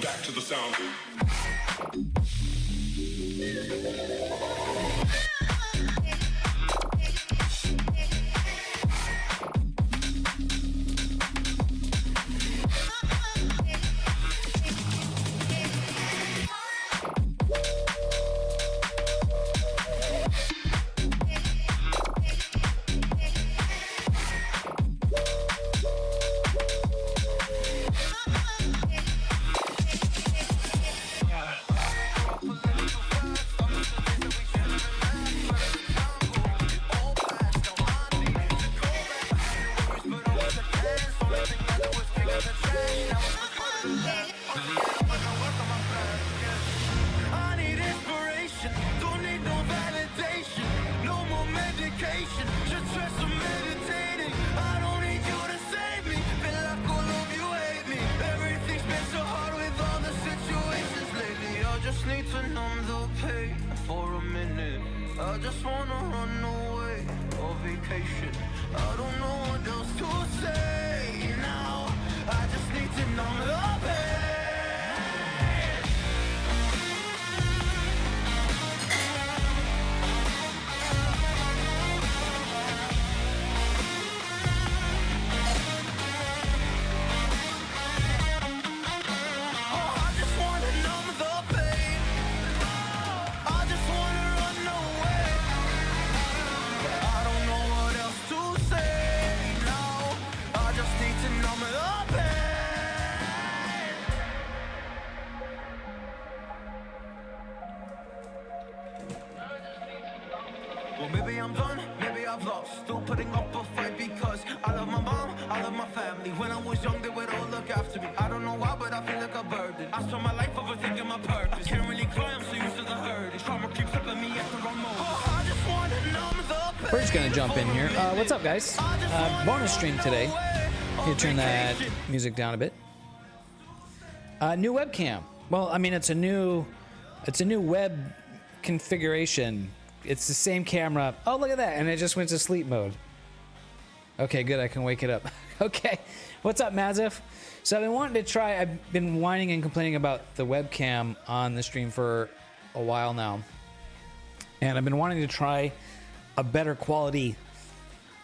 Back to the sound. I just wanna run away on vacation. I don't know what else to say now. I just need to numb the pain. Well, maybe I'm done, maybe I've lost. Still putting up a fight because I love my mom, I love my family. When I was young, they would all look after me. I don't know why, but I feel like a burden. I spent my life overthinking my purpose. Can't really cry, I'm so used to the hurt. Trauma keeps up at me at the wrong moment. Oh, I just wanna numb the pain. We're just gonna jump in here. What's up, guys? Bonus stream today. You turn that music down a bit. New webcam. Well, I mean, it's a new web configuration. It's the same camera. Oh, look at that. And it just went to sleep mode. Okay, good. I can wake it up. Okay. What's up, Mazif? So I've been wanting to try. I've been whining and complaining about the webcam on the stream for a while now. And I've been wanting to try a better quality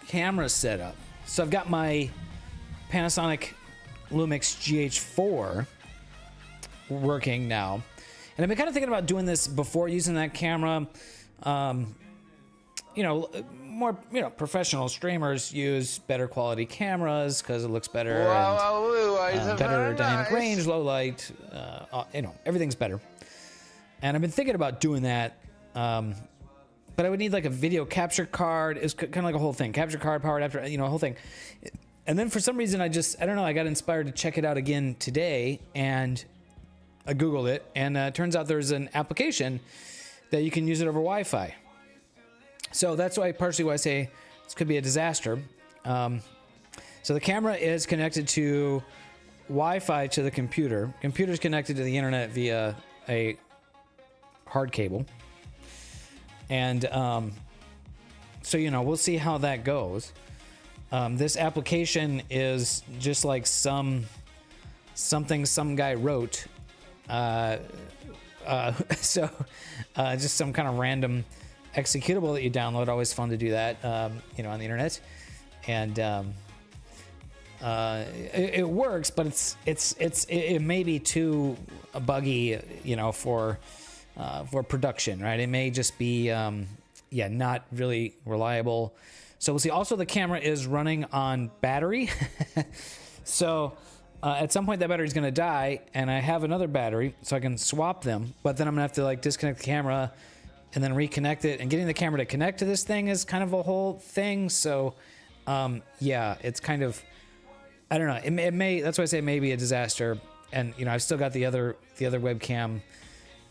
camera setup. So I've got my Panasonic Lumix GH4 working now. And I've been kind of thinking about doing this before using that camera. You know, more, professional streamers use better quality cameras because it looks better, and better dynamic range, low light, everything's better. And I've been thinking about doing that, but I would need like a video capture card. It's kind of like a whole thing, capture card, powered after, a whole thing. And then for some reason, I don't know, I got inspired to check it out again today, and I Googled it, and it turns out there's an application that you can use it over Wi-Fi. So that's partially why I say this could be a disaster. So the camera is connected to Wi-Fi to the computer. Computer's connected to the internet via a hard cable. And so, we'll see how that goes. This application is just like something some guy wrote. Just some kind of random executable that you download. Always fun to do that, on the internet. And it works, but it may be too buggy, for production, right? It may just be, not really reliable. So we'll see. Also, the camera is running on battery. So at some point that battery's going to die, and I have another battery, so I can swap them. But then I'm going to have to like disconnect the camera and then reconnect it. And getting the camera to connect to this thing is kind of a whole thing. So yeah, it's kind of, I don't know. It may, that's why I say it may be a disaster. And you know, I've still got the other webcam,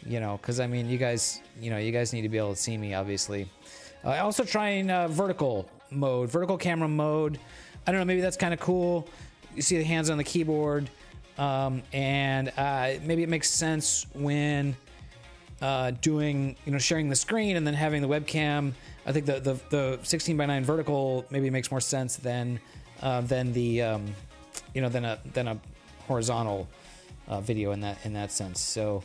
you know, because I mean, you guys need to be able to see me, obviously. Also trying vertical camera mode. I don't know, maybe that's kind of cool. You see the hands on the keyboard, and maybe it makes sense when doing, you know, sharing the screen and then having the webcam. I think the 16:9 vertical maybe makes more sense than the you know, than a horizontal video in that sense. So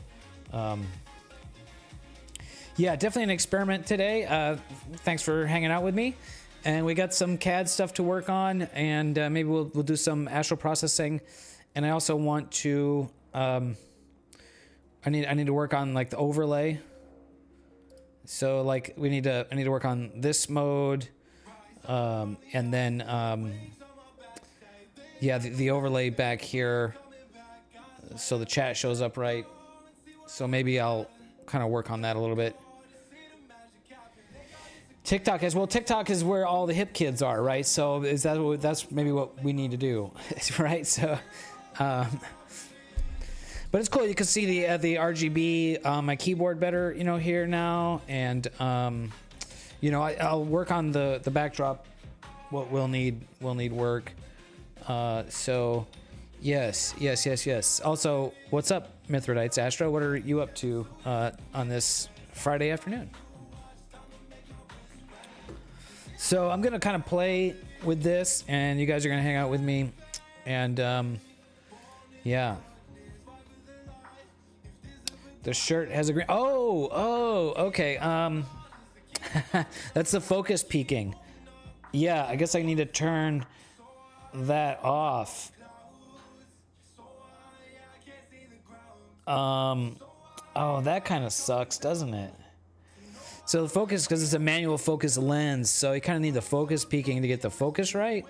yeah, definitely an experiment today. Thanks for hanging out with me. And we got some CAD stuff to work on, and maybe we'll do some astral processing. And I also want to I need to work on like the overlay. So like I need to work on this mode, and then yeah, the overlay back here, so the chat shows up right. So maybe I'll kind of work on that a little bit. TikTok is where all the hip kids are, right? So that's maybe what we need to do, right? So, but it's cool. You can see the RGB on my keyboard better, you know, here now, and you know, I'll work on the backdrop. What will need work. So, yes. Also, what's up, Mithrodites? Astro, what are you up to on this Friday afternoon? So I'm gonna kind of play with this, and you guys are gonna hang out with me, and yeah. The shirt has a green. Oh, okay. That's the focus peaking. Yeah, I guess I need to turn that off. Oh, that kind of sucks, doesn't it? So the focus, because it's a manual focus lens, so you kind of need the focus peaking to get the focus right.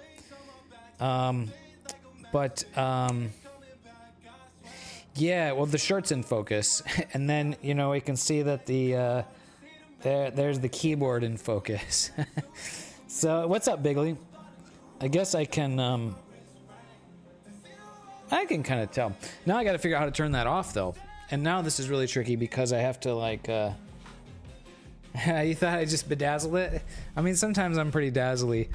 Yeah, well, the shirt's in focus, and then, you know, we can see that the there's the keyboard in focus. So what's up, Bigley? I guess I can kind of tell. Now I got to figure out how to turn that off, though. And now this is really tricky because I have to like. You thought I just bedazzled it? I mean, sometimes I'm pretty dazzly.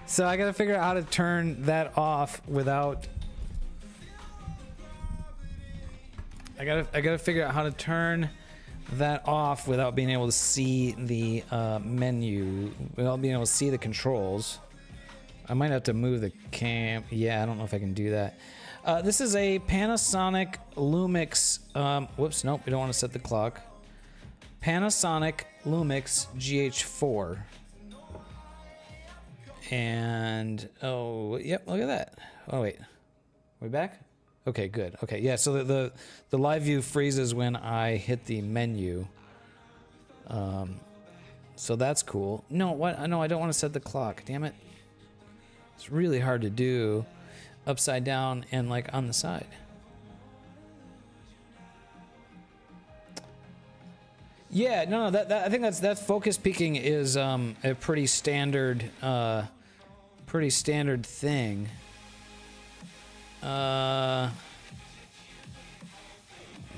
So I got to figure out how to turn that off without. I gotta figure out how to turn that off without being able to see the menu, without being able to see the controls. I might have to move the cam. Yeah, I don't know if I can do that. This is a Panasonic Lumix. Whoops, nope, we don't want to set the clock. Panasonic Lumix GH4. And, oh, yep, look at that. Oh, wait. We back? Okay, good. Okay, yeah, so the live view freezes when I hit the menu. So that's cool. No, what? No, I don't want to set the clock. Damn it. It's really hard to do upside down and like on the side. Yeah, no, that I think that focus peaking is a pretty standard thing.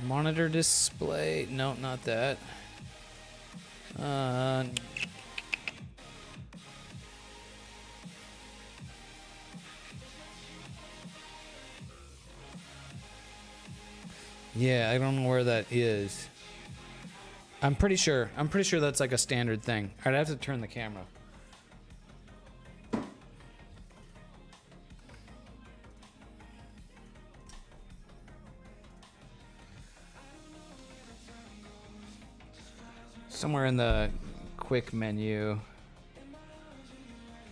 Monitor display. No, not that. Yeah, I don't know where that is. I'm pretty sure that's like a standard thing. All right, I have to turn the camera. Somewhere in the quick menu.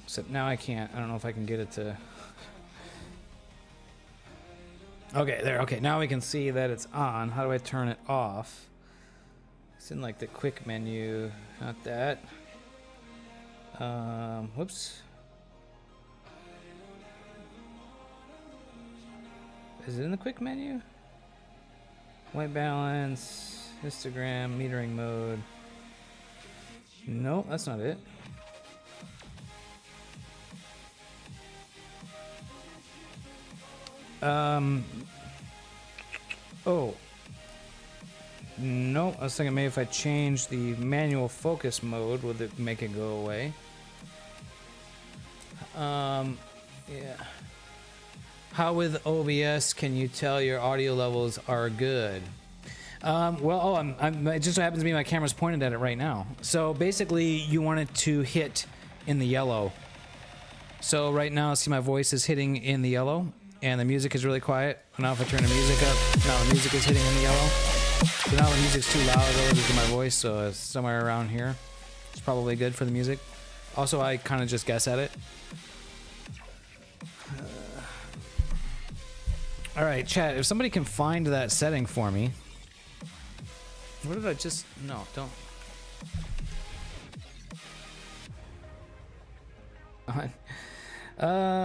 Except now I can't. I don't know if I can get it to. Okay, there. Okay, now we can see that it's on. How do I turn it off? It's in like the quick menu. Not that. Whoops. Is it in the quick menu? White balance, histogram, metering mode. No, that's not it. Oh. No, I was thinking maybe if I change the manual focus mode, would it make it go away? Yeah. How with OBS can you tell your audio levels are good? It just so happens to be my camera's pointed at it right now. So basically, you want it to hit in the yellow. So right now, see my voice is hitting in the yellow, and the music is really quiet. Now if I turn the music up, now the music is hitting in the yellow. So now the music's too loud relative to my voice, so it's somewhere around here. It's probably good for the music. Also, I kind of just guess at it. All right, chat, if somebody can find that setting for me. What did I just... No, don't.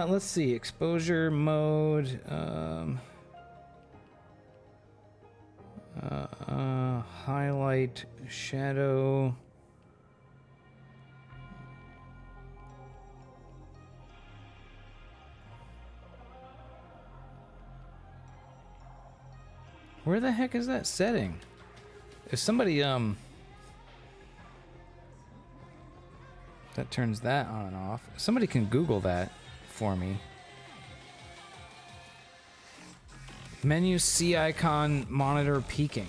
Let's see. Exposure mode. Highlight, shadow. Where the heck is that setting? If somebody that turns that on and off. If somebody can Google that for me. Menu C icon monitor peaking.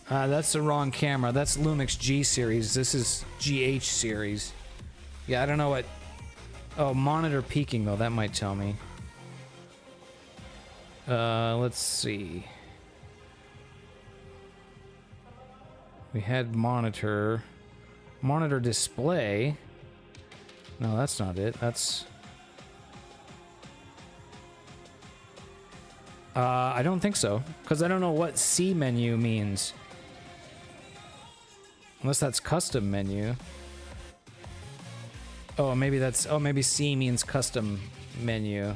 That's the wrong camera. That's Lumix G series. This is GH series. Yeah, I don't know what. Oh, monitor peaking though. That might tell me. Let's see. We had monitor display. No, that's not it. That's. I don't think so, because I don't know what C menu means. Unless that's custom menu. Oh, maybe that's... Oh, maybe C means custom menu.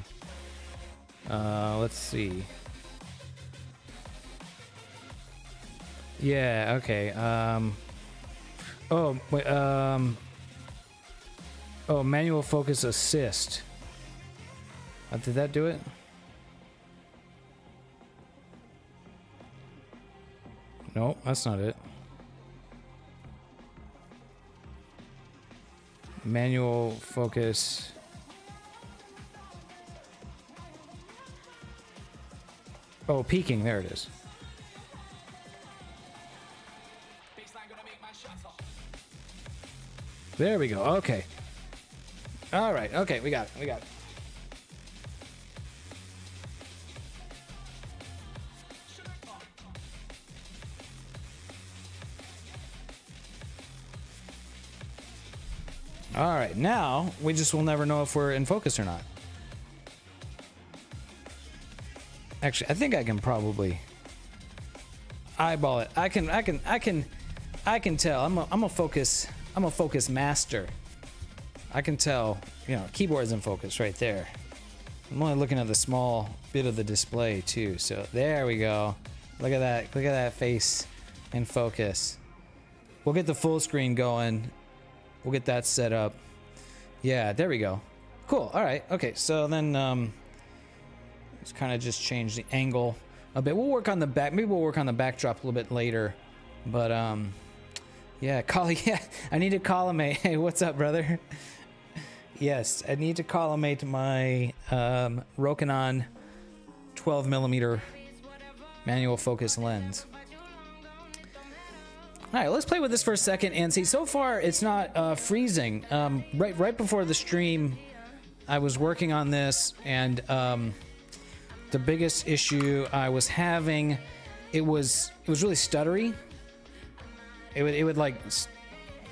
Let's see. Yeah, okay. Oh, wait, oh, manual focus assist. Did that do it? No, that's not it. Manual focus. Oh, peaking. There it is. There we go. Okay. All right. Okay, we got it. We got it. All right, now we just will never know if we're in focus or not. Actually, I think I can probably eyeball it. I can tell. I'm a focus master. I can tell, you know, keyboard's in focus right there. I'm only looking at the small bit of the display too. So there we go. Look at that. Look at that face in focus. We'll get the full screen going. We'll get that set up. Yeah, there we go. Cool. All right. Okay. So then, let's kind of just change the angle a bit. We'll work on the back. Maybe we'll work on the backdrop a little bit later. But yeah, yeah. I need to collimate. Hey, what's up, brother? Yes, I need to collimate my Rokinon 12mm manual focus lens. All right, let's play with this for a second and see. So far, it's not freezing. Right before the stream, I was working on this, and the biggest issue I was having, it was really stuttery. It would like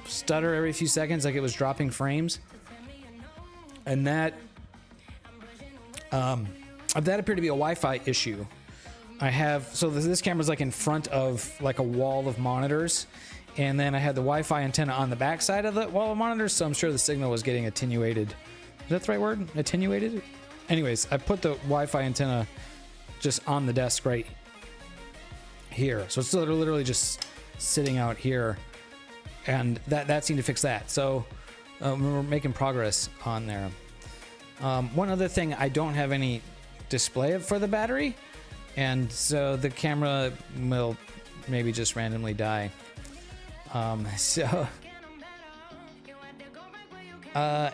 stutter every few seconds, like it was dropping frames, and that that appeared to be a Wi-Fi issue. I have, so this camera's like in front of like a wall of monitors, and then I had the Wi-Fi antenna on the back side of the wall of monitors, so I'm sure the signal was getting attenuated. Is that the right word? Attenuated? Anyways, I put the Wi-Fi antenna just on the desk right here. So it's literally just sitting out here, and that seemed to fix that. So we're making progress on there. One other thing, I don't have any display for the battery, and so the camera will maybe just randomly die.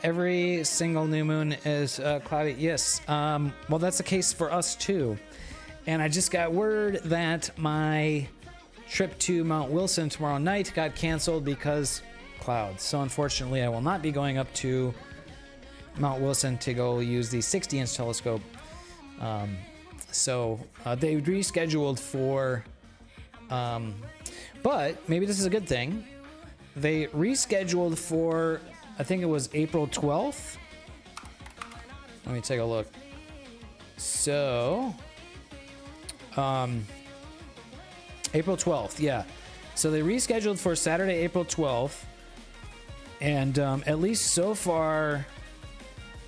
Every single new moon is cloudy. Yes. Well, that's the case for us too. And I just got word that my trip to Mount Wilson tomorrow night got canceled because clouds. So unfortunately, I will not be going up to Mount Wilson to go use the 60-inch telescope. So they rescheduled for, but maybe this is a good thing. They rescheduled for, I think it was April 12th. Let me take a look. So, April 12th, yeah. So they rescheduled for Saturday, April 12th. And at least so far,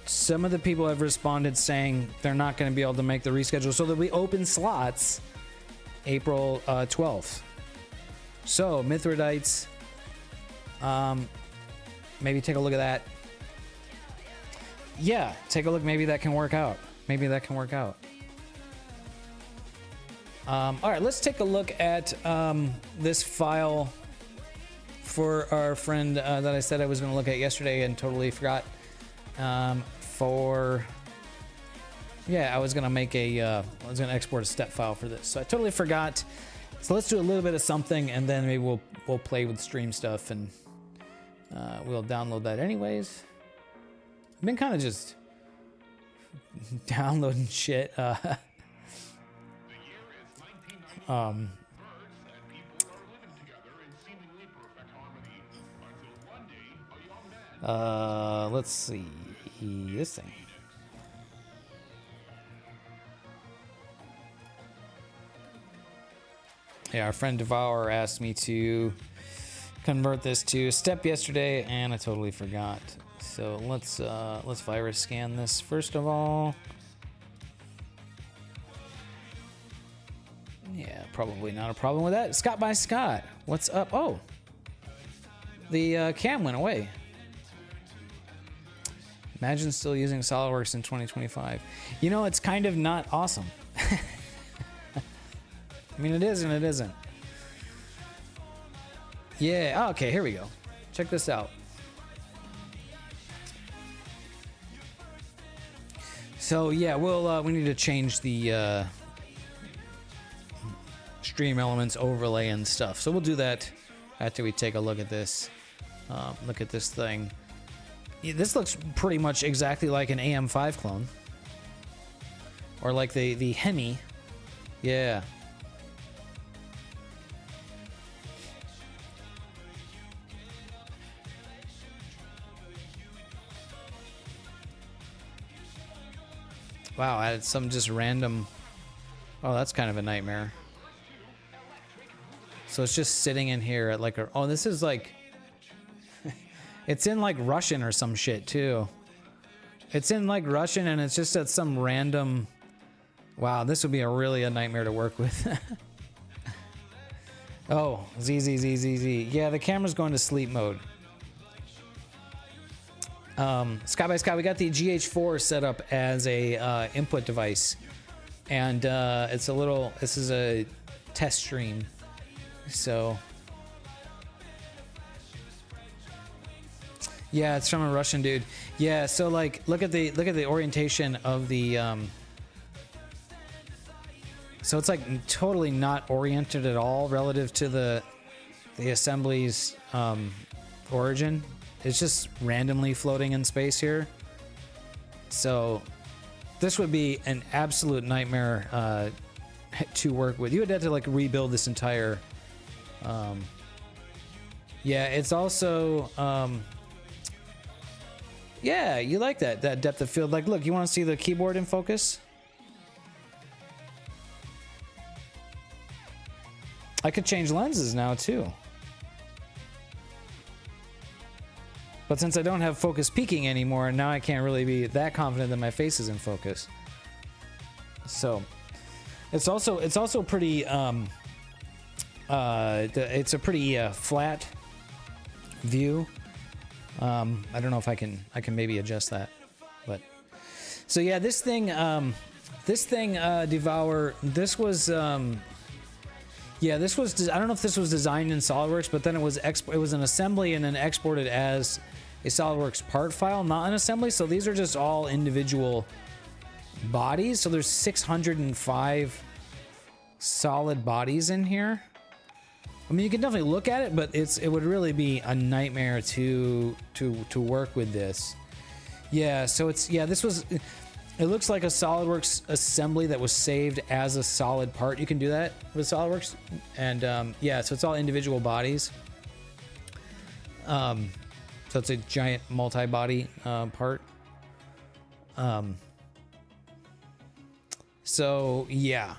some of the people have responded saying they're not going to be able to make the reschedule. So there'll be open slots April 12th. So Mithridites, maybe take a look at that. Yeah, take a look. Maybe that can work out. Maybe that can work out. All right, let's take a look at this file for our friend that I said I was going to look at yesterday and totally forgot. I was gonna make I was gonna export a step file for this, so I totally forgot. So let's do a little bit of something, and then maybe we'll play with stream stuff, and we'll download that anyways. I've been kind of just downloading shit. Let's see this thing. Yeah, our friend Devour asked me to convert this to step yesterday, and I totally forgot. So let's virus scan this first of all. Yeah, probably not a problem with that. Scott by Scott, what's up? Oh, the cam went away. Imagine still using SolidWorks in 2025. You know, it's kind of not awesome. I mean, it is and it isn't. Yeah, okay, here we go. Check this out. So yeah, we need to change the stream elements overlay and stuff. So we'll do that after we take a look at this. Look at this thing. Yeah, this looks pretty much exactly like an AM5 clone. Or like the Hemi. Yeah. Wow, I had some just random... Oh, that's kind of a nightmare. So it's just sitting in here at like a... Oh, this is like... It's in like Russian or some shit too. It's in like Russian, and it's just at some random... Wow, this would be really a nightmare to work with. Oh, ZZZZZ. Yeah, the camera's going to sleep mode. Scott by Scott, we got the GH4 set up as a input device, and it's a little... This is a test stream, so... Yeah, it's from a Russian dude. Yeah, so like, look at the orientation of the. So it's like totally not oriented at all relative to the assembly's origin. It's just randomly floating in space here. So this would be an absolute nightmare to work with. You would have to like rebuild this entire. Yeah, it's also. Yeah, you like that depth of field. Like, look, you want to see the keyboard in focus? I could change lenses now too. But since I don't have focus peaking anymore, now I can't really be that confident that my face is in focus. So it's also pretty it's a pretty flat view. I don't know if I can maybe adjust that, but so yeah, this thing Devour, this was yeah, this was, I don't know if this was designed in SolidWorks, but then it was an assembly and then exported as a SolidWorks part file, not an assembly. So these are just all individual bodies. So there's 605 solid bodies in here. I mean, you can definitely look at it, but it would really be a nightmare to work with this. Yeah, so this was, it looks like a SolidWorks assembly that was saved as a solid part. You can do that with SolidWorks. And yeah, so it's all individual bodies. So it's a giant multi-body part. So yeah.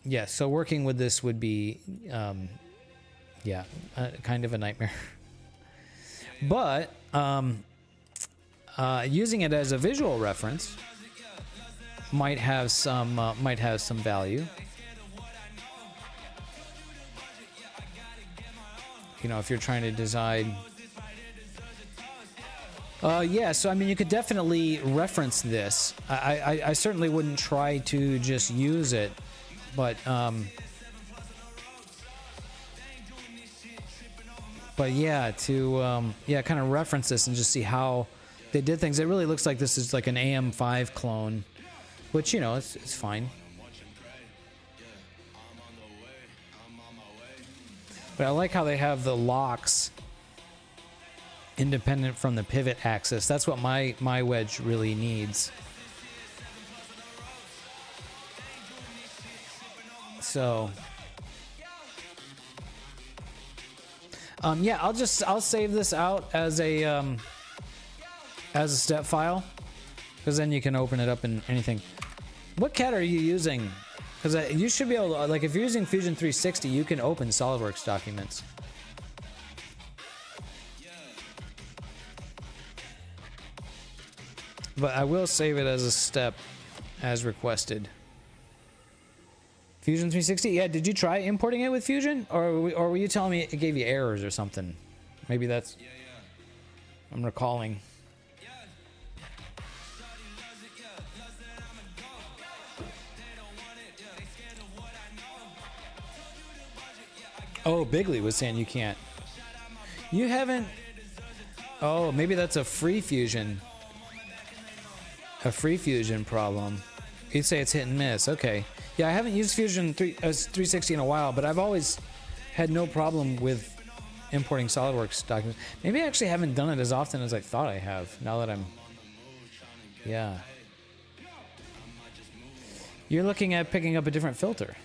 Yeah, so working with this would be, yeah, kind of a nightmare. But using it as a visual reference might have some value. You know, if you're trying to design. Yeah, so I mean, you could definitely reference this. I certainly wouldn't try to just use it. But yeah, to yeah, kind of reference this and just see how they did things. It really looks like this is like an AM5 clone, which, you know, it's fine. But I like how they have the locks independent from the pivot axis. That's what my wedge really needs. So, yeah, I'll save this out as a step file, because then you can open it up in anything. What CAD are you using? Because you should be able to, like, if you're using Fusion 360, you can open SolidWorks documents. But I will save it as a step, as requested. Fusion 360? Yeah, did you try importing it with Fusion? Or were you telling me it gave you errors or something? Maybe that's... I'm recalling. Oh, Bigley was saying you can't. You haven't... Oh, maybe that's a free Fusion. A free Fusion problem. You'd say it's hit and miss. Okay. Yeah, I haven't used Fusion 360 in a while, but I've always had no problem with importing SolidWorks documents. Maybe I actually haven't done it as often as I thought I have, now that I'm... Yeah. You're looking at picking up a different filter.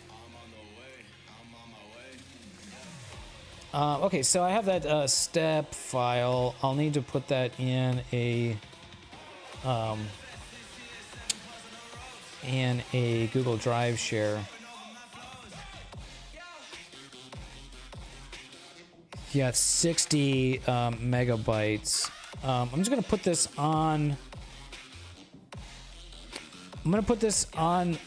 Okay, so I have that step file. I'll need to put that in a Google Drive share. Yeah, it's 60 megabytes. I'm just gonna put this on. I'm gonna put this on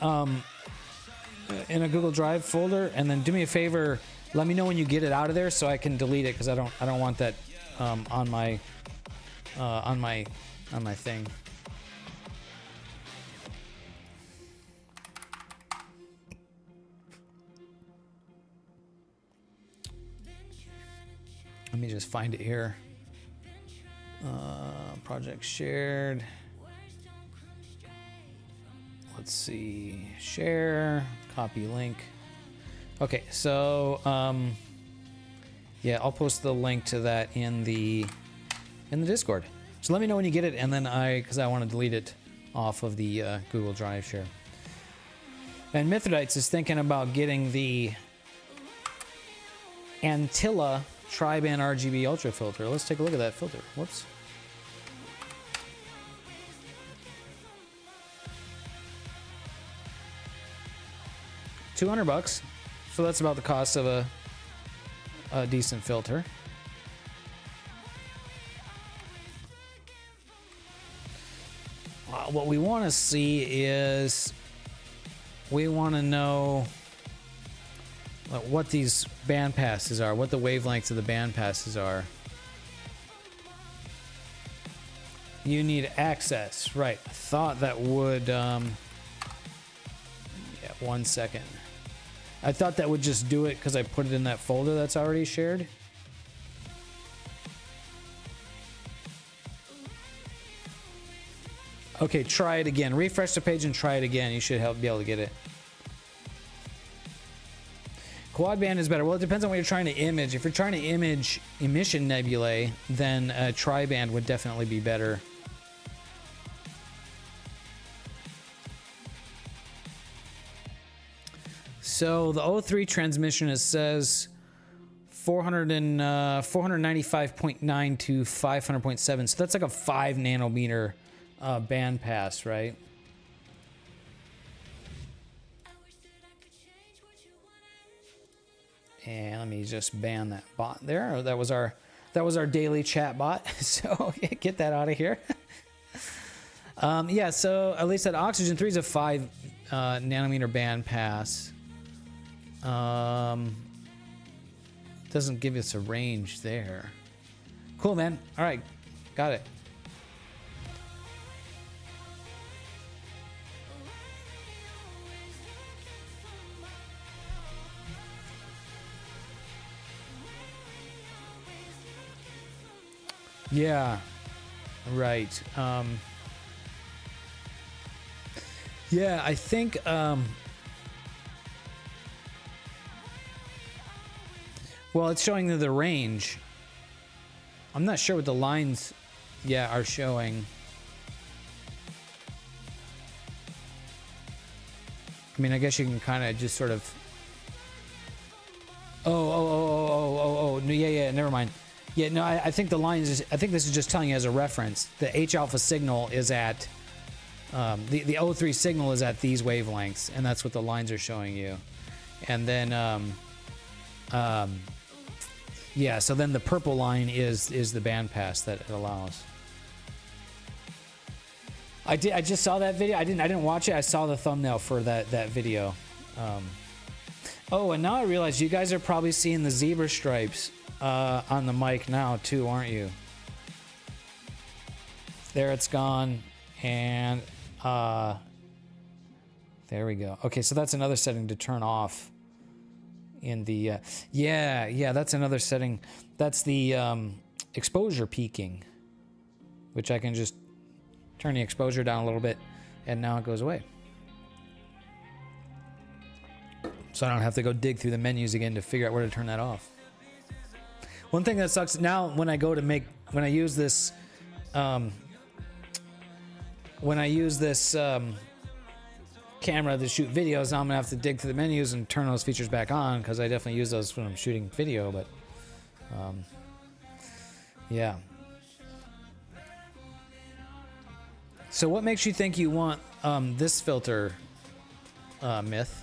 in a Google Drive folder, and then do me a favor. Let me know when you get it out of there so I can delete it, because I don't want that on my thing. Let me just find it here. Project shared. Let's see. Share. Copy link. Okay, so yeah, I'll post the link to that in the Discord. So let me know when you get it, and then because I want to delete it off of the Google Drive share. And Mithrodites is thinking about getting the Antilla Tri-Band RGB Ultra filter. Let's take a look at that filter. Whoops. $200. So that's about the cost of a decent filter. What we want to see is we want to know what these band passes are, what the wavelengths of the band passes are. You need access, right? I thought that would, yeah, 1 second. I thought that would just do it because I put it in that folder that's already shared. Okay, try it again. Refresh the page and try it again. You should be able to get it. Quad band is better. Well, it depends on what you're trying to image. If you're trying to image emission nebulae, then tri-band would definitely be better. So the O3 transmission, it says 495.9 to 500.7. So that's like a 5 nanometer band pass, right? And let me just ban that bot there. That was our daily chat bot. So get that out of here. Yeah, so at least that Oxygen 3 is a 5 nanometer band pass. Doesn't give us a range there. Cool, man. All right, got it. Yeah, right. Yeah, I think well, it's showing the range. I'm not sure what the lines, yeah, are showing. I mean, I guess you can kind of just sort of. Oh, no, yeah, never mind. Yeah, no, I think the line is. I think this is just telling you as a reference. The H alpha signal is at. The O3 signal is at these wavelengths, and that's what the lines are showing you. And then, yeah. So then the purple line is the bandpass that it allows. I just saw that video. I didn't watch it. I saw the thumbnail for that video. Oh, and now I realize you guys are probably seeing the zebra stripes on the mic now too, aren't you? There, it's gone, and there we go. Okay, so that's another setting to turn off in the yeah, that's another setting. That's the exposure peaking, which I can just turn the exposure down a little bit, and now it goes away. So I don't have to go dig through the menus again to figure out where to turn that off. One thing that sucks now when I go to when I use this camera to shoot videos, now I'm gonna have to dig through the menus and turn those features back on, because I definitely use those when I'm shooting video. But yeah. So what makes you think you want this filter, Myth?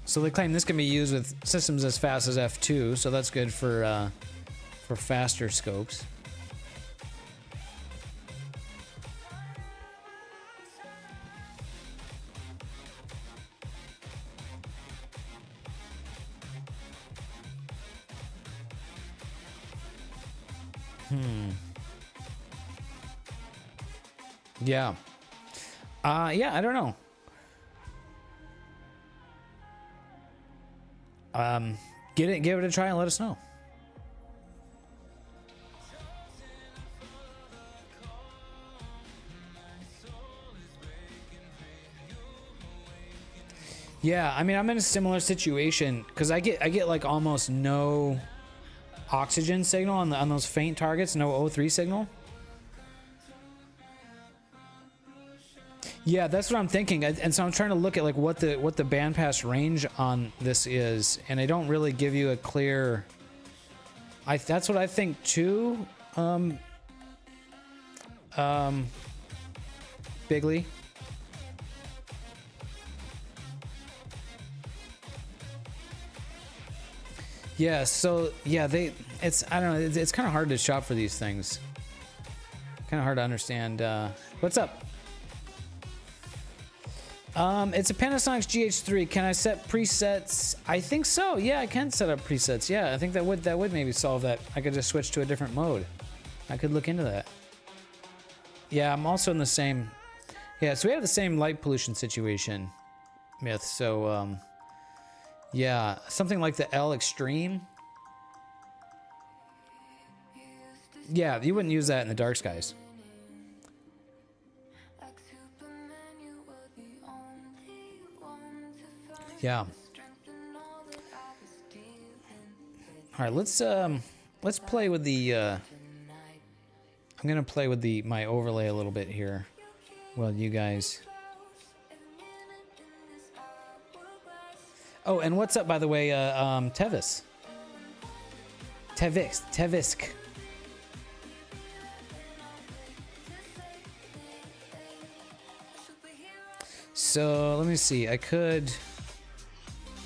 So they claim this can be used with systems as fast as f2, so that's good for faster scopes. Yeah. Yeah, I don't know. Give it a try and let us know. Yeah, I mean, I'm in a similar situation because I get like almost no oxygen signal on those faint targets, no O3 signal. Yeah, that's what I'm thinking, and so I'm trying to look at like what the bandpass range on this is, and they don't really give you a clear. That's what I think too. Bigly. Yeah, so yeah, it's I don't know, it's kind of hard to shop for these things. Kind of hard to understand. What's up? It's a Panasonic's GH3. Can I set presets? I think so. Yeah, I can set up presets. Yeah, I think that would maybe solve that. I could just switch to a different mode. I could look into that. Yeah, I'm also in the same. Yeah, so we have the same light pollution situation, Myth. So yeah, something like the L Extreme. Yeah, you wouldn't use that in the dark skies. Yeah. All right, let's play with the I'm gonna play with my overlay a little bit here. Well, you guys. Oh, and what's up, by the way, Tevisk. So let me see. I could.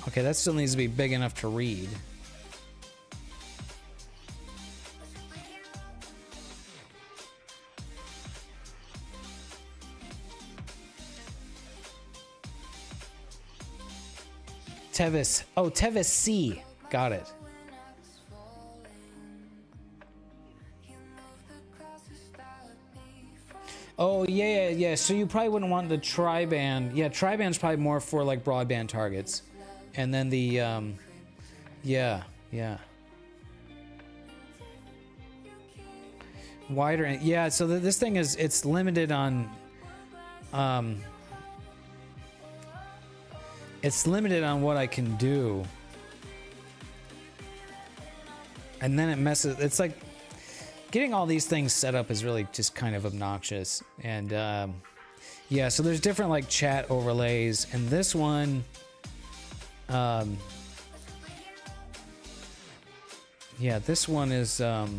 Okay, that still needs to be big enough to read. Tevis. Oh, Tevis C. Got it. Oh, yeah. So you probably wouldn't want the tri-band. Yeah, tri-band's probably more for like broadband targets. And then the, yeah. Wider, yeah, so this thing is, it's limited on, what I can do. And then it messes, it's like, getting all these things set up is really just kind of obnoxious. And, yeah, so there's different like chat overlays, and this one, yeah, this one is, of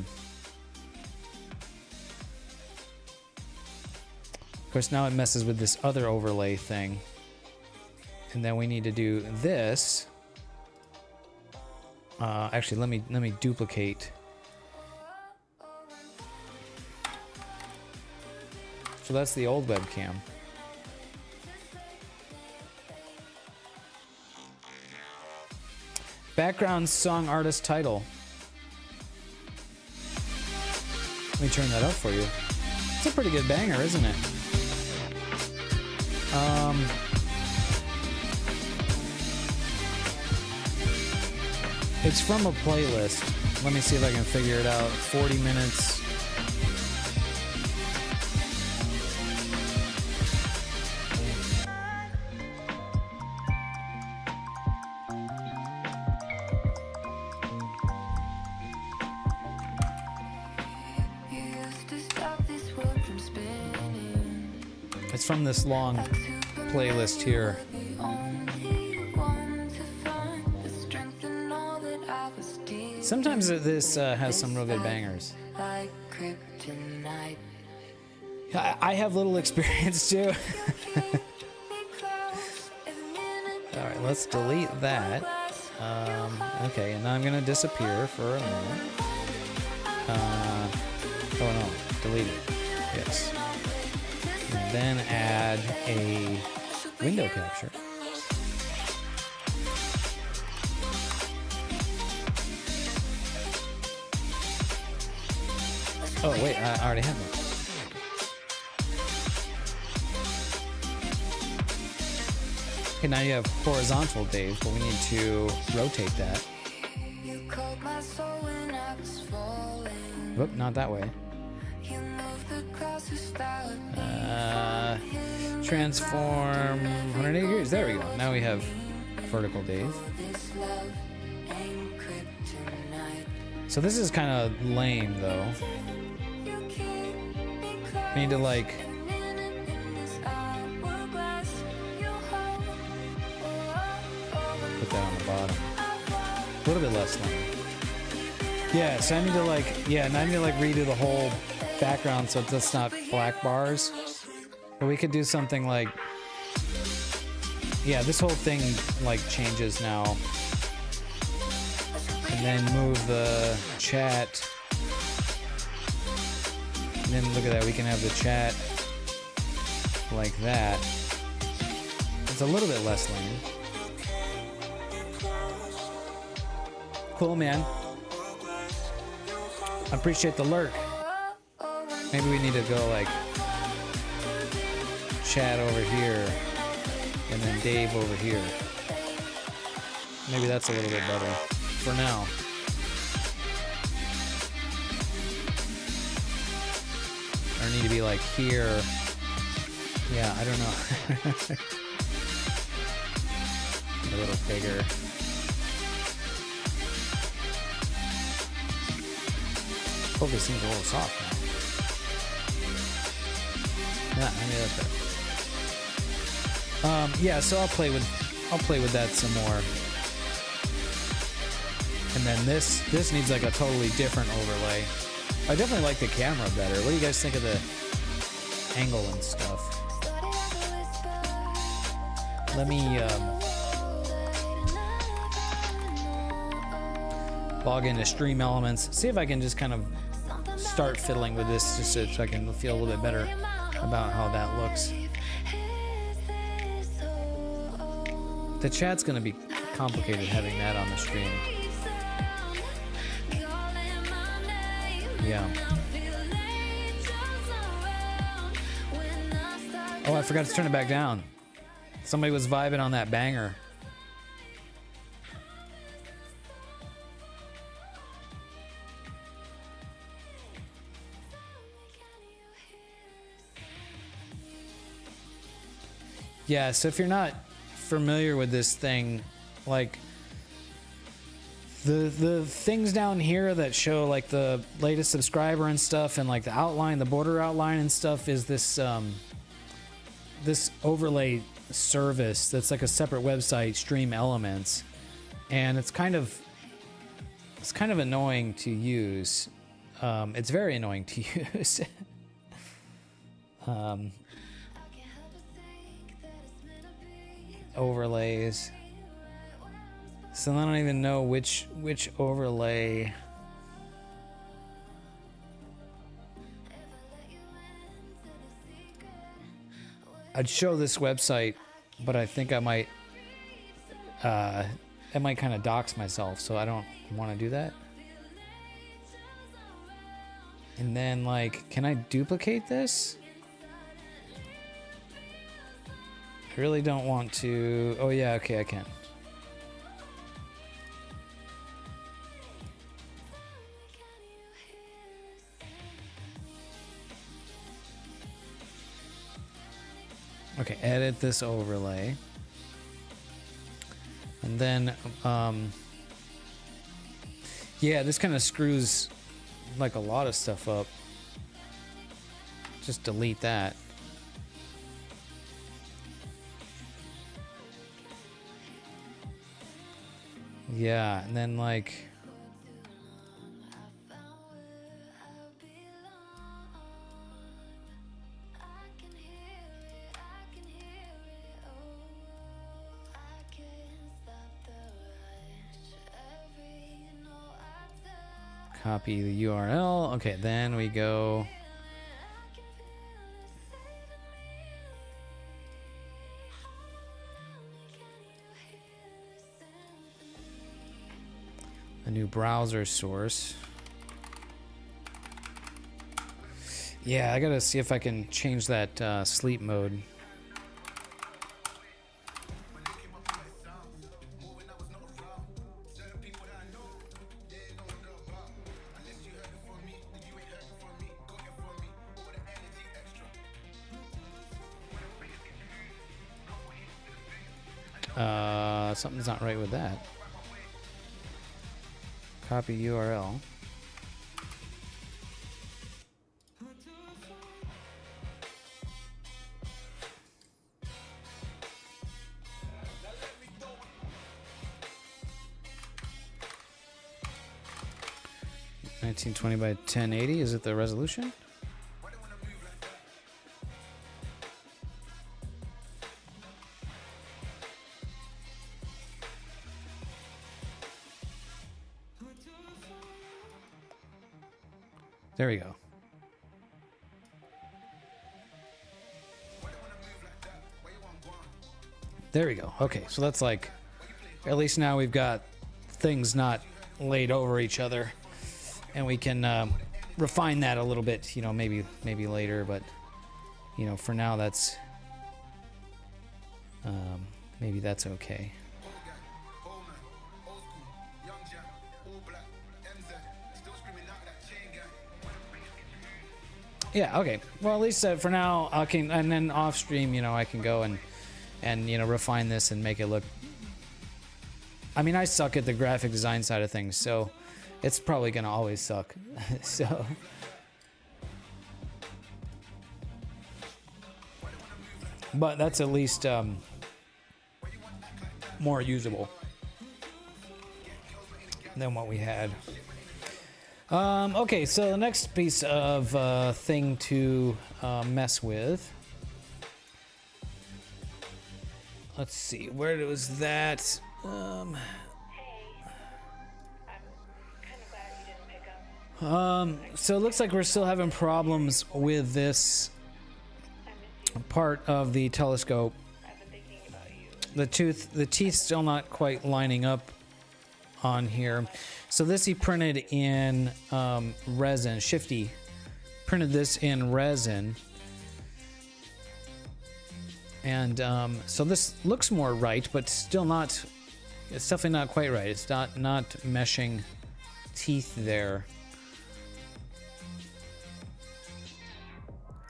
course, now it messes with this other overlay thing. And then we need to do this. Actually, let me duplicate. So that's the old webcam. Background song artist title. Let me turn that up for you. It's a pretty good banger, isn't it? It's from a playlist. Let me see if I can figure it out. 40 minutes. It's from this long playlist here. Sometimes this has some real good bangers. I have little experience too. Alright, let's delete that. Okay, and now I'm gonna disappear for a minute. Oh no, delete it. Yes. And then add a window capture. Oh wait, I already have one. Okay, now you have horizontal, Dave, but we need to rotate that. Whoop, not that way. Transform 180 degrees. There we go. Now we have vertical, Dave. So this is kind of lame, though. I need to like put that on the bottom. A little bit less lame. Yeah, so I need to like, and I need to like redo the whole background so it's not black bars. But we could do something like, yeah, this whole thing like changes now. And then move the chat. And then look at that, we can have the chat like that. It's a little bit less lame. Cool, man. I appreciate the lurk. Maybe we need to go like chat over here and then Dave over here. Maybe that's a little bit better for now. Or need to be like here. Yeah, I don't know. A little bigger. Focus seems a little soft now. Yeah, I mean that's better. Yeah, so I'll play with that some more. And then this needs like a totally different overlay. I definitely like the camera better. What do you guys think of the angle and stuff? Let me log into Stream Elements. See if I can just kind of start fiddling with this just so I can feel a little bit better about how that looks. The chat's going to be complicated having that on the stream. Yeah. Oh, I forgot to turn it back down. Somebody was vibing on that banger. Yeah, so if you're not familiar with this thing, like the things down here that show like the latest subscriber and stuff and like the outline, the border outline and stuff is this this overlay service that's like a separate website, Stream Elements, and it's kind of annoying to use. It's very annoying to use. Overlays. So I don't even know which overlay. I'd show this website, but I think I might kind of dox myself, so I don't want to do that. And then like, can I duplicate this? I really don't want to. Oh yeah, okay, I can. Okay, edit this overlay. And then, yeah, this kind of screws like a lot of stuff up. Just delete that. Yeah, and then like copy the URL. Okay, then we go a new browser source. Yeah, I gotta see if I can change that sleep mode. Something's not right with that. Copy URL. 1920 by 1080. Is it the resolution? There we go. There we go. Okay, so that's like, at least now we've got things not laid over each other, and we can refine that a little bit. You know, maybe later, but you know, for now that's maybe that's okay. Yeah, okay. Well, at least for now, I can, and then off stream, you know, I can go and you know, refine this and make it look. I mean, I suck at the graphic design side of things, so it's probably gonna always suck. So. But that's at least more usable than what we had. Okay, so the next piece of thing to mess with. Let's see, where was that? Hey, I'm kind of glad you didn't pick up. So it looks like we're still having problems with this I miss you. part of the telescope. I've been thinking about you. The teeth still not quite lining up on here. So this he printed in resin. Shifty printed this in resin, and so this looks more right, but still not. It's definitely not quite right. It's not meshing teeth there.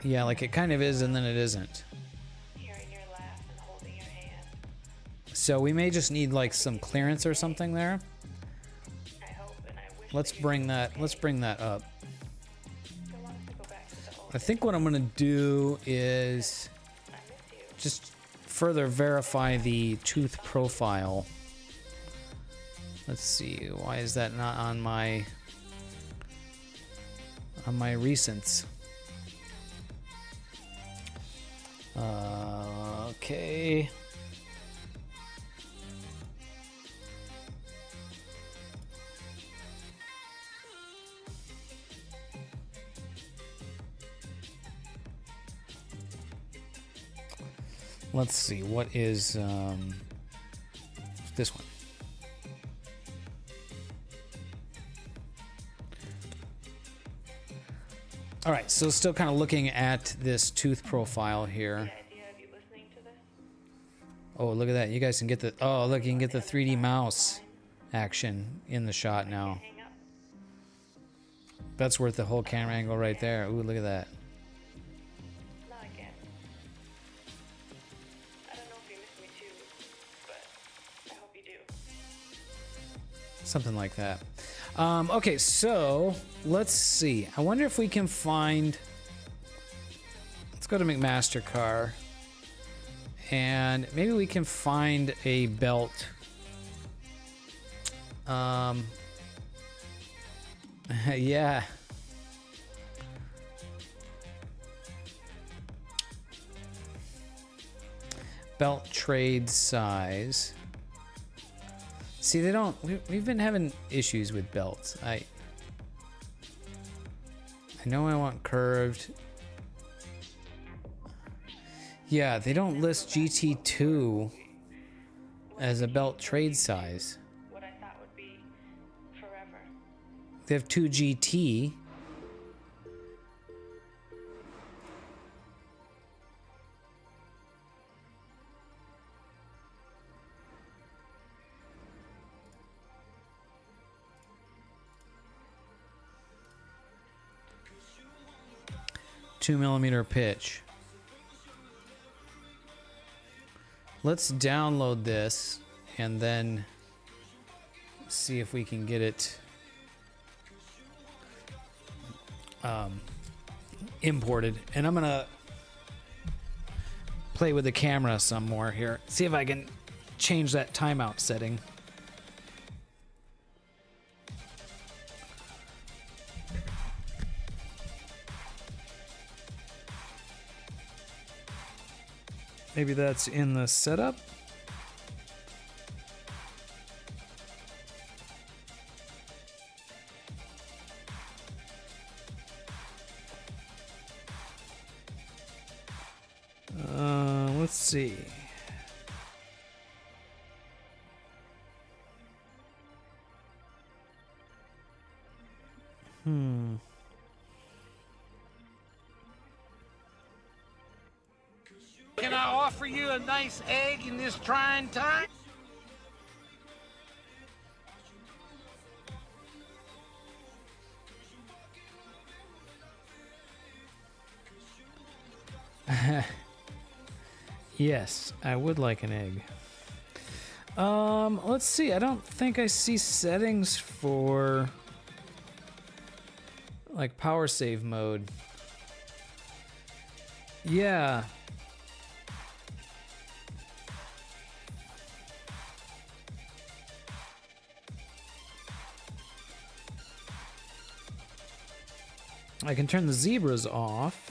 Yeah, like it kind of is, and then it isn't. Hearing your laugh and holding your hand. So we may just need like some clearance or something there. I hope and I wish Let's that you bring were that. okay. Let's bring that up. Don't want us to go back to the old I think what I'm gonna do is I miss you. just further verify the tooth profile. Let's see, why is that not on my recents? Okay. Let's see, what is this one? All right, so still kind of looking at this tooth profile here. The idea of you listening to this? Oh, look at that. You guys can get the, oh, look, you can get the 3D mouse action in the shot now. Hang up. That's worth the whole camera angle right there. Ooh, look at that. Not again. I don't know if you miss me too, but I hope you do. Something like that. Okay, so let's see. I wonder if we can find. Let's go to McMaster-Carr, and maybe we can find a belt. Yeah. Belt trade size. See, they don't. We've been having issues with belts. I know I want curved. Yeah, they don't list GT2 as a belt trade size. What I thought would be forever. They have 2 GT. $2mm pitch. Let's download this and then see if we can get it imported. And I'm gonna play with the camera some more here. See if I can change that timeout setting. Maybe that's in the setup. Let's see. Can I offer you a nice egg in this trying time? Yes, I would like an egg. Let's see. I don't think I see settings for like power save mode. Yeah. I can turn the zebras off.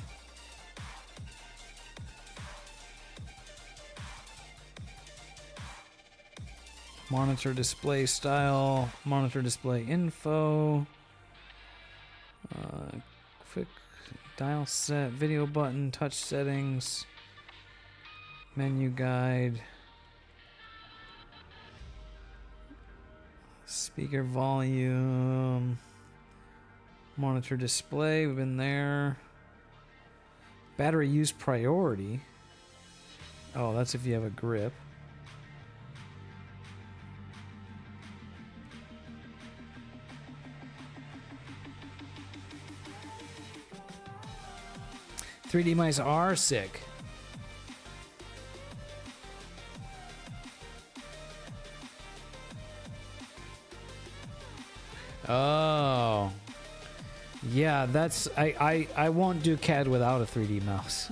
Monitor display style, monitor display info, quick dial set, video button, touch settings, menu guide, speaker volume, monitor display, we've been there. Battery use priority. Oh, that's if you have a grip. .3D mice are sick. Oh. Yeah, that's I won't do CAD without a 3D mouse.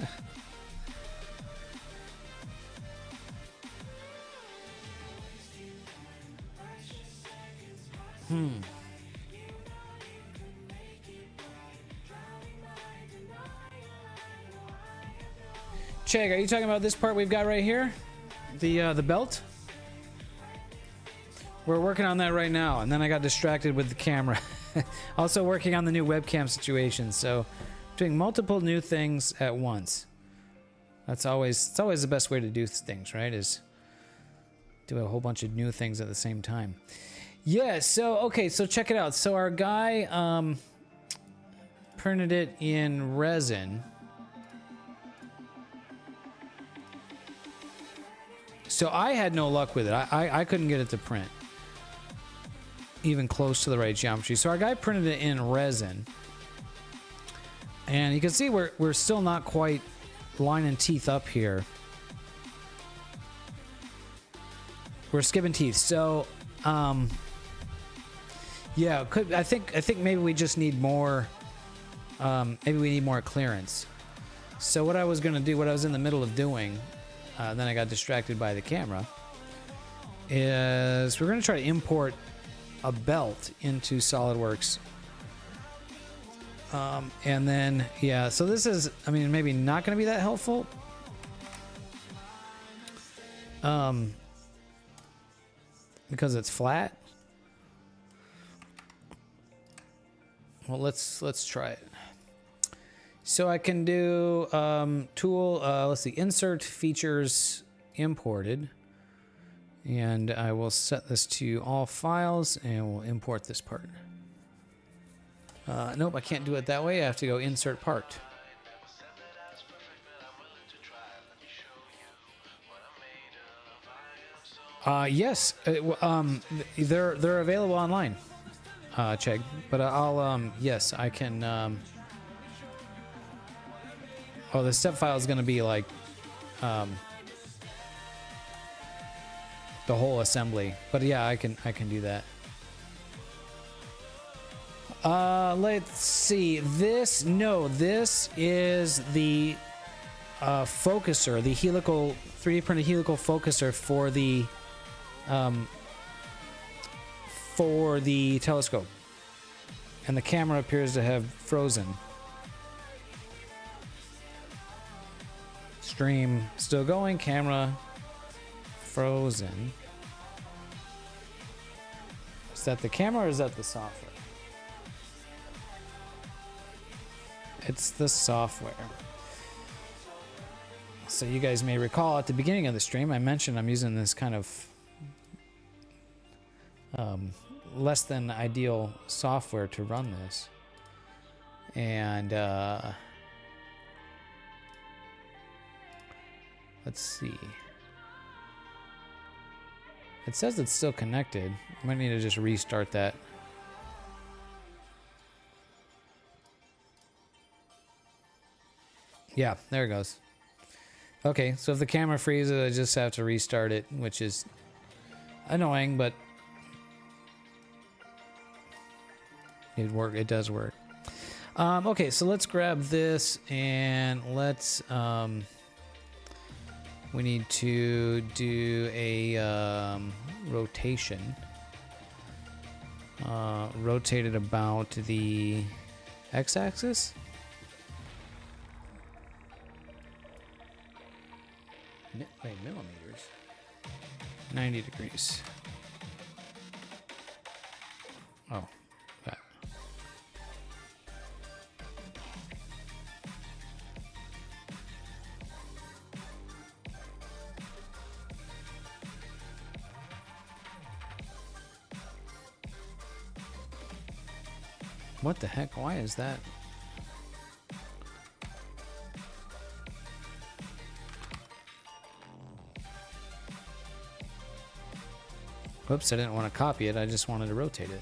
Chegg, are you talking about this part we've got right here? The belt? We're working on that right now, and then I got distracted with the camera. Also working on the new webcam situation, so doing multiple new things at once. It's always the best way to do things, right? Is do a whole bunch of new things at the same time. Yeah, so okay, so check it out. So our guy printed it in resin. So I had no luck with it. I couldn't get it to print even close to the right geometry. So our guy printed it in resin. And you can see we're still not quite line and teeth up here. We're skipping teeth. So yeah, I think maybe we just need more maybe we need more clearance. So what I was going to do, what I was in the middle of doing, then I got distracted by the camera, is we're going to try to import a belt into SolidWorks. And then, yeah, so this is, I mean, maybe not going to be that helpful. Because it's flat. Well, let's try it. So I can do tool, let's see, insert features imported. And I will set this to all files and we'll import this part. Nope, I can't do it that way. I have to go insert part. Yes, they're available online, Chegg. But I'll yes, I can. Oh, the step file is going to be like the whole assembly. But yeah, I can do that. Let's see. This is the focuser, the helical 3D printed helical focuser for the telescope, and the camera appears to have frozen. Stream still going, camera frozen. Is that the camera or is that the software? It's the software. So you guys may recall at the beginning of the stream, I mentioned I'm using this kind of less than ideal software to run this. And let's see. It says it's still connected. I might need to just restart that. Yeah, there it goes. Okay, so if the camera freezes, I just have to restart it, which is annoying, but it does work. Okay, so let's grab this and let's we need to do a rotation. Rotate it about the x-axis. Wait, millimeters. 90 degrees. Oh, that. What the heck? Why is that? Whoops, I didn't want to copy it. I just wanted to rotate it.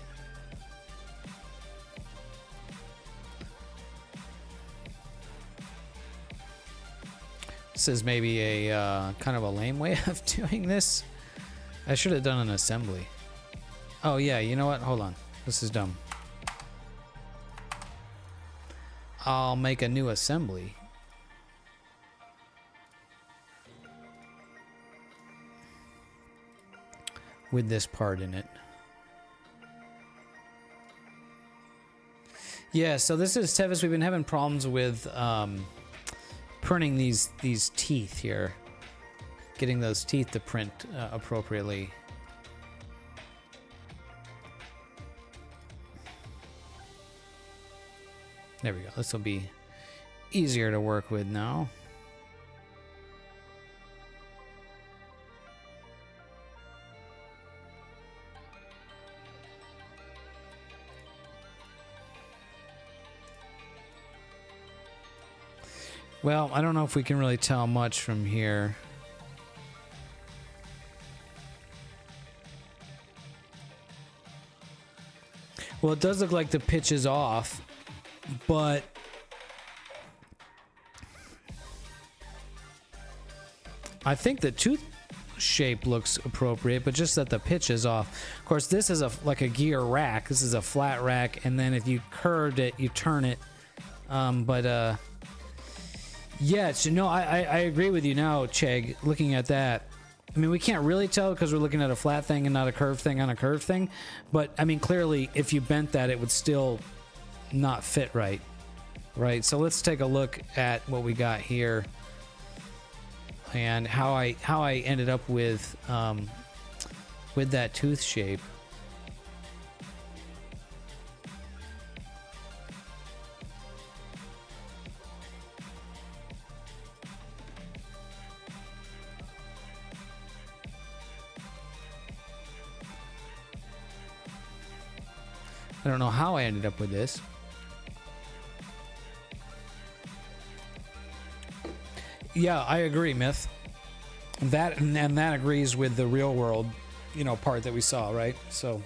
This is maybe a kind of a lame way of doing this. I should have done an assembly. Oh yeah, you know what? Hold on. This is dumb. I'll make a new assembly. With this part in it. Yeah, so this is Tevis. We've been having problems with printing these teeth here. Getting those teeth to print appropriately. There we go. This will be easier to work with now. Well, I don't know if we can really tell much from here. Well, it does look like the pitch is off, but I think the tooth shape looks appropriate, but just that the pitch is off. Of course, this is like a gear rack. This is a flat rack, and then if you curved it, you turn it. Yeah, so no, I agree with you now, Chegg, looking at that. I mean, we can't really tell because we're looking at a flat thing and not a curved thing on a curved thing. But, I mean, clearly, if you bent that, it would still not fit right. Right, so let's take a look at what we got here. And how I ended up with that tooth shape. I don't know how I ended up with this. Yeah, I agree, Myth. That and that agrees with the real world, you know, part that we saw, right? So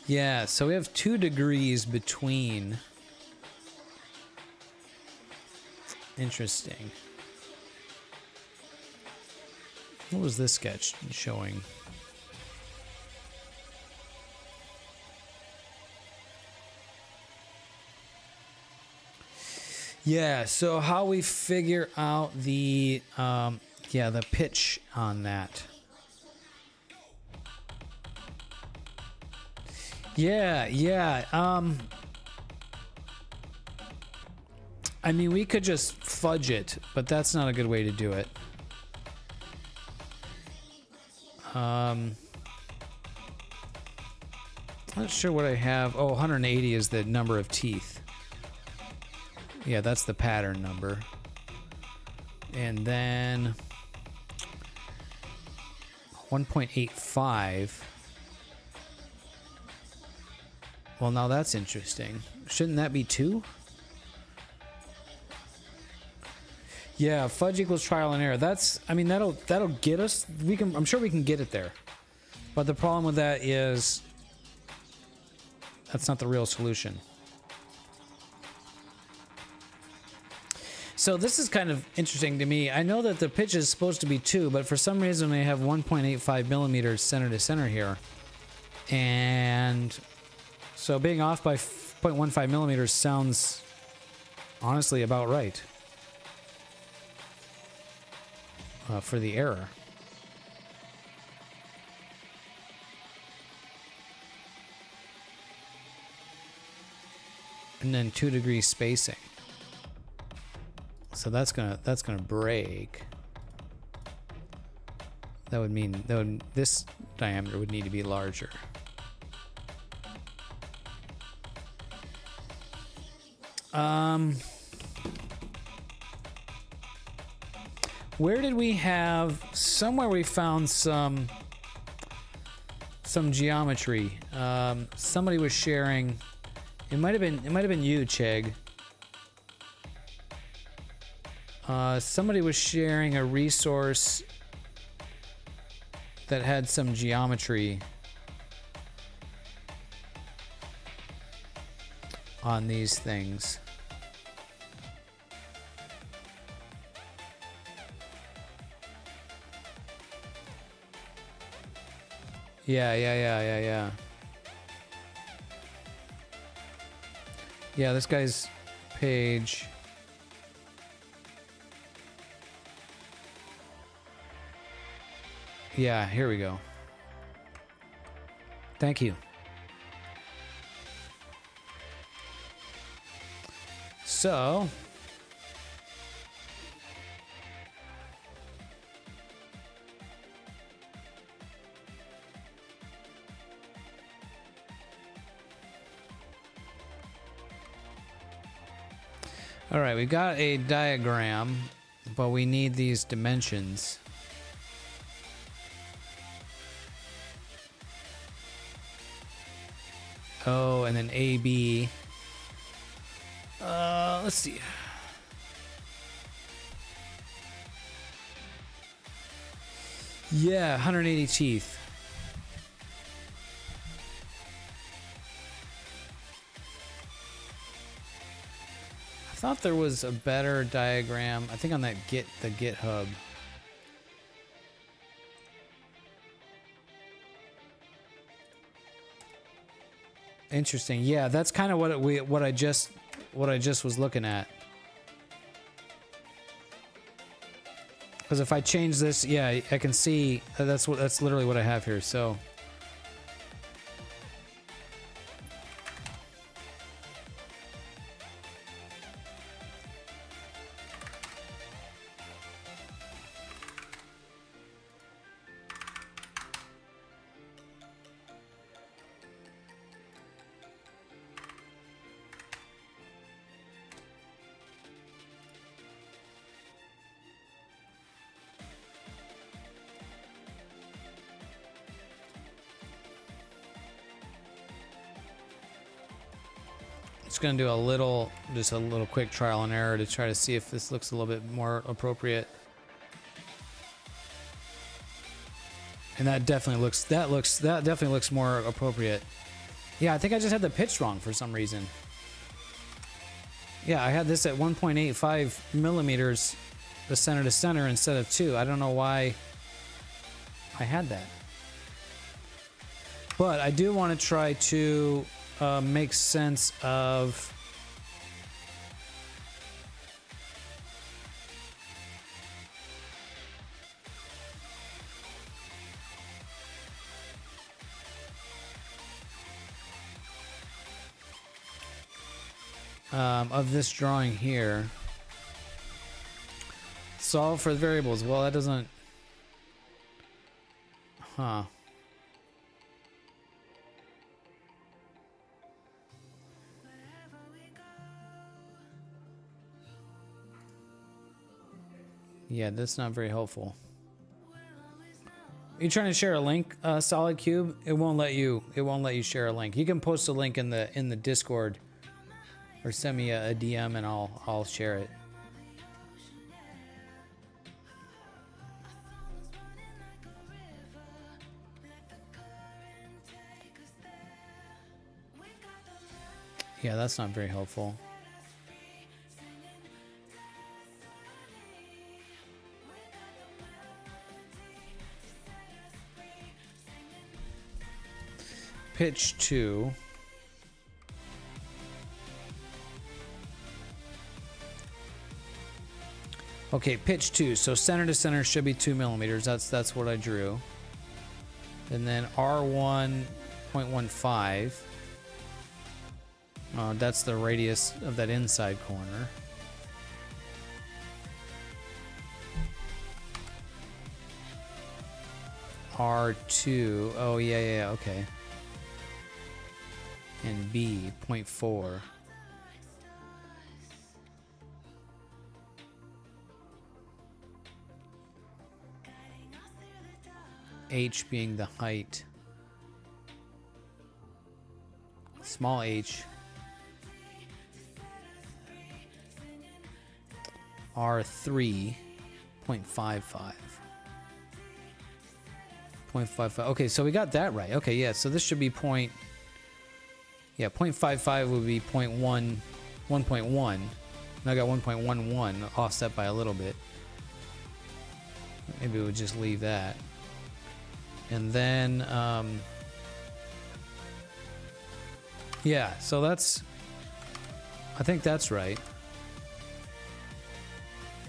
yeah, so we have 2 degrees between. Interesting. What was this sketch showing? Yeah, so how we figure out the Yeah, the pitch on that. Yeah. I mean, we could just fudge it, but that's not a good way to do it. Not sure what I have. Oh, 180 is the number of teeth. Yeah, that's the pattern number. And then 1.85. Well, now that's interesting. Shouldn't that be 2? Yeah, fudge equals trial and error. That's, I mean, that'll get us. I'm sure we can get it there. But the problem with that is that's not the real solution. So this is kind of interesting to me. I know that the pitch is supposed to be 2, but for some reason they have 1.85 millimeters center to center here. And so being off by 0.15 millimeters sounds honestly about right for the error. And then 2 degree spacing. So that's gonna break. That would mean this diameter would need to be larger. Where did we have somewhere we found some geometry? Somebody was sharing. It might have been you, Chegg. Somebody was sharing a resource that had some geometry on these things. Yeah. Yeah, this guy's page. Yeah, here we go. Thank you. So, all right, we got a diagram, but we need these dimensions. Oh, and then AB. Let's see. Yeah, 180 teeth. I thought there was a better diagram. I think on that the GitHub. Interesting. Yeah, that's kind of what I just was looking at. Because if I change this, yeah, I can see that's literally what I have here. So just gonna do just a little quick trial and error to try to see if this looks a little bit more appropriate. And that definitely looks more appropriate. Yeah, I think I just had the pitch wrong for some reason. Yeah, I had this at 1.85 millimeters, the center to center instead of 2. I don't know why I had that. But I do want to try to make sense of of this drawing here. Solve for the variables. Well, that doesn't... Huh. Yeah, that's not very helpful. Are you trying to share a link, Solid Cube? It won't let you. It won't let you share a link. You can post a link in the Discord, or send me a DM and I'll share it. Yeah, that's not very helpful. Pitch 2. Okay, pitch 2. So center to center should be 2 millimeters. That's what I drew. And then R1.15. That's the radius of that inside corner. R2. Oh, yeah, okay. And B, 0.4. H being the height. Small h. R3, 0.55. 0.55. Okay, so we got that right. Okay, yeah, so this should be point... Yeah, 0.55 would be 1.1. And I got 1.11 offset by a little bit. Maybe we'll just leave that. And then, yeah, so that's... I think that's right.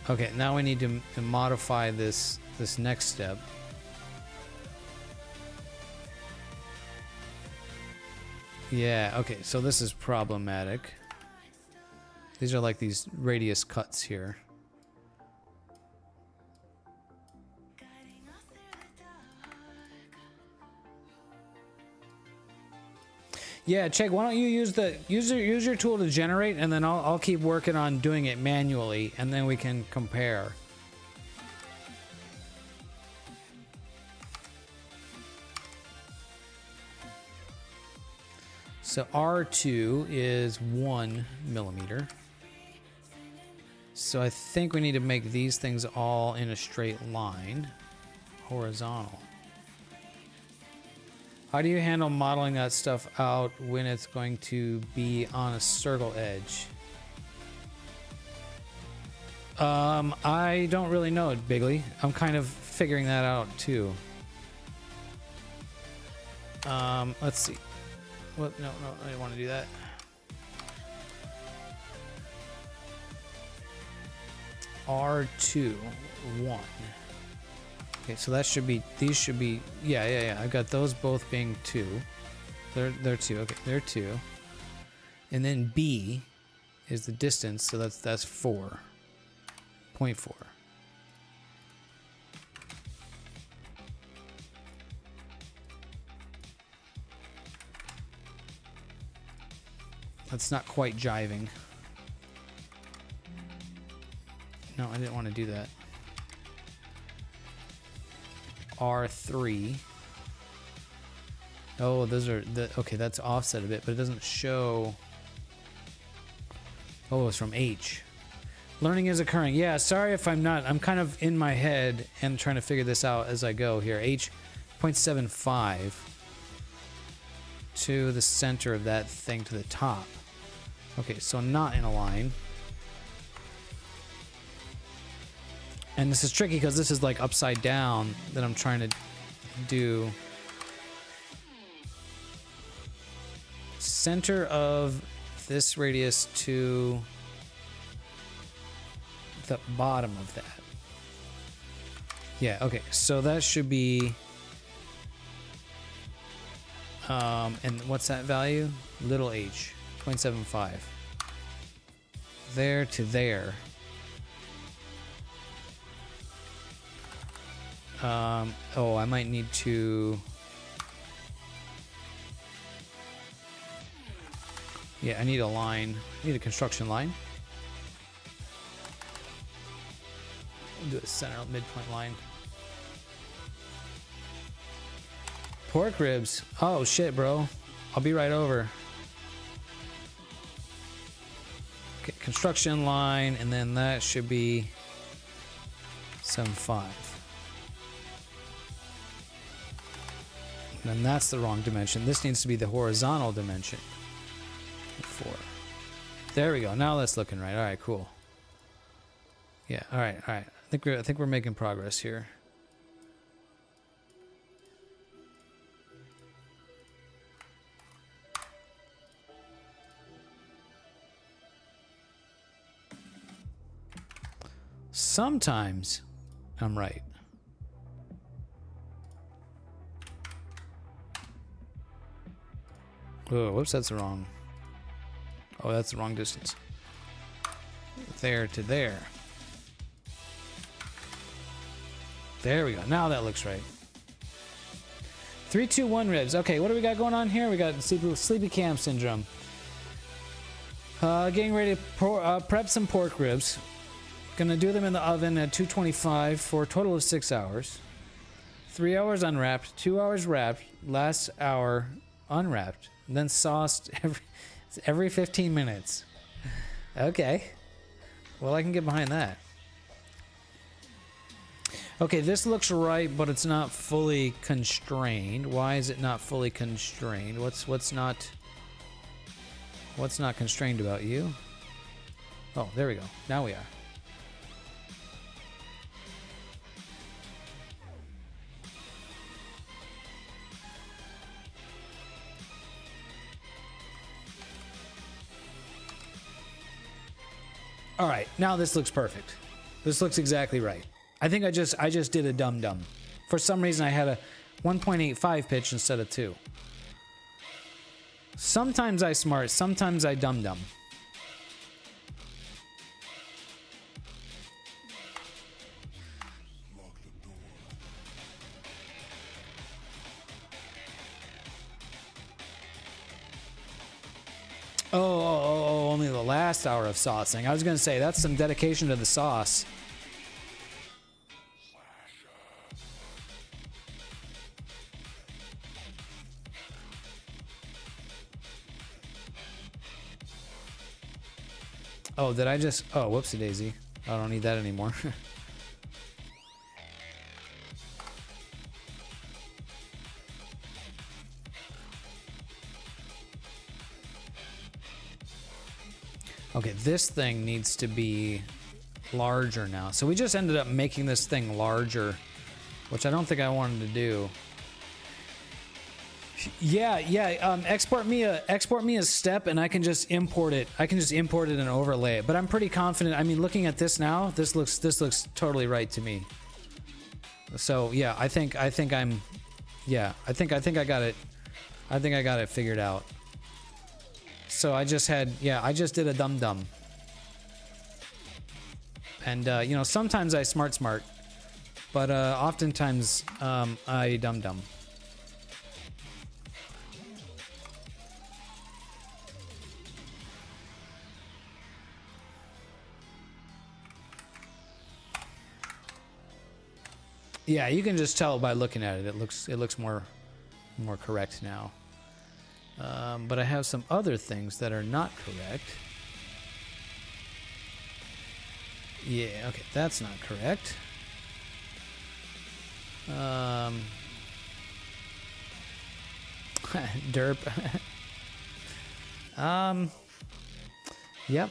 Okay, now we need to modify this next step. Yeah, okay, so this is problematic. These are like these radius cuts here. Yeah, Chegg, why don't you use your tool to generate, and then I'll keep working on doing it manually, and then we can compare. So R2 is 1 millimeter. So I think we need to make these things all in a straight line, horizontal. How do you handle modeling that stuff out when it's going to be on a circle edge? I don't really know, Bigley. I'm kind of figuring that out too. Let's see. What? No, I didn't want to do that. R2, 1. Okay, so that should be, these should be, yeah. I've got those both being 2. They're 2, okay, they're 2. And then B is the distance, so that's 4. 0.4. That's not quite jiving. No, I didn't want to do that. R3. Oh, those are the, okay, that's offset a bit, but it doesn't show. Oh, it's from H. Learning is occurring. Yeah, sorry if I'm not, I'm kind of in my head and trying to figure this out as I go here. H 0.75 to the center of that thing to the top. Okay, so not in a line. And this is tricky because this is like upside down that I'm trying to do. Center of this radius to the bottom of that. Yeah, okay, so that should be, and what's that value? Little h, 0.75. there to there. Oh, I might need to... Yeah, I need a line. I need a construction line. We'll do a center midpoint line. Pork ribs. Oh, shit, bro. I'll be right over. Okay, construction line, and then that should be 7.5. And then that's the wrong dimension. This needs to be the horizontal dimension. 4. There we go. Now that's looking right. All right, cool. Yeah. All right. All right. I think we're making progress here. Sometimes I'm right. Oh, whoops, that's wrong. Oh, that's the wrong distance. There to there. There we go. Now that looks right. 3, 2, 1 ribs. Okay, what do we got going on here? We got sleepy cam syndrome. Getting ready to prep some pork ribs. Gonna do them in the oven at 225 for a total of 6 hours. 3 hours unwrapped, 2 hours wrapped, last hour unwrapped, then sauced every 15 minutes. Okay. Well, I can get behind that. Okay, this looks right, but it's not fully constrained. Why is it not fully constrained? What's not constrained about you? Oh, there we go. Now we are. All right, now this looks perfect. This looks exactly right. I think I just did a dum-dum. For some reason, I had a 1.85 pitch instead of 2. Sometimes I smart, sometimes I dum-dum. Oh, only the last hour of saucing. I was going to say, that's some dedication to the sauce. Oh, did I just... Oh, whoopsie daisy. I don't need that anymore. Okay, this thing needs to be larger now. So we just ended up making this thing larger, which I don't think I wanted to do. Yeah. Export me a step, and I can just import it. I can just import it and overlay it. But I'm pretty confident. I mean, looking at this now, this looks totally right to me. So yeah, I think I got it. I think I got it figured out. So I just did a dum-dum. And, you know, sometimes I smart, but oftentimes I dum-dum. Yeah, you can just tell by looking at it. It looks more correct now. But I have some other things that are not correct. Yeah, okay, that's not correct. Derp. Yep.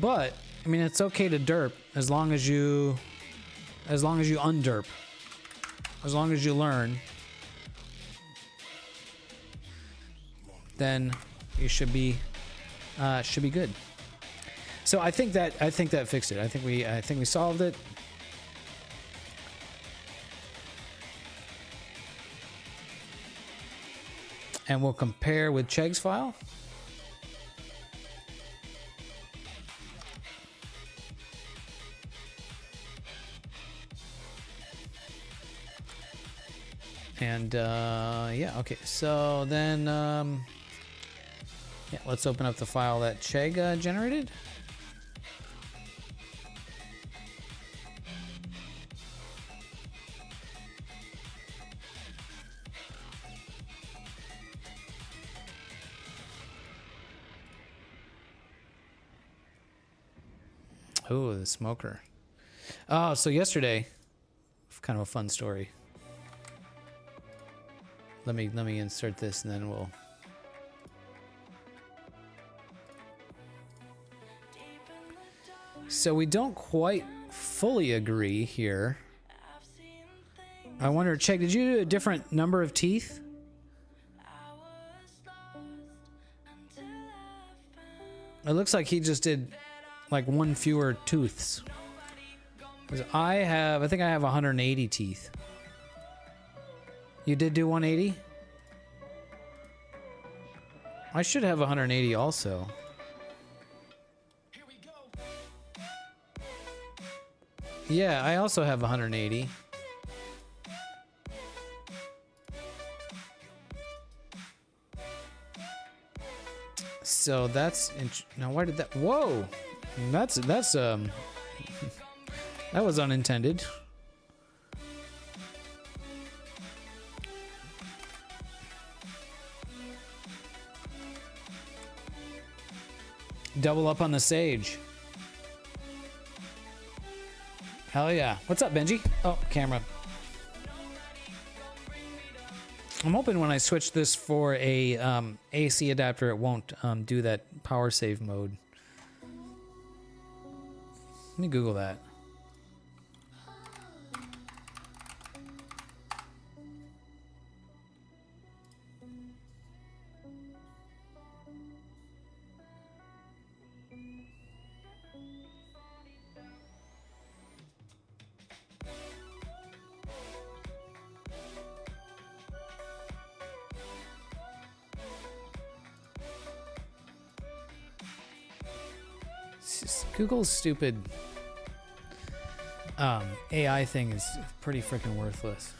But I mean, it's okay to derp as long as you underp. As long as you learn, then you should be good. So I think that fixed it. I think we solved it. And we'll compare with Chegg's file. And yeah, okay. So then, yeah, let's open up the file that Chegg generated. Oh, the smoker. Oh, so yesterday, kind of a fun story. Let me insert this and then we'll. So we don't quite fully agree here. I wonder, Chegg, did you do a different number of teeth? It looks like he just did like one fewer tooths. 'Cause I think I have 180 teeth. You did do 180? I should have 180 also. Yeah, I also have 180. So that's now why did that? Whoa, that's that was unintended. Double up on the sage. Hell yeah. What's up, Benji? Oh, camera. I'm hoping when I switch this for a AC adapter, it won't do that power save mode. Let me Google that. Google's stupid AI thing is pretty freaking worthless.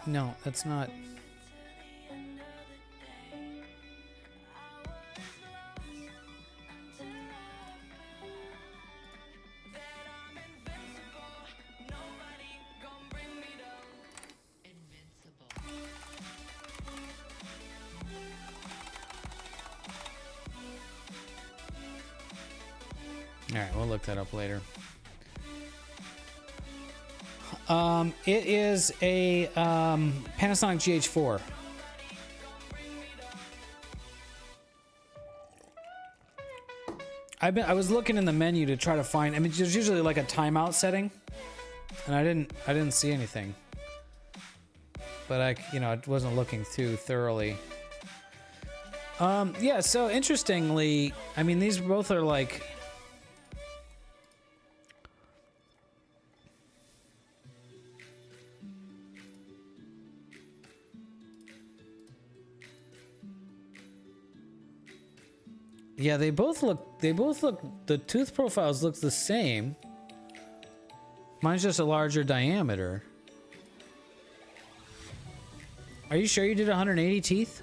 No, that's not. Alright, we'll look that up later. It is a Panasonic GH4. I was looking in the menu to try to find. I mean, there's usually like a timeout setting, and I didn't see anything. But I wasn't looking too thoroughly. Yeah. So interestingly, I mean, these both are like. Yeah, they both look, the tooth profiles look the same. Mine's just a larger diameter. Are you sure you did 180 teeth?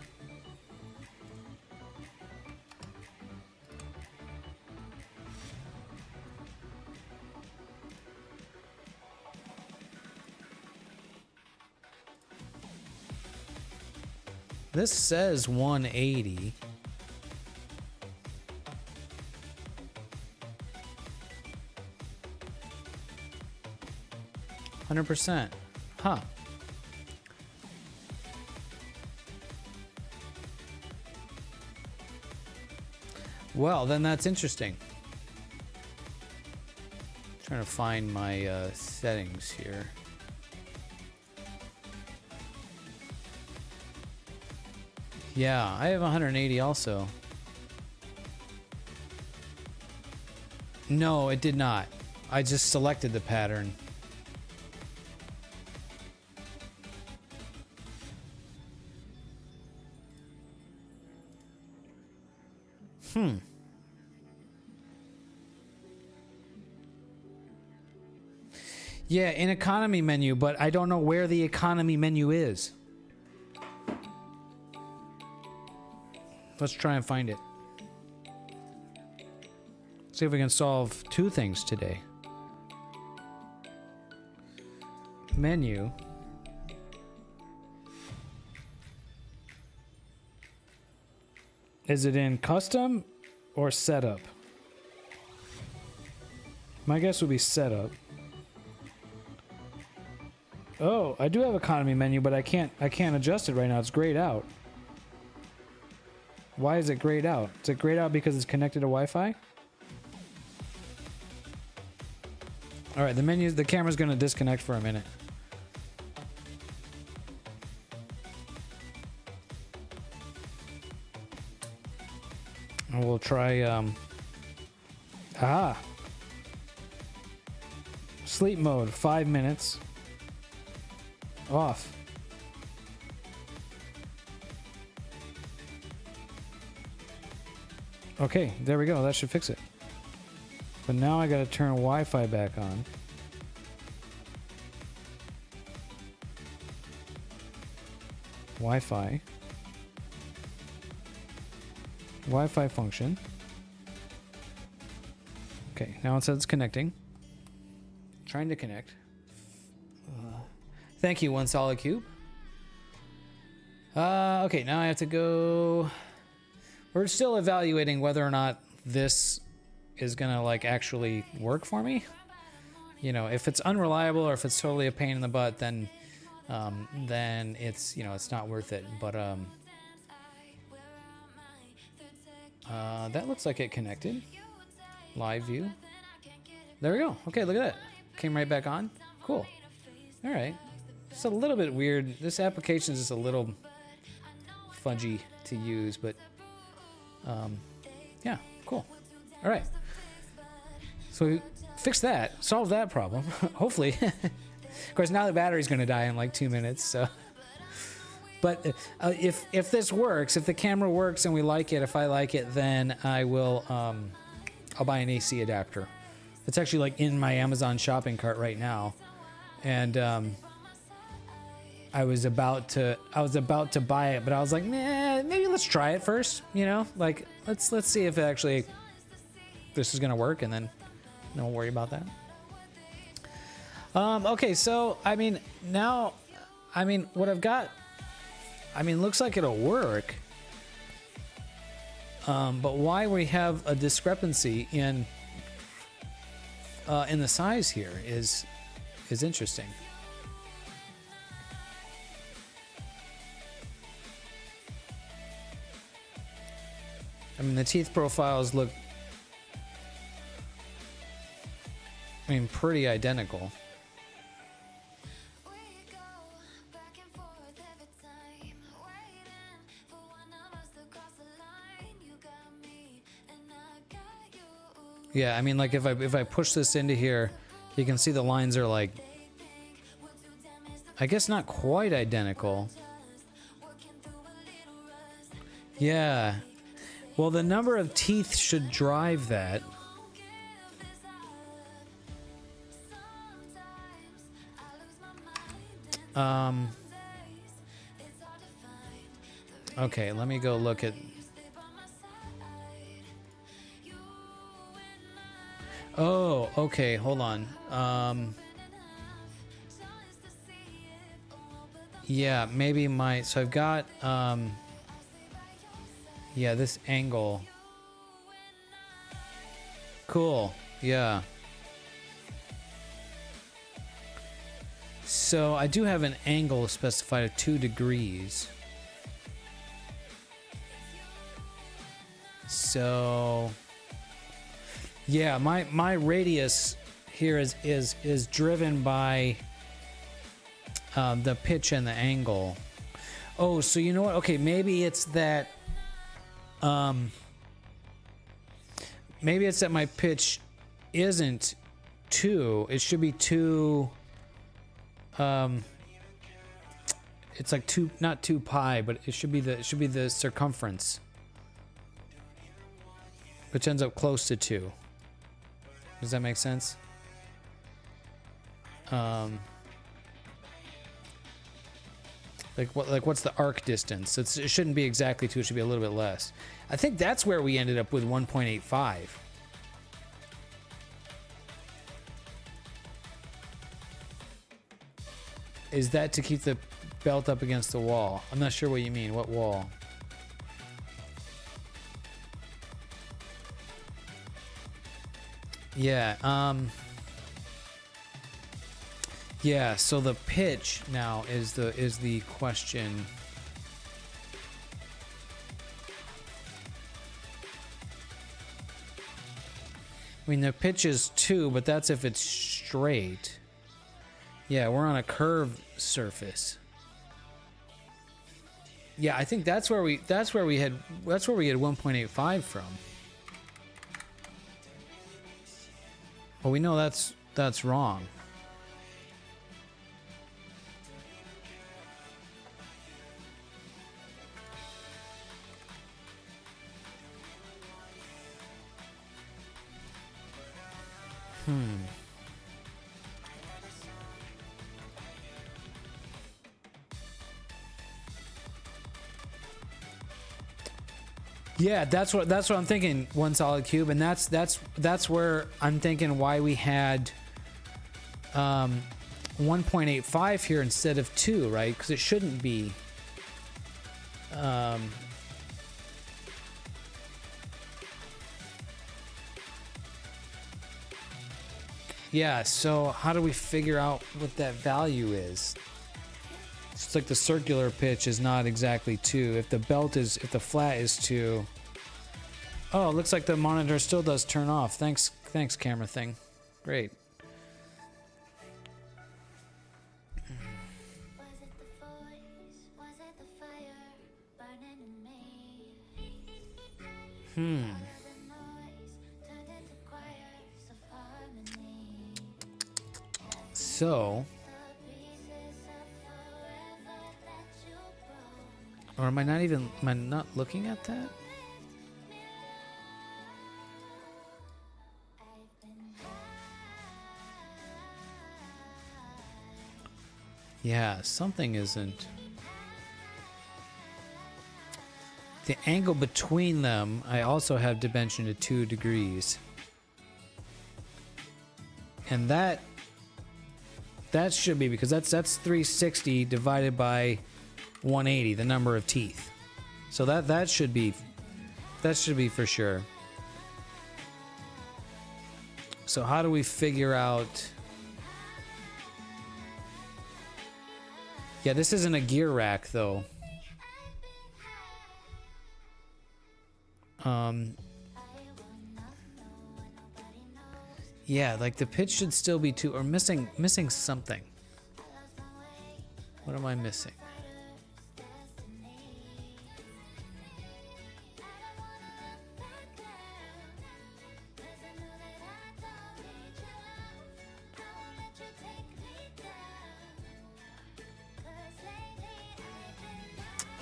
This says 180. %. Huh. Well, then that's interesting. Trying to find my settings here. Yeah, I have 180 also. No, it did not. I just selected the pattern. Yeah, in economy menu, but I don't know where the economy menu is. Let's try and find it. See if we can solve two things today. Menu. Is it in custom or setup? My guess would be setup. Oh, I do have economy menu, but I can't adjust it right now. It's grayed out. Why is it grayed out? Is it grayed out because it's connected to Wi-Fi? All right, the camera's gonna disconnect for a minute. And we'll try, sleep mode, 5 minutes. Off. Okay, there we go. That should fix it. But now I gotta turn Wi-Fi back on. Wi-Fi. Wi-Fi function. Okay, now it says it's connecting. Trying to connect. Thank you, One Solid Cube. Okay, now I have to go... We're still evaluating whether or not this is gonna like actually work for me. You know, if it's unreliable or if it's totally a pain in the butt, then it's, you know, it's not worth it. But that looks like it connected. Live view. There we go. Okay, look at that. Came right back on. Cool. All right. It's a little bit weird. This application is just a little fudgy to use, but yeah, cool. All right. So we fixed that, solved that problem. Hopefully. Of course, now the battery's going to die in like 2 minutes. So, but if this works, if the camera works and we like it, if I like it, then I will. I'll buy an AC adapter. It's actually like in my Amazon shopping cart right now, and I was about to buy it, but I was like, nah, maybe let's try it first. You know, like let's see if actually this is gonna work, and then we'll worry about that. Okay, so I mean now, I mean what I've got, I mean looks like it'll work. But why we have a discrepancy in the size here is interesting. I mean, the teeth profiles look, I mean, pretty identical. Yeah, I mean, like if I push this into here, you can see the lines are like, I guess not quite identical. Yeah. Well, the number of teeth should drive that. Okay, let me go look at... Oh, okay, hold on. Yeah, maybe so I've got, yeah, this angle. Cool, yeah. So I do have an angle specified at 2 degrees. So... yeah, my radius here is driven by the pitch and the angle. Oh, so you know what? Okay, maybe it's that. Maybe it's that my pitch isn't 2. It should be 2. It's like 2, not 2 pi, but it should be the circumference, which ends up close to 2. Does that make sense? what's the arc distance? It shouldn't be exactly 2, it should be a little bit less. I think that's where we ended up with 1.85. Is that to keep the belt up against the wall? I'm not sure what you mean. What wall? Yeah, yeah, so the pitch now is the question. I mean, the pitch is 2, but that's if it's straight. Yeah, we're on a curved surface. Yeah, I think that's where we had 1.85 from. Well, we know that's wrong. Yeah, that's what I'm thinking. One solid cube, and that's where I'm thinking why we had 1.85 here instead of 2, right? Because it shouldn't be. Yeah, so how do we figure out what that value is? It's like the circular pitch is not exactly 2. If the flat is 2. Oh, it looks like the monitor still does turn off. Thanks, camera thing. Great. So, or am I not looking at that? Yeah, something isn't. The angle between them, I also have dimension to 2 degrees. And that should be, because that's 360 divided by 180, the number of teeth. So that should be for sure. So how do we figure out? Yeah, this isn't a gear rack though. Yeah, like the pitch should still be 2, or missing something. What am I missing?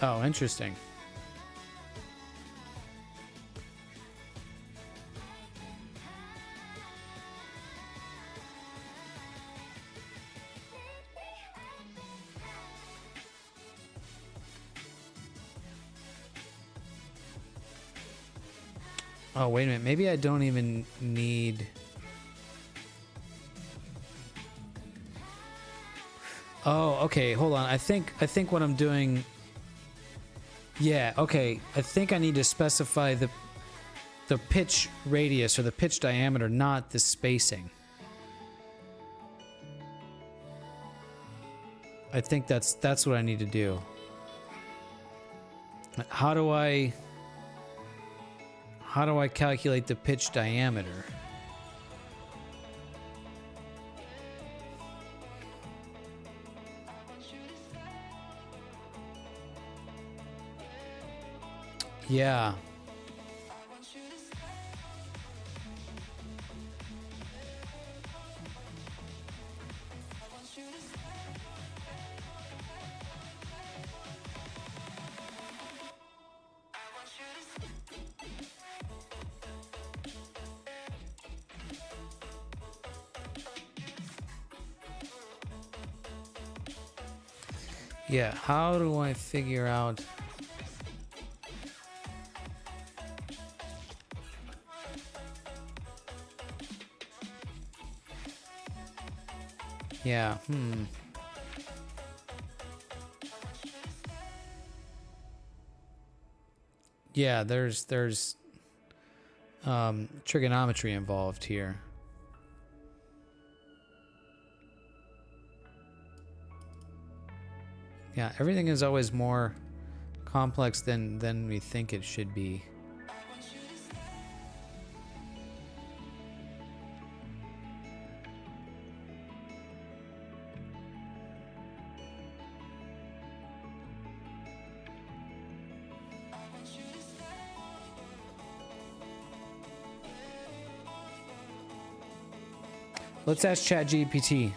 Oh, interesting. Oh, wait a minute. Maybe I don't even need... Oh, okay. Hold on. I think what I'm doing... Yeah, okay. I think I need to specify the pitch radius or the pitch diameter, not the spacing. I think that's what I need to do. How do I calculate the pitch diameter? Yeah. Yeah, how do I figure out? Yeah, Yeah, there's trigonometry involved here. Yeah, everything is always more complex than we think it should be. Let's ask ChatGPT.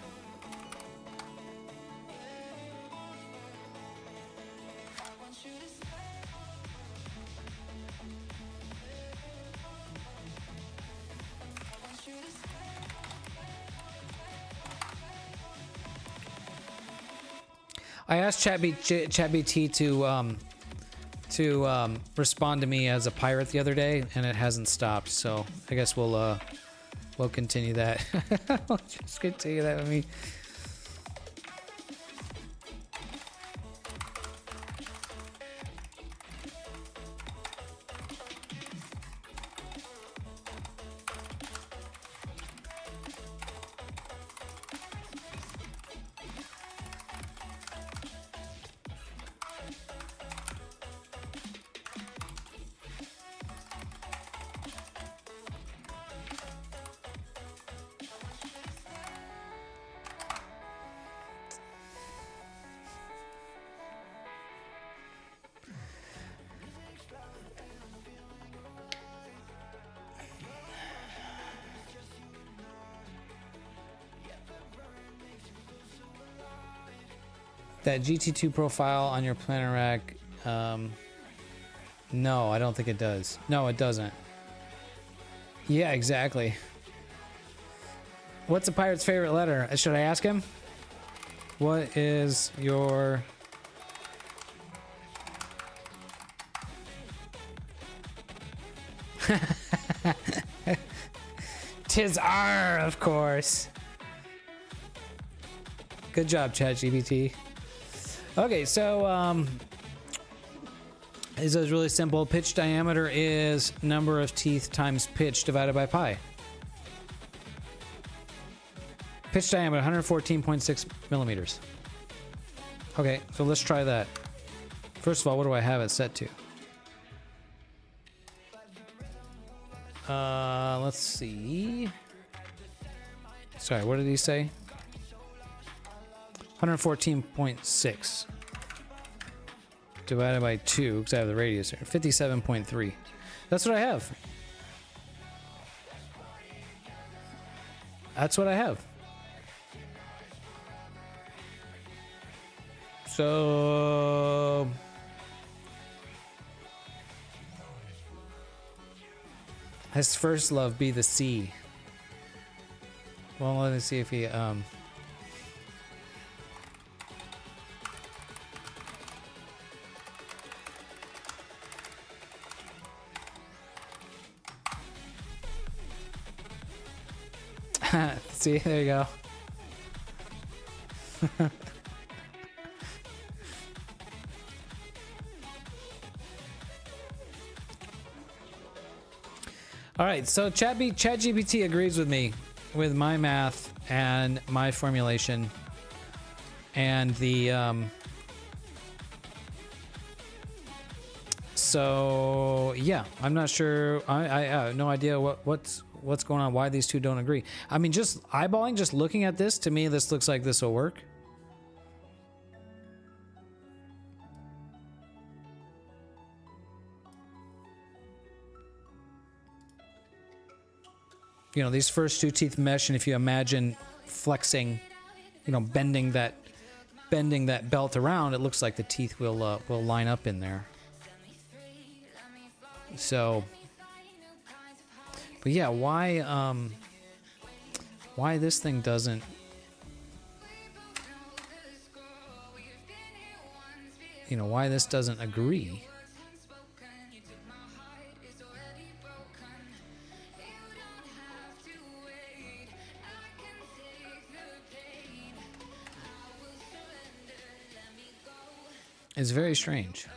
I asked ChatGPT to respond to me as a pirate the other day, and it hasn't stopped. So I guess we'll continue that. We'll just continue that with me. That GT2 profile on your planner rack, no, I don't think it does. No, it doesn't. Yeah, exactly. What's a pirate's favorite letter? Should I ask him? What is your... Tis R, of course. Good job, ChatGPT. Okay, so this is really simple. Pitch diameter is number of teeth times pitch divided by pi. Pitch diameter 114.6 millimeters. Okay, so let's try that. First of all, what do I have it set to? Let's see. Sorry, what did he say? 114.6 divided by 2, because I have the radius here. 57.3. That's what I have. That's what I have. So... his first love be the sea. Well, let me see if he... See, there you go. All right, so ChatGPT agrees with me with my math and my formulation and the so yeah, I'm not sure. I have no idea what's going on, why these two don't agree. I mean, just eyeballing, just looking at this, to me, this looks like this will work. You know, these first two teeth mesh, and if you imagine flexing, you know, bending that belt around, it looks like the teeth will line up in there. So, but yeah, why this thing doesn't? you know, why this doesn't agree. It's very strange.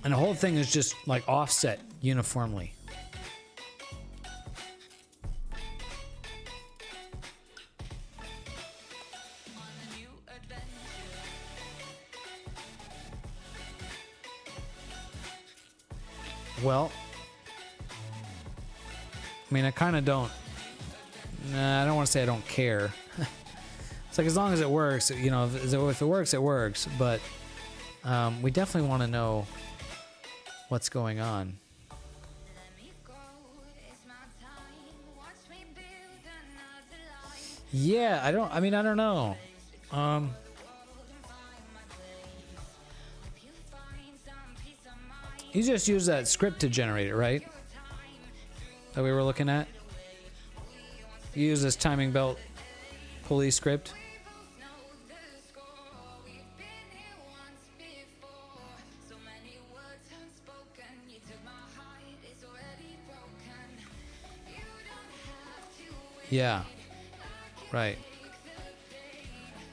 And the whole thing is just like offset uniformly. Well, I mean, I kind of don't. Nah, I don't want to say I don't care. It's like as long as it works, you know, if it works, it works. But we definitely want to know what's going on. Yeah, I don't know. You just use that script to generate it, right? That we were looking at. You use this timing belt pulley script. Yeah, right.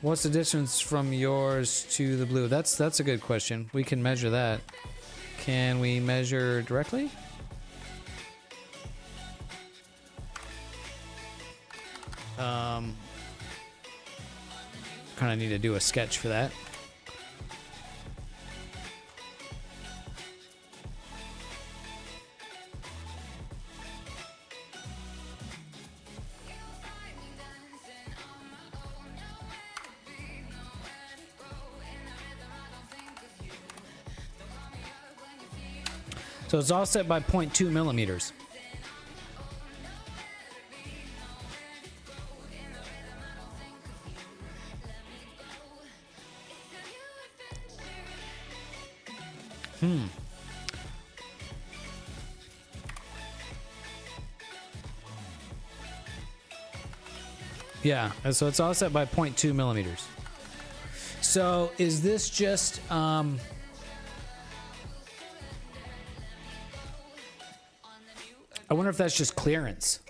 What's the distance from yours to the blue? That's a good question. We can measure that. Can we measure directly? Kind of need to do a sketch for that. So it's offset by 0.2 millimeters. Yeah, so it's offset by 0.2 millimeters. So is this just I wonder if that's just clearance.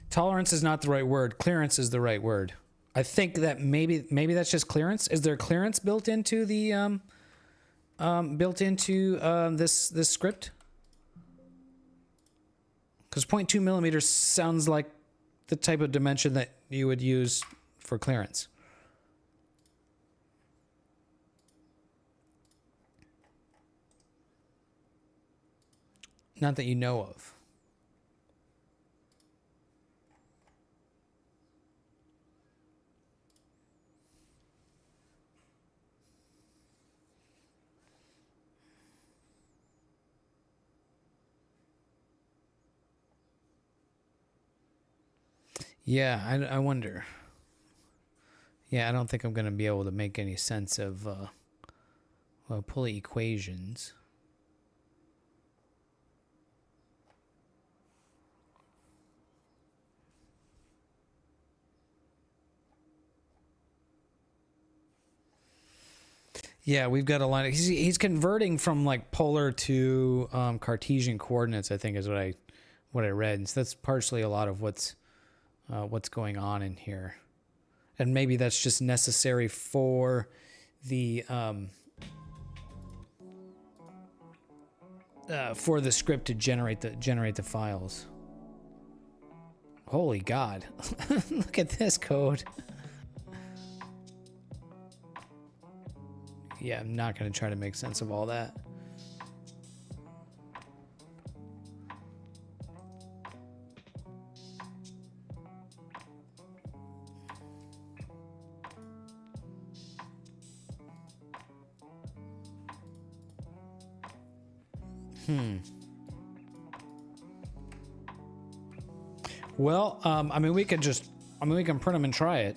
Tolerance is not the right word. Clearance is the right word. I think that maybe that's just clearance. Is there clearance built into the this script? Because 0.2 millimeters sounds like the type of dimension that you would use for clearance. Not that you know of. Yeah, I wonder. Yeah, I don't think I'm going to be able to make any sense of pulley equations. Yeah, we've got a line. He's converting from like polar to Cartesian coordinates, I think is what I read. And so that's partially a lot of what's going on in here. And maybe that's just necessary for the script to generate the files. Holy God. Look at this code. Yeah, I'm not going to try to make sense of all that. Well, I mean, we can print them and try it.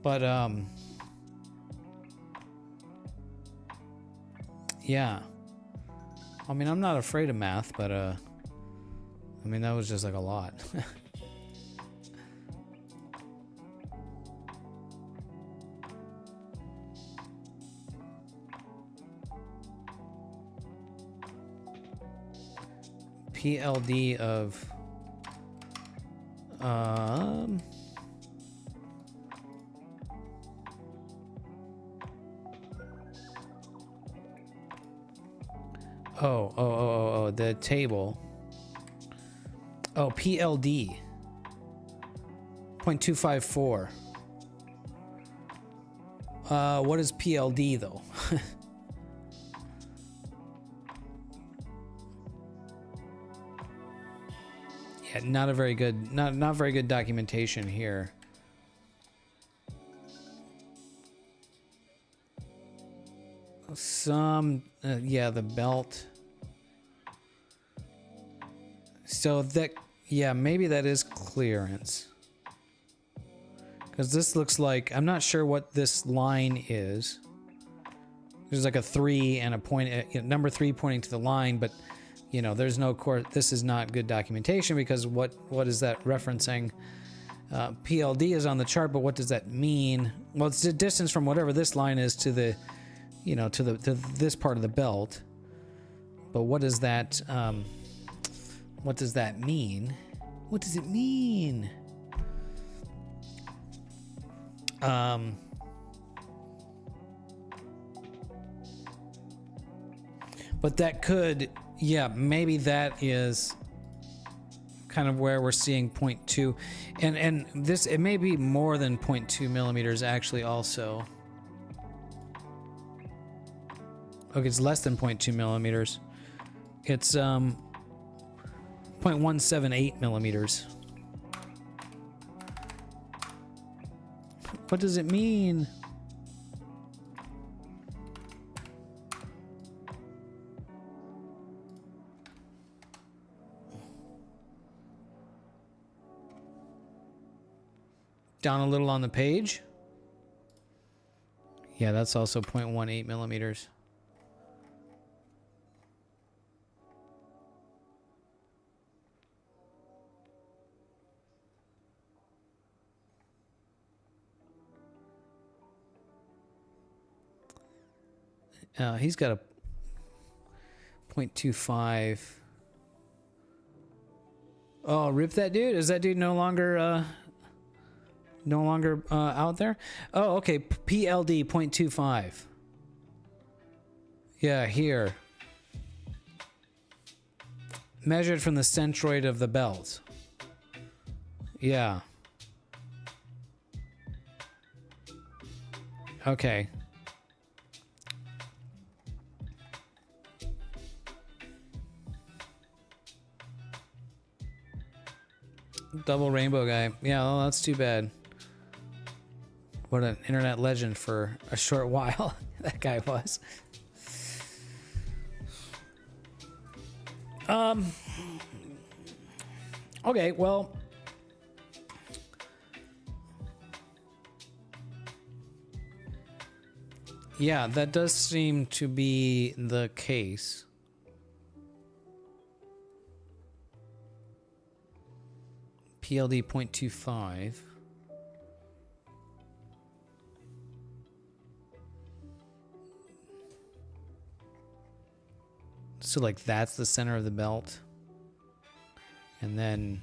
But, Yeah. I mean, I'm not afraid of math, but I mean, that was just like a lot. PLD of the table. Oh, PLD 0.254. What is PLD though? Yeah, not a very good, not very good documentation here. Some, yeah, the belt. So that, yeah, maybe that is clearance. Because this looks like, I'm not sure what this line is. There's like a 3 and a point, number 3 pointing to the line, but you know, there's no this is not good documentation because what is that referencing? PLD is on the chart, but what does that mean? Well, it's the distance from whatever this line is to the, you know, to this part of the belt. But what does that mean? What does it mean? But that could, yeah, maybe that is kind of where we're seeing 0.2, and this, it may be more than 0.2 millimeters actually also. Okay, it's less than 0.2 millimeters. It's 0.178 millimeters. What does it mean? Down a little on the page. Yeah, that's also 0.18 millimeters. He's got a 0.25. Oh, rip that dude. Is that dude no longer out there? Oh, okay. PLD 0.25. Yeah, here. Measured from the centroid of the belt. Yeah. Okay. Double rainbow guy. Yeah, well, that's too bad. What an internet legend for a short while that guy was. Okay, well, yeah, that does seem to be the case. PLD 0.25. So like that's the center of the belt. And then,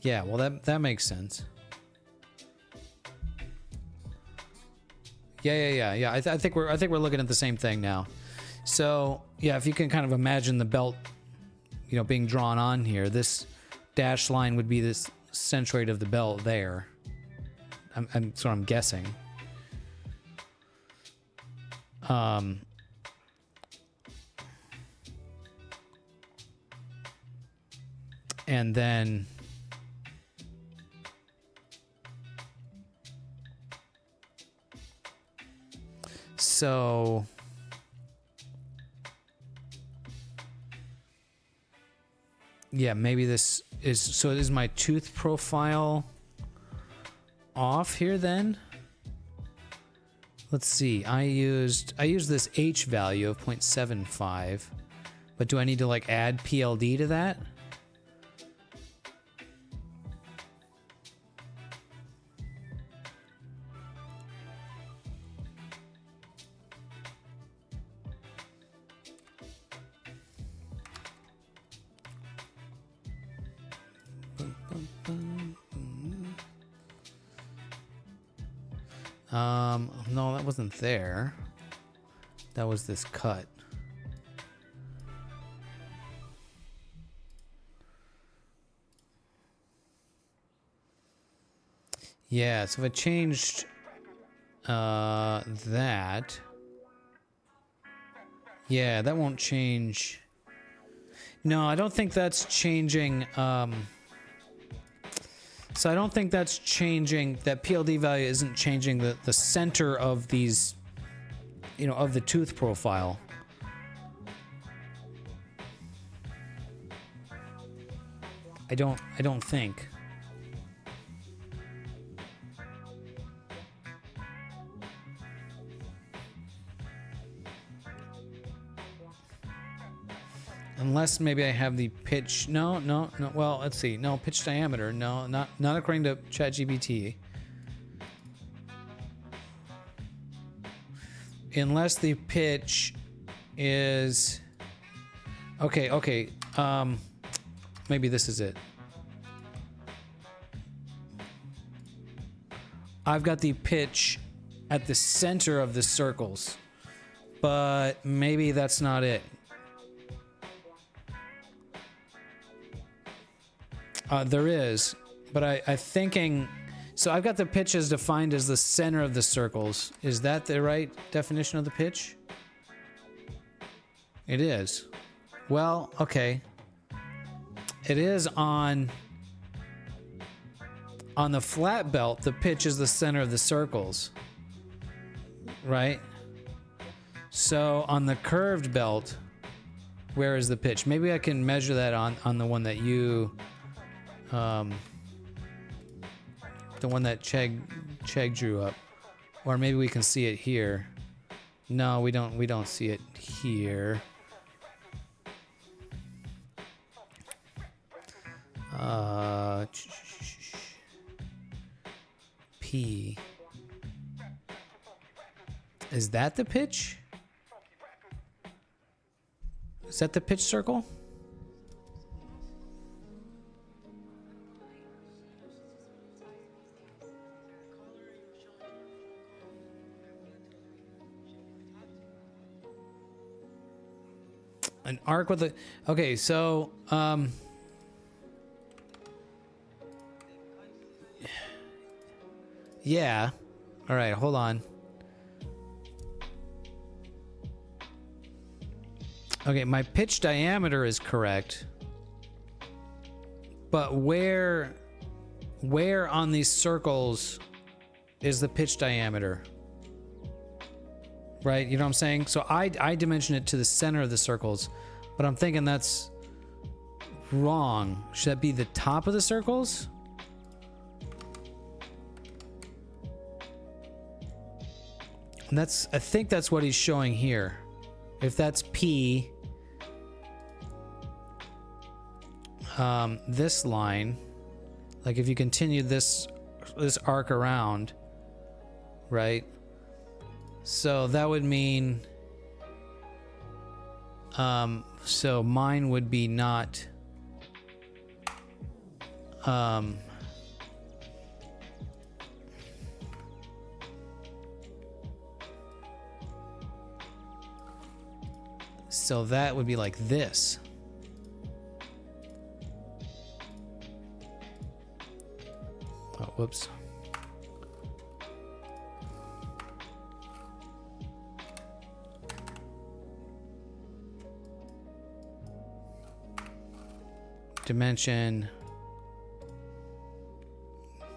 yeah, well that makes sense. Yeah. I think we're looking at the same thing now. So yeah, if you can kind of imagine the belt, you know, being drawn on here, this dashed line would be this centroid of the belt there. That's what I'm guessing. And then so yeah, maybe this is, so is my tooth profile off here then? let's see. I used this H value of 0.75, but do I need to like add PLD to that? No, that wasn't there. That was this cut. Yeah, so if I changed that, yeah, that won't change. No, I don't think that's changing. So I don't think that's changing, that PLD value isn't changing the center of these, you know, of the tooth profile. I don't think. Unless maybe I have the pitch. No. Well, let's see. No, pitch diameter. No, not according to ChatGPT. Unless the pitch is okay. Maybe this is it. I've got the pitch at the center of the circles, but maybe that's not it. There is, but I thinking, so I've got the pitch as defined as the center of the circles. Is that the right definition of the pitch? It is. Well, okay. It is on the flat belt, the pitch is the center of the circles, right? So on the curved belt, where is the pitch? Maybe I can measure that on the one that you... the one that Chegg drew up, or maybe we can see it here. No, we don't see it here. P. Is that the pitch? Is that the pitch circle? An arc with a... Okay, so... yeah. Alright, hold on. Okay, my pitch diameter is correct. But where on these circles is the pitch diameter? Right, you know what I'm saying? So I dimension it to the center of the circles, but I'm thinking that's wrong. Should that be the top of the circles? And I think that's what he's showing here. If that's P, this line, like if you continue this arc around, right? So that would mean, so mine would be not, so that would be like this. Oh, whoops. Dimension,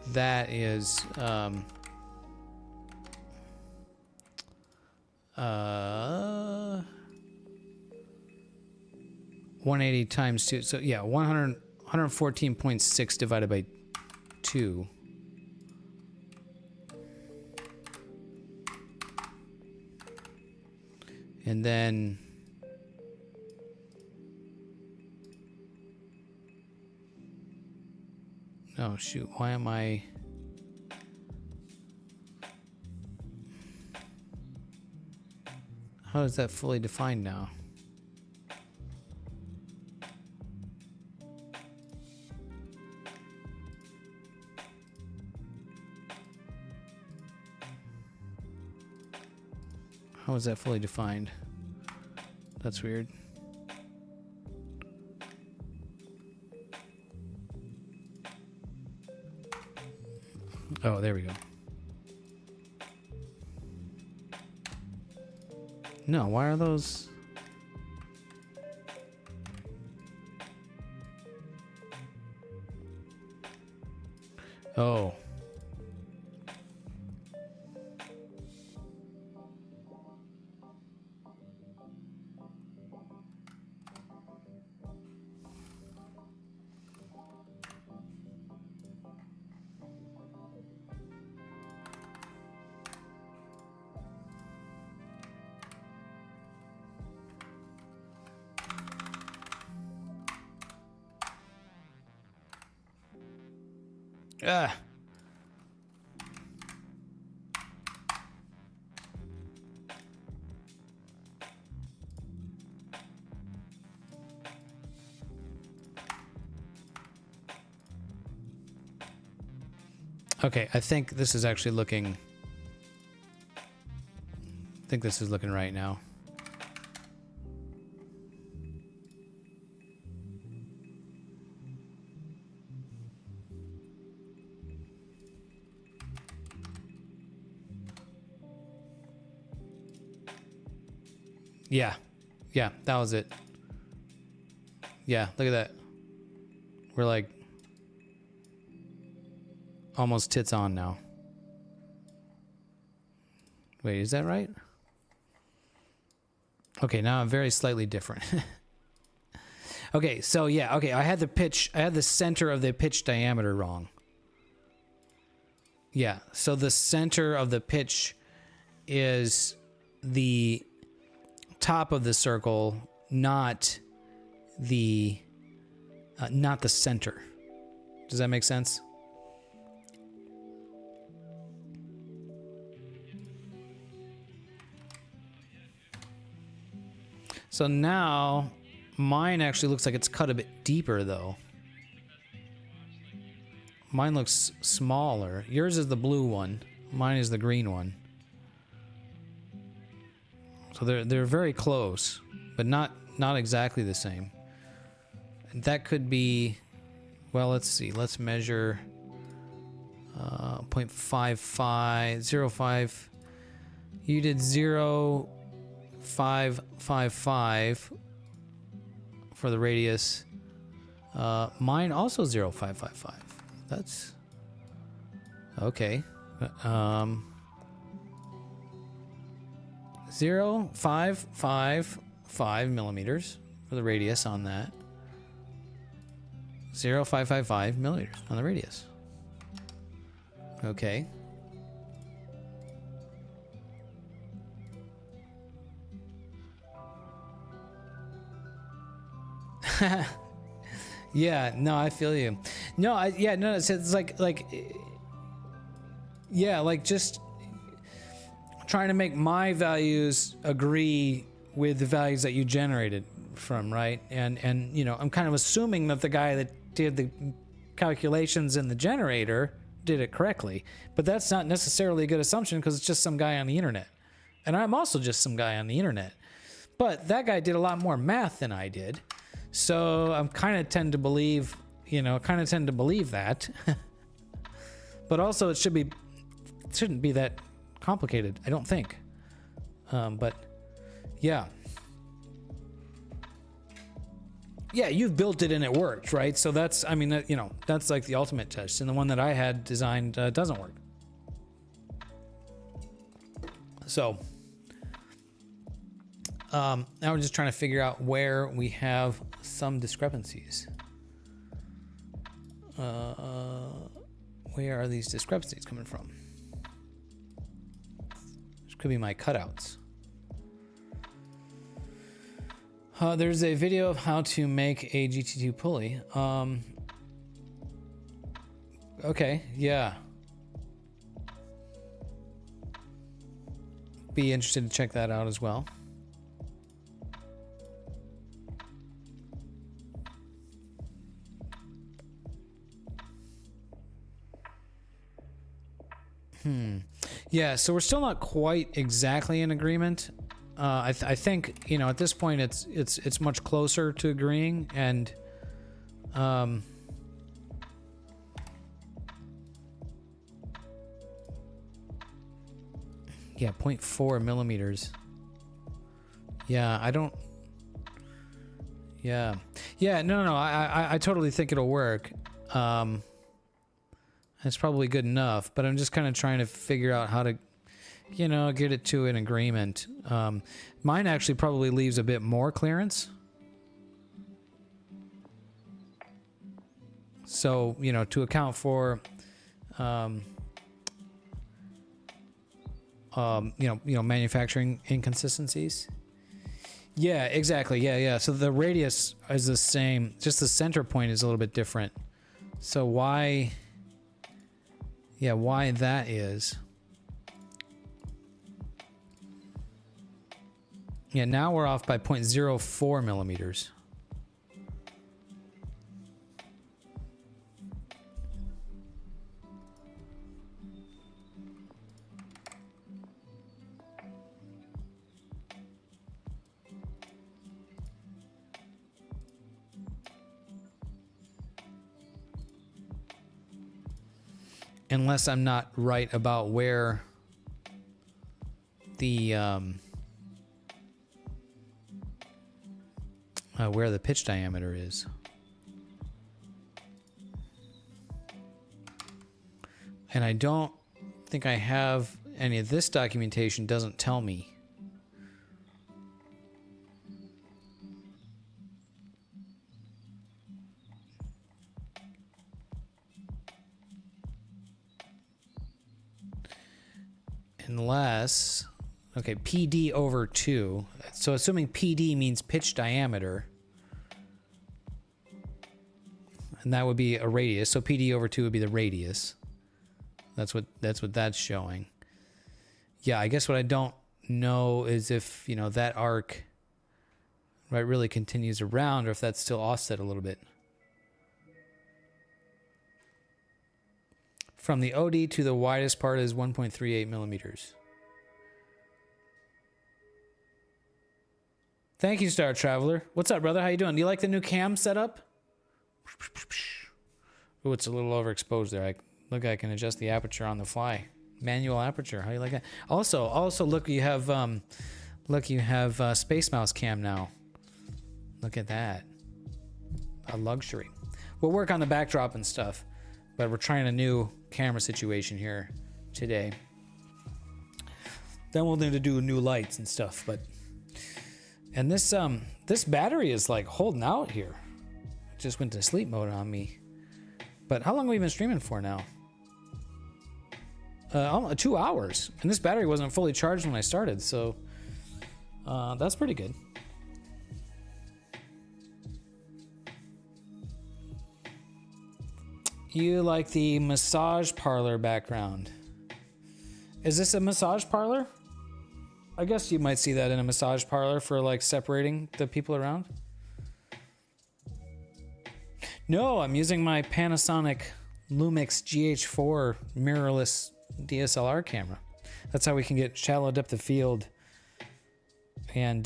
that is 180 times 2, so yeah, 114.6 divided by 2. And then oh shoot, why am I how is that fully defined now? How is that fully defined? That's weird. Oh, there we go. No, why are those? Oh. Ah. Okay, I think this is actually looking... I think this is looking right now. Yeah. Yeah, that was it. Yeah, look at that. We're like almost tits on now. Wait, is that right? Okay, now I'm very slightly different. Okay, so yeah, okay, I had the center of the pitch diameter wrong. Yeah, so the center of the pitch is the top of the circle, not the center. Does that make sense? So now mine actually looks like it's cut a bit deeper though. Mine looks smaller. Yours is the blue one. Mine is the green one. So they're very close, but not exactly the same. That could be, well, let's see. Let's measure 0.55, 0.5. You did 0.555 for the radius. Mine also 0.555. That's okay. 0.555 millimeters for the radius on that. 0.555 millimeters on the radius. Okay. Yeah, no, I feel you. No, it's like yeah, like just trying to make my values agree with the values that you generated from, right? And you know, I'm kind of assuming that the guy that did the calculations in the generator did it correctly, but that's not necessarily a good assumption because it's just some guy on the internet. And I'm also just some guy on the internet. But that guy did a lot more math than I did. So I'm kind of tend to believe, that. But also it shouldn't be that complicated, I don't think. But yeah. Yeah, you've built it and it worked, right? So that's, I mean, that's like the ultimate test. And the one that I had designed doesn't work. So now we're just trying to figure out where we have some discrepancies. Where are these discrepancies coming from? This could be my cutouts. There's a video of how to make a GT2 pulley. Okay, yeah. Be interested to check that out as well. Yeah, so we're still not quite exactly in agreement. I think, you know, at this point it's much closer to agreeing, and yeah, 0.4 millimeters. Yeah, I don't. Yeah, no. I totally think it'll work. It's probably good enough, but I'm just kind of trying to figure out how to, you know, get it to an agreement. Mine actually probably leaves a bit more clearance. So, you know, to account for, you know, manufacturing inconsistencies. Yeah, exactly. Yeah. So the radius is the same, just the center point is a little bit different. So why that is. Yeah, now we're off by 0.04 millimeters. Unless I'm not right about where the pitch diameter is. And I don't think I have any of this documentation, doesn't tell me. Unless, okay, PD over 2. So assuming PD means pitch diameter, and that would be a radius. So PD over 2 would be the radius. That's what that's showing. Yeah, I guess what I don't know is if, you know, that arc, right, really continues around, or if that's still offset a little bit. From the OD to the widest part is 1.38 millimeters. Thank you, Star Traveler. What's up, brother? How you doing? Do you like the new cam setup? Oh, it's a little overexposed there. Look, I can adjust the aperture on the fly. Manual aperture. How do you like that? Also, look, you have Space Mouse cam now. Look at that. A luxury. We'll work on the backdrop and stuff, but we're trying a new camera situation here today. Then we'll need to do new lights and stuff, but and this battery is like holding out here. It just went to sleep mode on me. But how long have we been streaming for now? 2 hours, and this battery wasn't fully charged when I started, so that's pretty good. You like the massage parlor background. Is this a massage parlor? I guess you might see that in a massage parlor for like separating the people around. No, I'm using my Panasonic Lumix GH4 mirrorless DSLR camera. That's how we can get shallow depth of field and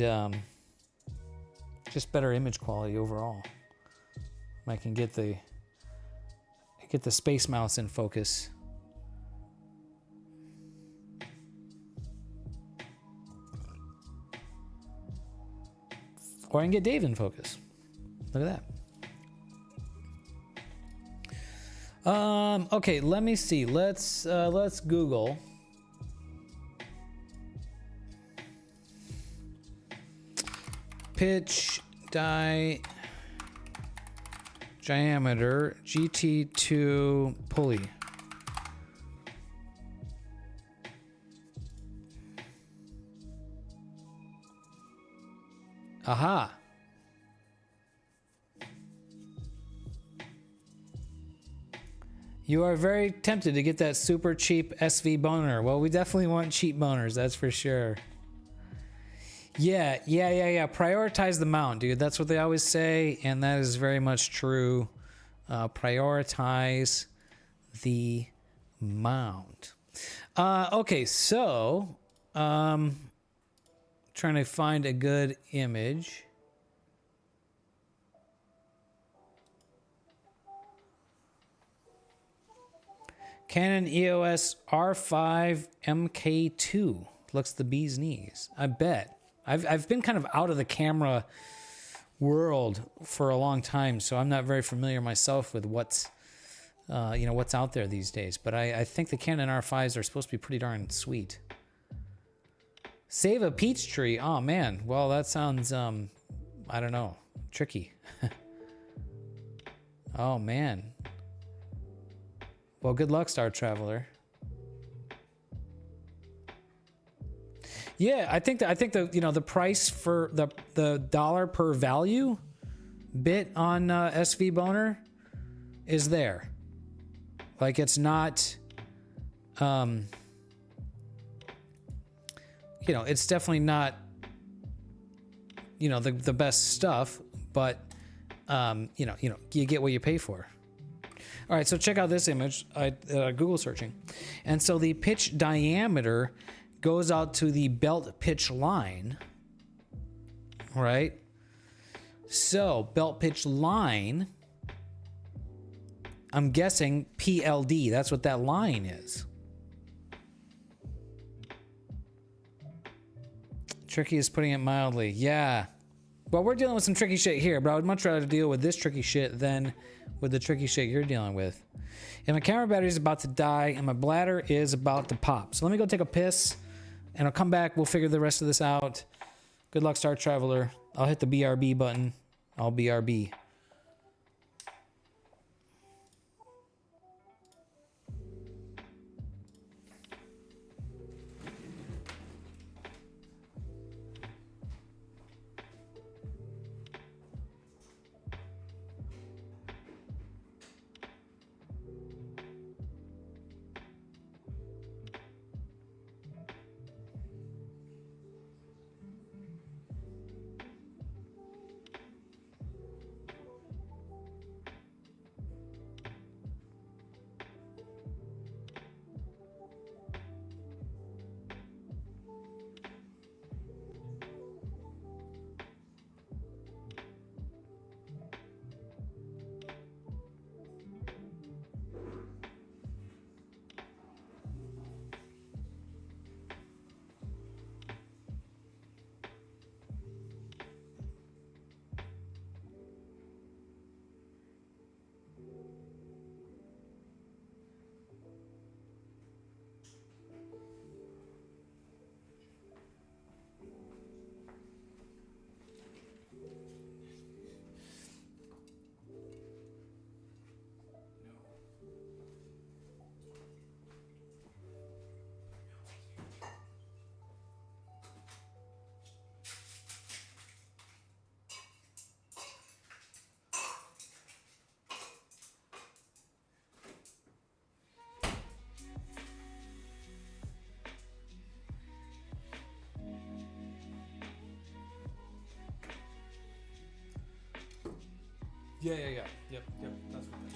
just better image quality overall. I can get the Space Mouse in focus. Or I can get Dave in focus. Look at that. Okay, let me see. Let's Google pitch diameter GT2 pulley. Aha. You are very tempted to get that super cheap SV boner. Well, we definitely want cheap boners, that's for sure. Yeah. Prioritize the mount, dude. That's what they always say, and that is very much true. Prioritize the mount. Okay, so trying to find a good image. Canon EOS R5 MK2 looks the bee's knees. I bet. I've been kind of out of the camera world for a long time, so I'm not very familiar myself with what's what's out there these days. But I think the Canon R5s are supposed to be pretty darn sweet. Save a peach tree. Oh man. Well, that sounds I don't know, tricky. Oh man. Well, good luck, Star Traveler. Yeah, I think the price for the dollar per value bit on SV Boner is there. Like, it's not it's definitely not the best stuff, but you get what you pay for. All right, so check out this image. I Google searching, and so the pitch diameter goes out to the belt pitch line, right? So belt pitch line, I'm guessing PLD. That's what that line is. Tricky is putting it mildly. Yeah. Well, we're dealing with some tricky shit here, but I would much rather deal with this tricky shit than with the tricky shit you're dealing with. And my camera battery is about to die, and my bladder is about to pop. So let me go take a piss, and I'll come back. We'll figure the rest of this out. Good luck, Star Traveler. I'll hit the BRB button. I'll BRB. Yeah. Yep. That's what that is.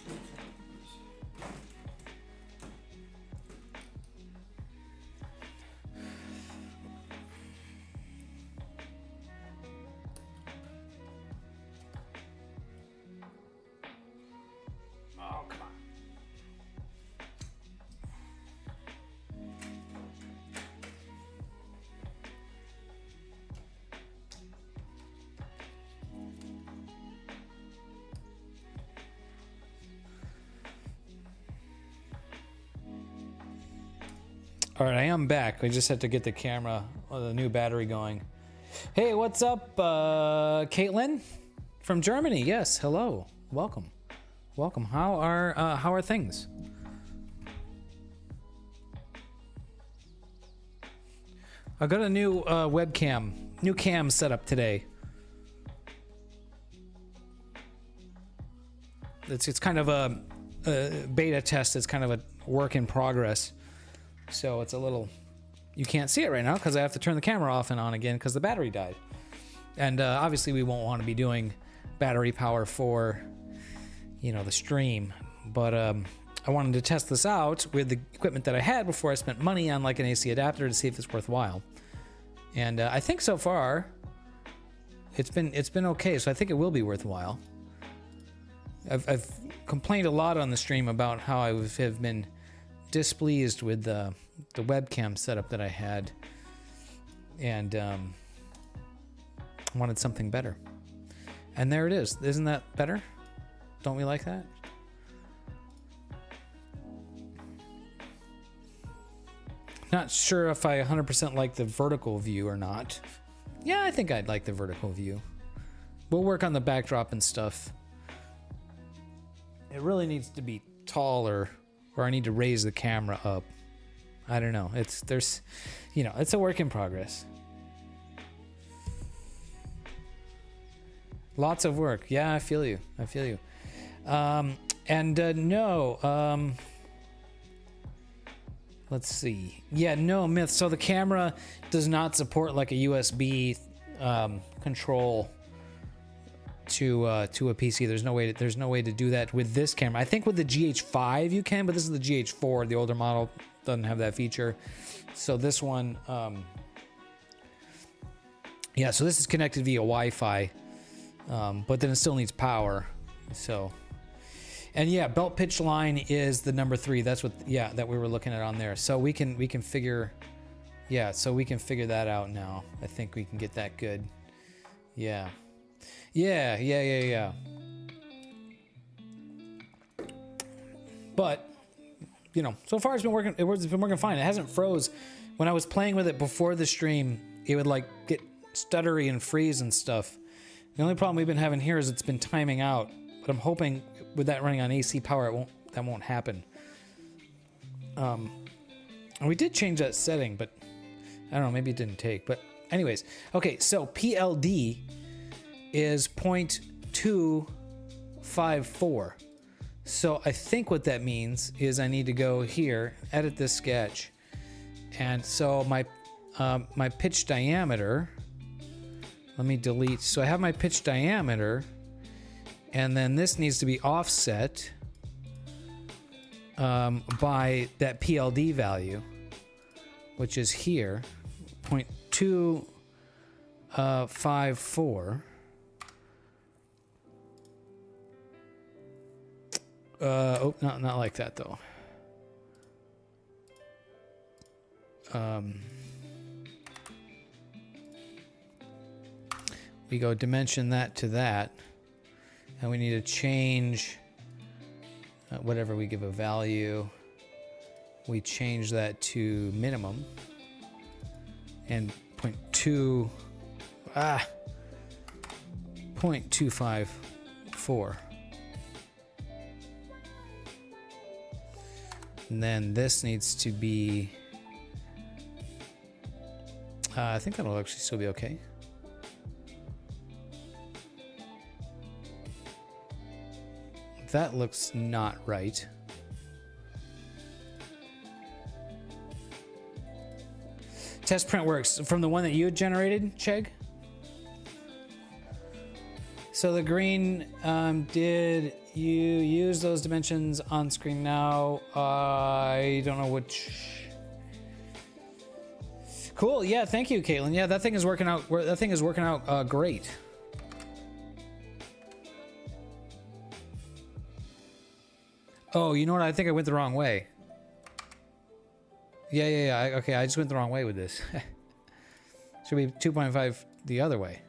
Oh, come on. All right, I am back. We just had to get the camera or the new battery going. Hey, what's up, Caitlin from Germany? Yes, hello, welcome. How are things? I got a new new cam set up today. It's kind of a beta test. It's kind of a work in progress. So it's a little... You can't see it right now because I have to turn the camera off and on again because the battery died. And obviously we won't want to be doing battery power for, you know, the stream. But I wanted to test this out with the equipment that I had before I spent money on like an AC adapter to see if it's worthwhile. And I think so far it's been okay. So I think it will be worthwhile. I've complained a lot on the stream about how I have been displeased with the webcam setup that I had, and wanted something better. And there it is. Isn't that better? Don't we like that? Not sure if I 100% like the vertical view or not. Yeah, I think I'd like the vertical view. We'll work on the backdrop and stuff. It really needs to be taller, or I need to raise the camera up. I don't know. It's a work in progress. Lots of work. Yeah, I feel you. I feel you. Let's see. Yeah, no, Myth. So the camera does not support like a USB control to a PC. There's no way to do that with this camera. I think with the GH5 you can, but this is the GH4. The older model doesn't have that feature. So this one, yeah. So this is connected via Wi-Fi, but then it still needs power. So, and yeah, belt pitch line is the number 3. That's what, yeah, that we were looking at on there. So we can figure, yeah. So we can figure that out now. I think we can get that good. Yeah. Yeah. But, you know, so far it's been working. It's been working fine. It hasn't froze. When I was playing with it before the stream, it would like get stuttery and freeze and stuff. The only problem we've been having here is it's been timing out. But I'm hoping with that running on AC power, that won't happen. And we did change that setting, but I don't know. Maybe it didn't take. But anyways, okay. So PLD is 0.254. So I think what that means is I need to go here, edit this sketch, and so my pitch diameter. Let me delete. So I have my pitch diameter, and then this needs to be offset by that PLD value, which is here, 0.254. Oh, not like that though. We go dimension that to that, and we need to change whatever we give a value. We change that to minimum and 0.254. And then this needs to be, I think that'll actually still be okay. That looks not right. Test print works from the one that you had generated, Chegg? So the green, did you use those dimensions on screen now? I don't know which. Cool. Yeah. Thank you, Caitlin. Yeah, that thing is working out. That thing is working out great. Oh, you know what? I think I went the wrong way. Yeah. Okay, I just went the wrong way with this. Should be 2.5 the other way.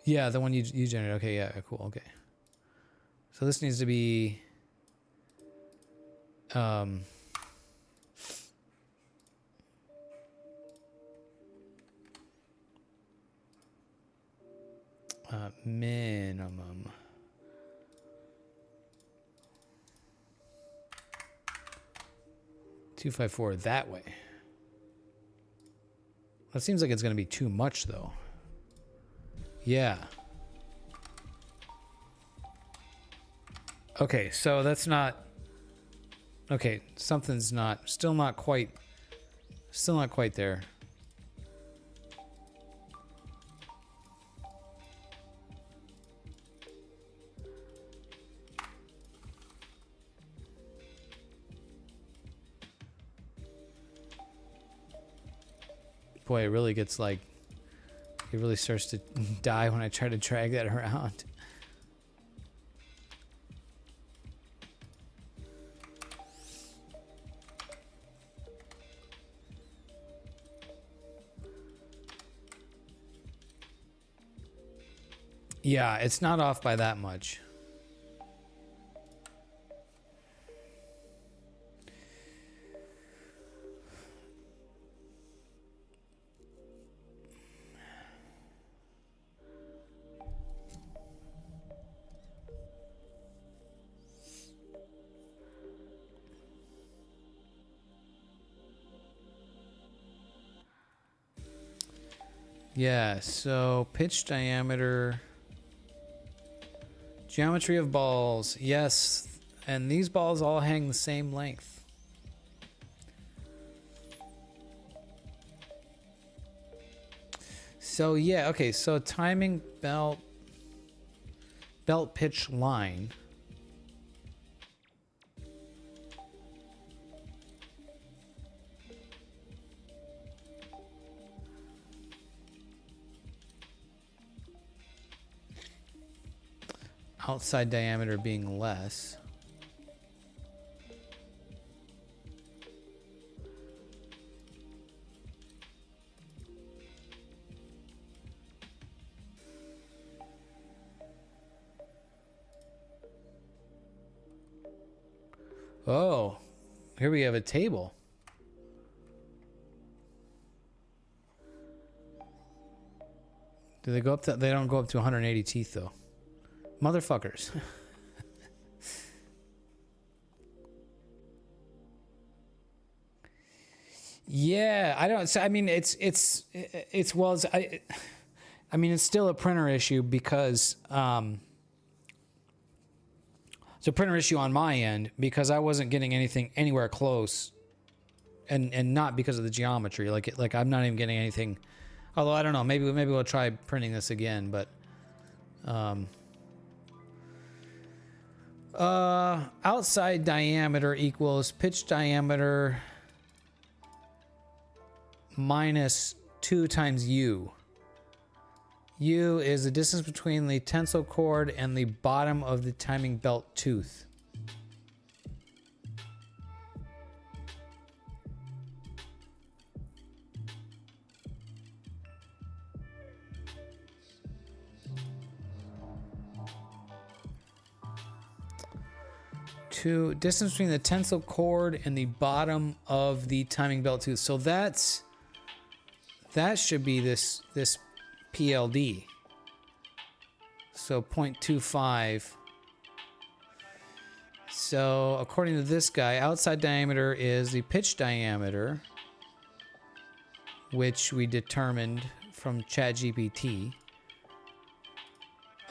Yeah, the one you generated. Okay, yeah, cool. Okay. So this needs to be minimum. $254 that way. That seems like it's going to be too much, though. Yeah. Okay, so that's not... Okay, something's not... Still not quite there. Boy, it really gets like... It really starts to die when I try to drag that around. Yeah, it's not off by that much. Yeah, so pitch diameter, geometry of balls, yes, and these balls all hang the same length. So yeah, okay, so timing belt pitch line. Outside diameter being less. Oh, here we have a table. Do they go up to, they don't go up to 180 teeth though. Motherfuckers. Yeah, I don't. So, I mean, it's well. I mean, it's still a printer issue because it's a printer issue on my end because I wasn't getting anything anywhere close, and not because of the geometry. Like I'm not even getting anything. Although I don't know. Maybe we'll try printing this again, but. Outside diameter equals pitch diameter minus 2 times U. U is the distance between the tensile cord and the bottom of the timing belt tooth. Distance between the tensile cord and the bottom of the timing belt tooth. So that should be this PLD. So 0.25. So according to this guy, outside diameter is the pitch diameter, which we determined from ChatGPT.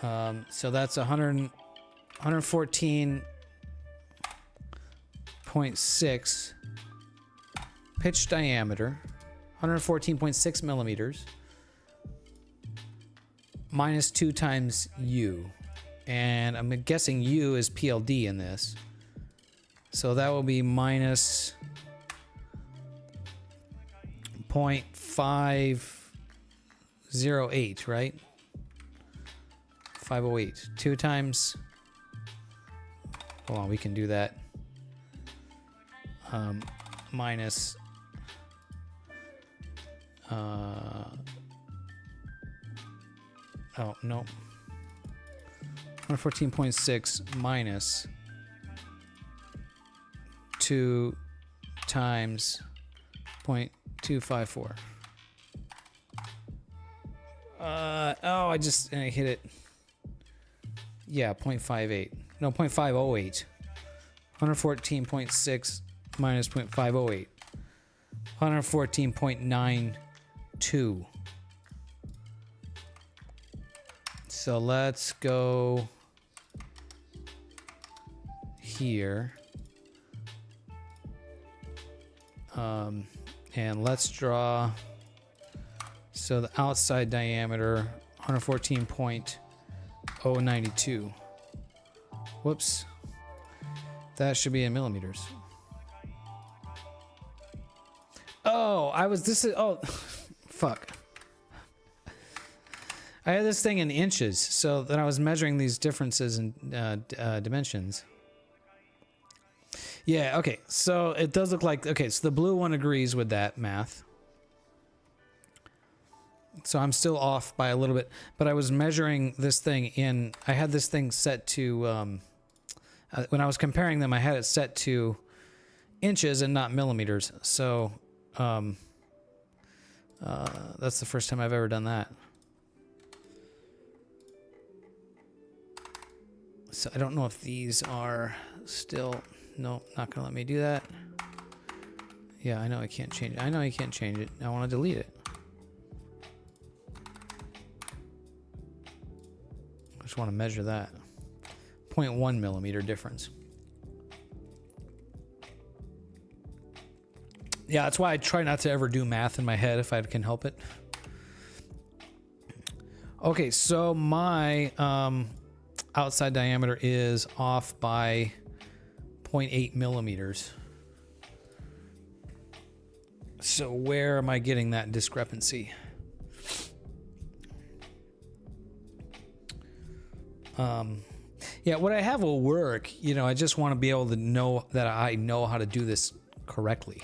So that's 114.6 pitch diameter, 114.6 millimeters, minus 2 times U. And I'm guessing U is PLD in this. So that will be minus 0.508, right? 508. 2 times... Hold on, we can do that. Minus... oh, no. 114.6 minus 2 times 0.254. Oh, I hit it. Yeah, 0.58. No, 0.508. 114.6 minus 0.508. 114.92. So let's go here. And let's draw, so the outside diameter, 114.092. Whoops. That should be in millimeters. Oh, fuck. I had this thing in inches, so then I was measuring these differences in dimensions. Yeah, okay, so it does look like, okay, so the blue one agrees with that math. So I'm still off by a little bit, but I was measuring this thing in, I had this thing set to, when I was comparing them, I had it set to inches and not millimeters. So, that's the first time I've ever done that. So I don't know if these are still, no, not gonna let me do that. Yeah, I know I can't change it. I know I can't change it. I want to delete it. I just want to measure that. 0.1 millimeter difference. Yeah, that's why I try not to ever do math in my head if I can help it. Okay, so my outside diameter is off by 0.8 millimeters. So where am I getting that discrepancy? Yeah, what I have will work. You know, I just want to be able to know that I know how to do this correctly.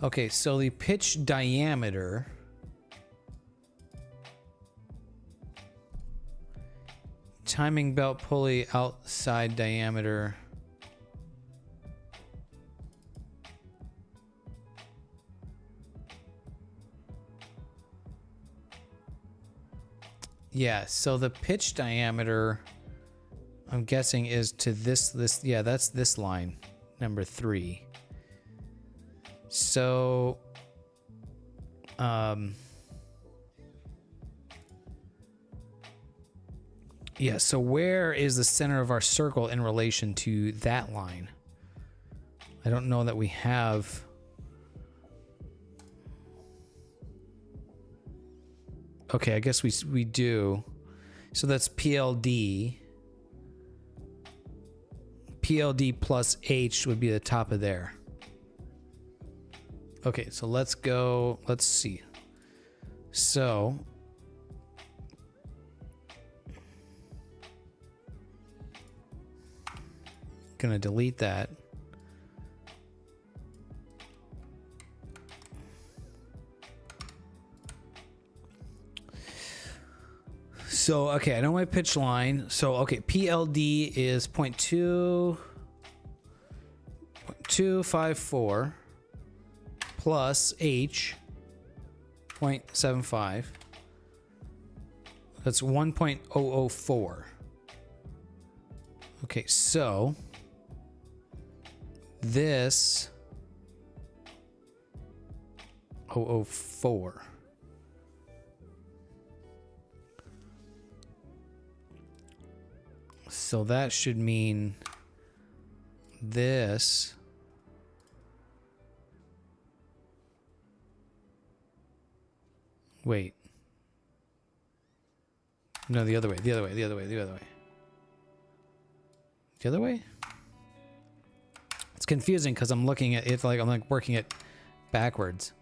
Okay, so the pitch diameter timing belt pulley outside diameter yeah, so the pitch diameter I'm guessing is to this yeah, that's this line, number 3. So, yeah, so where is the center of our circle in relation to that line? I don't know that we have. Okay, I guess we do. So that's PLD. PLD plus H would be the top of there. Okay, so let's go, let's see. So, gonna delete that. So, okay, I know my pitch line. So, okay, PLD is 0.254 plus H 0.75. That's 1.004. Okay, so this 004. So that should mean this wait. No, the other way. The other way. The other way. The other way. The other way? It's confusing because I'm looking at it like I'm like working it backwards.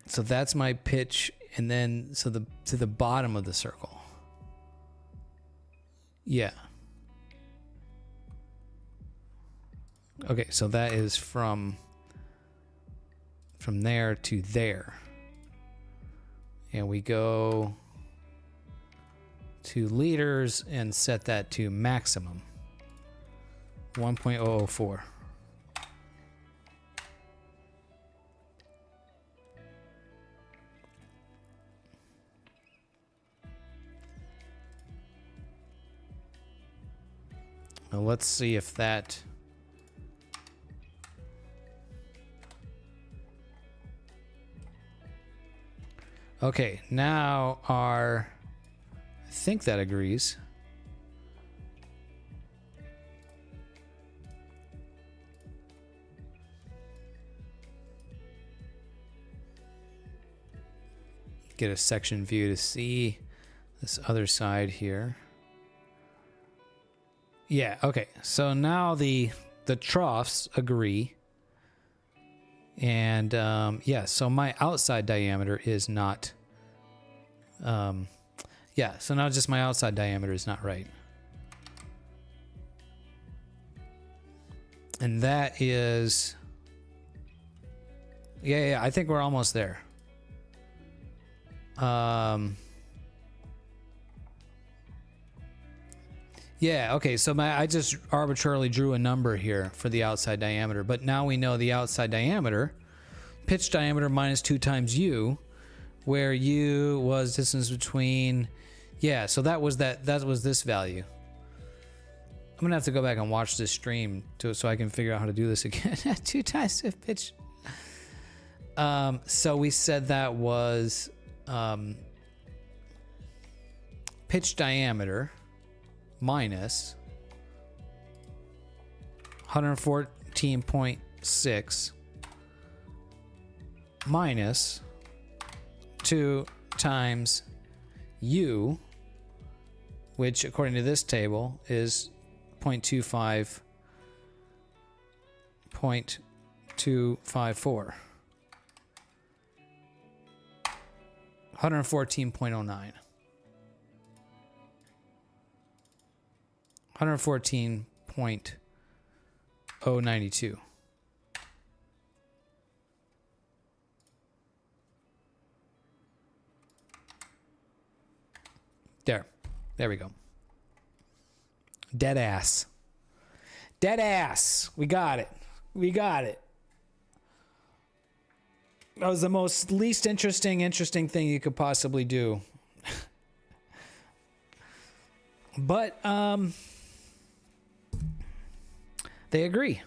So that's my pitch, and then so the to the bottom of the circle. Yeah. Okay, so that is from there to there. And we go to liters and set that to maximum. 1.004. So let's see if that... Okay, now our... I think that agrees. Get a section view to see this other side here. Yeah, okay. So now the troughs agree. And yeah, so my outside diameter is not yeah, so now just my outside diameter is not right. And that is yeah, I think we're almost there. Yeah, okay, so I just arbitrarily drew a number here for the outside diameter, but now we know the outside diameter, pitch diameter minus 2 times u, where u was distance between, yeah, so that was this value. I'm gonna have to go back and watch this stream so I can figure out how to do this again. 2 times the pitch. So we said that was pitch diameter minus 114.6 minus 2 times u, which according to this table is 0.254. 114.09. 114.092. There we go. Dead ass. Dead ass. We got it. We got it. That was the most least interesting thing you could possibly do. But they agree.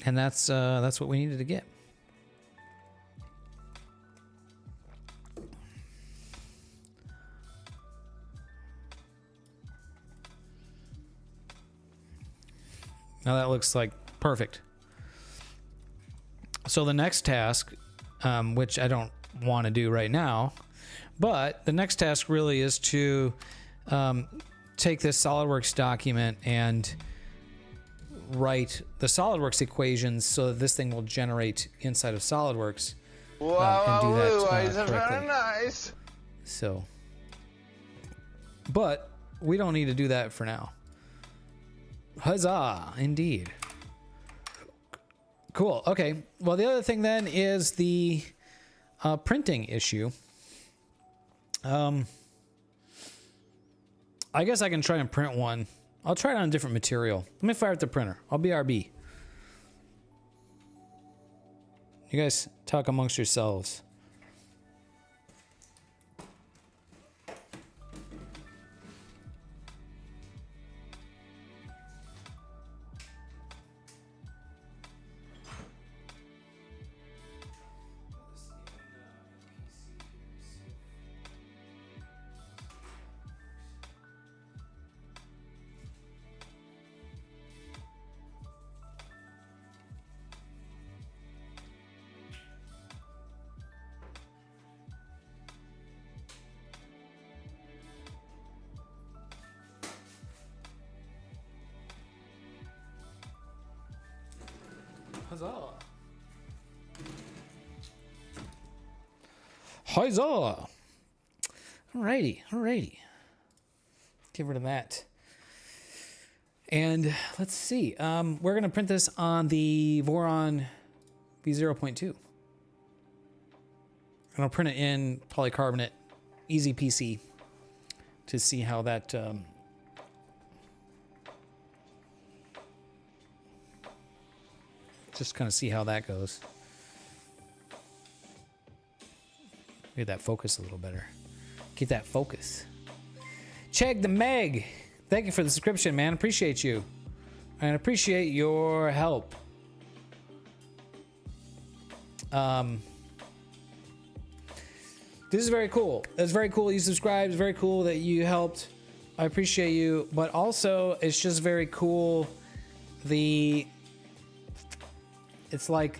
And that's what we needed to get. Now that looks like perfect. So the next task, which I don't want to do right now, but the next task really is to take this SolidWorks document and write the SolidWorks equations so that this thing will generate inside of SolidWorks and do that correctly. Very nice. So, but we don't need to do that for now. Huzzah, indeed. Cool. Okay. Well, the other thing then is the printing issue. I guess I can try and print one. I'll try it on a different material. Let me fire up the printer. I'll BRB. You guys talk amongst yourselves. Huzzah! Huzzah! Alrighty, alrighty. Get rid of that. And let's see. We're gonna print this on the Voron V0.2. And I'll print it in polycarbonate, easy PC, to see how that. Just kind of see how that goes. Get that focus a little better. Get that focus. Chegg the Meg, thank you for the subscription, man. Appreciate you. And appreciate your help. This is very cool. It's very cool that you subscribed. It's very cool that you helped. I appreciate you. But also, it's just very cool. It's like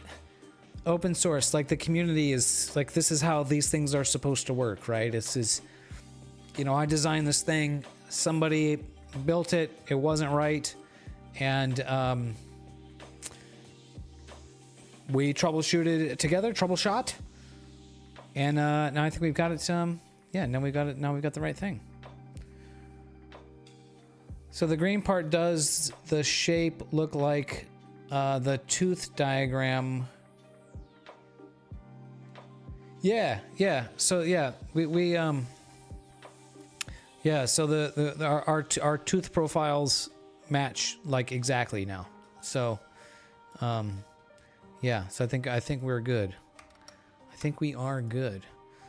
open source. Like the community is like, this is how these things are supposed to work, right? This is, you know, I designed this thing. Somebody built it. It wasn't right. And we troubleshooted it together, troubleshot. And now I think we've got it. Yeah, now we've got it. Now we've got the right thing. So the green part does the shape look like the tooth diagram. Yeah, yeah. So yeah, yeah. So our tooth profiles match like exactly now. So yeah. So I think we're good. I think we are good.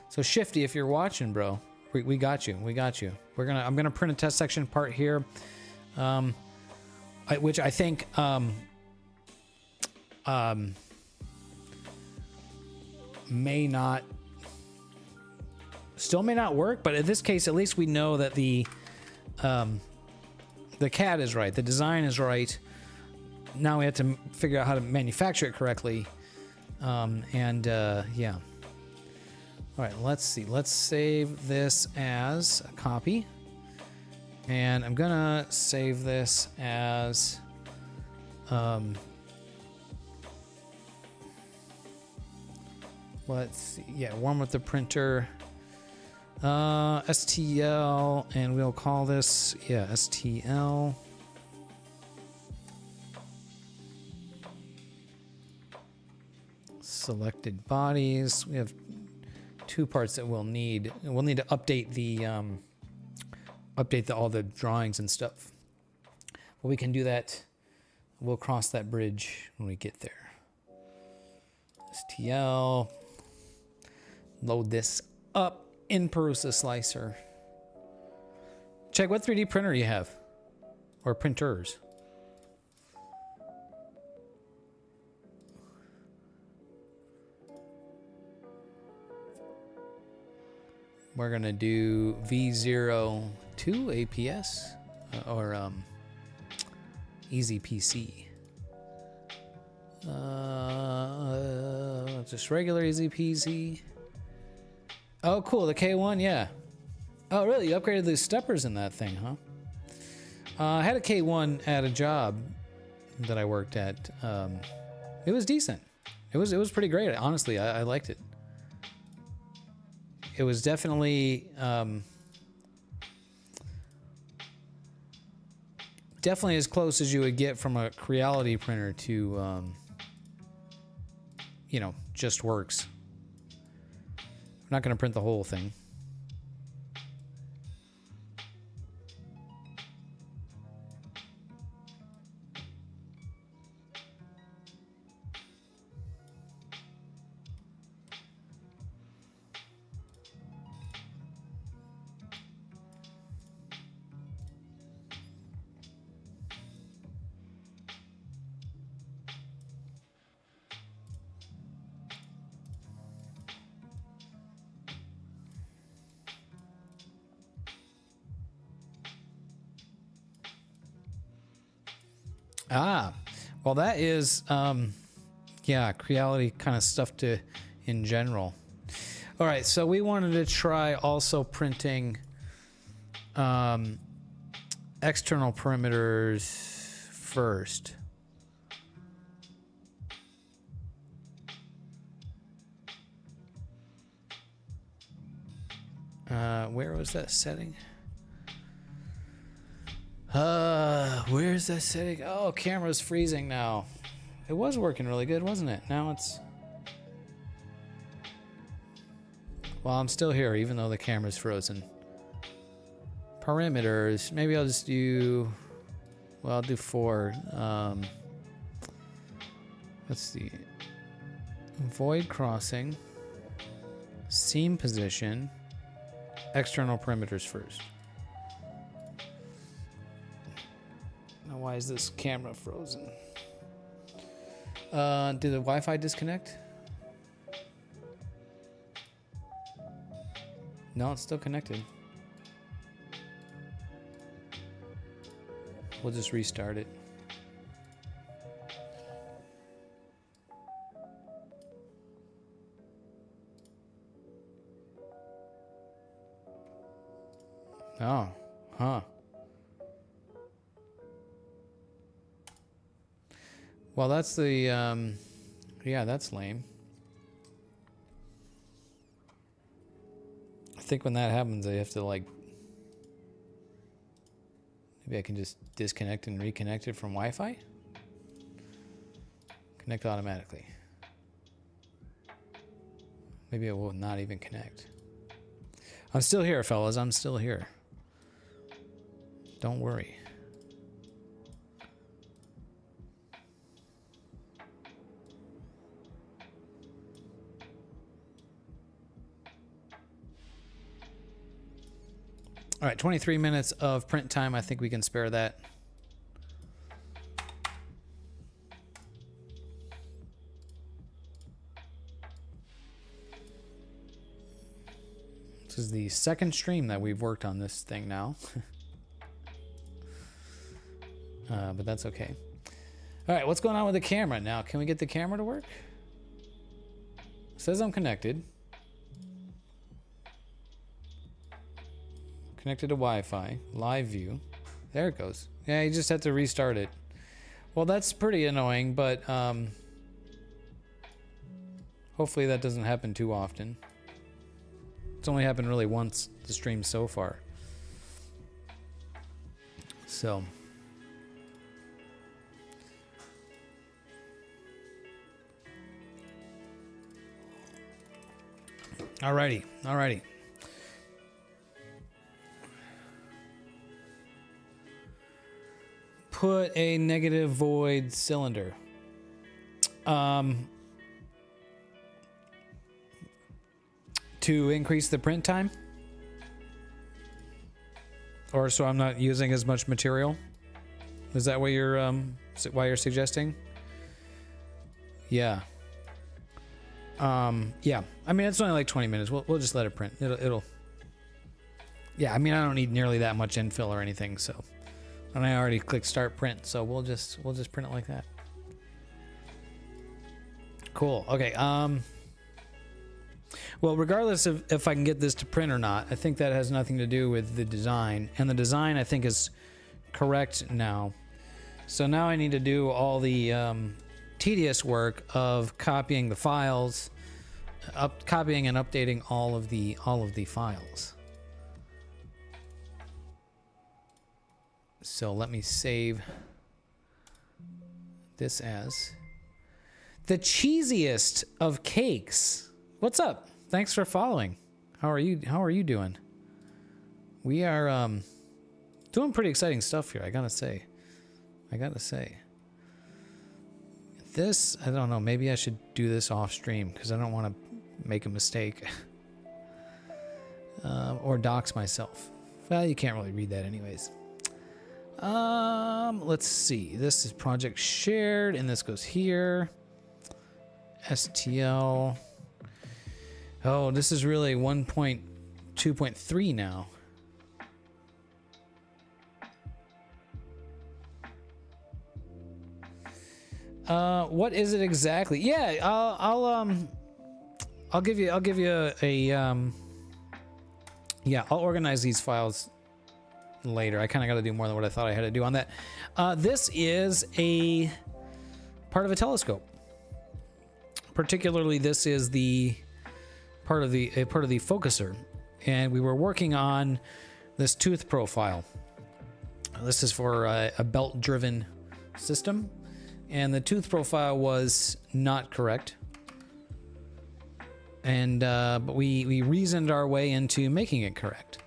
So Shifty, if you're watching, bro, we got you. We got you. I'm gonna print a test section part here, which I think may not work, but in this case, at least we know that the CAD is right, the design is right. Now we have to figure out how to manufacture it correctly. Yeah. All right, let's see. Let's save this as a copy. And I'm gonna save this as let's see. Yeah, one with the printer. STL, and we'll call this, yeah, STL. Selected bodies. We have two parts that we'll need. We'll need to update all the drawings and stuff. But we can do that. We'll cross that bridge when we get there. STL. Load this up in Perusa Slicer. Check what 3D printer you have, or printers. We're gonna do V02 APS or Easy PC. Just regular Easy PC. Oh, cool. The K1, yeah. Oh, really? You upgraded the steppers in that thing, huh? I had a K1 at a job that I worked at. It was decent. It was pretty great. Honestly, I liked it. It was definitely definitely as close as you would get from a Creality printer to you know, just works. I'm not going to print the whole thing. Ah, well, that is, yeah, Creality kind of stuff in general. All right, so we wanted to try also printing external perimeters first. Where was that setting? Where's that setting? Oh, camera's freezing now. It was working really good, wasn't it? Now it's... Well, I'm still here, even though the camera's frozen. Perimeters. Maybe I'll just do... Well, I'll do 4. Let's see. Void crossing. Seam position. External perimeters first. Why is this camera frozen? Did the Wi-Fi disconnect? No, it's still connected. We'll just restart it. Oh, huh. Well, that's the, yeah, that's lame. I think when that happens, I have to, like, maybe I can just disconnect and reconnect it from Wi-Fi? Connect automatically. Maybe it will not even connect. I'm still here, fellas. I'm still here. Don't worry. All right, 23 minutes of print time. I think we can spare that. This is the second stream that we've worked on this thing now. But that's okay. All right, what's going on with the camera now? Can we get the camera to work? It says I'm connected. Connected to Wi-Fi. Live view. There it goes. Yeah, you just have to restart it. Well, that's pretty annoying, but hopefully that doesn't happen too often. It's only happened really once the stream so far. So. Alrighty, alrighty. Put a negative void cylinder. To increase the print time? Or so I'm not using as much material? Is that what you're why you're suggesting? Yeah. Yeah. I mean, it's only like 20 minutes. We'll just let it print. It'll. Yeah. I mean, I don't need nearly that much infill or anything. So, and I already clicked start print. So we'll just print it like that. Cool. Okay. Well, regardless of if I can get this to print or not, I think that has nothing to do with the design. And the design, I think, is correct now. So now I need to do all the tedious work of copying the files, copying and updating all of the files. So let me save this as the cheesiest of cakes. What's up? Thanks for following. How are you doing? We are doing pretty exciting stuff here, I gotta say. This, I don't know, maybe I should do this off stream because I don't want to make a mistake. Or dox myself. Well, you can't really read that anyways. Let's see. This is project shared and this goes here. STL. Oh, this is really 1.2.3 now. What is it exactly? Yeah, I'll give you a yeah, I'll organize these files later. I kind of got to do more than what I thought I had to do on that. This is a part of a telescope. Particularly, this is the part of the focuser, and we were working on this tooth profile. This is for a belt-driven system. And the tooth profile was not correct. And but we reasoned our way into making it correct.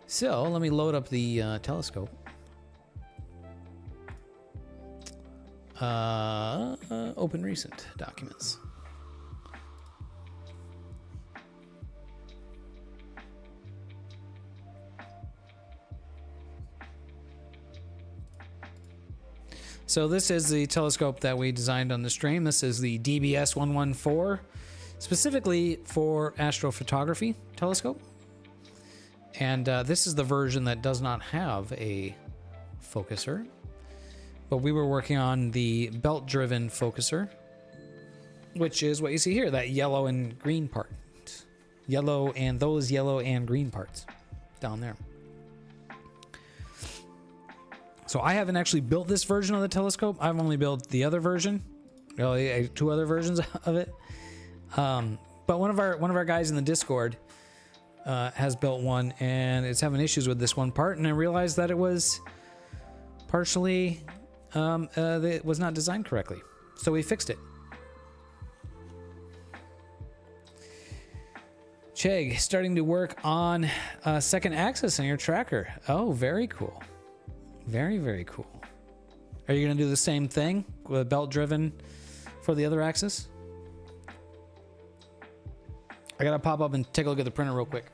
So let me load up the telescope. Open recent documents. So this is the telescope that we designed on the stream. This is the DBS 114, specifically for astrophotography telescope. And this is the version that does not have a focuser. But we were working on the belt-driven focuser, which is what you see here, that yellow and green part. Yellow and those yellow and green parts down there. So I haven't actually built this version of the telescope. I've only built the other version, really, 2 other versions of it. But one of our guys in the Discord has built one, and it's having issues with this one part. And I realized that it was partially it was not designed correctly, so we fixed it. Chegg, starting to work on second axis on your tracker. Oh, very cool. Very, very cool. Are you going to do the same thing with belt driven for the other axis? I got to pop up and take a look at the printer real quick.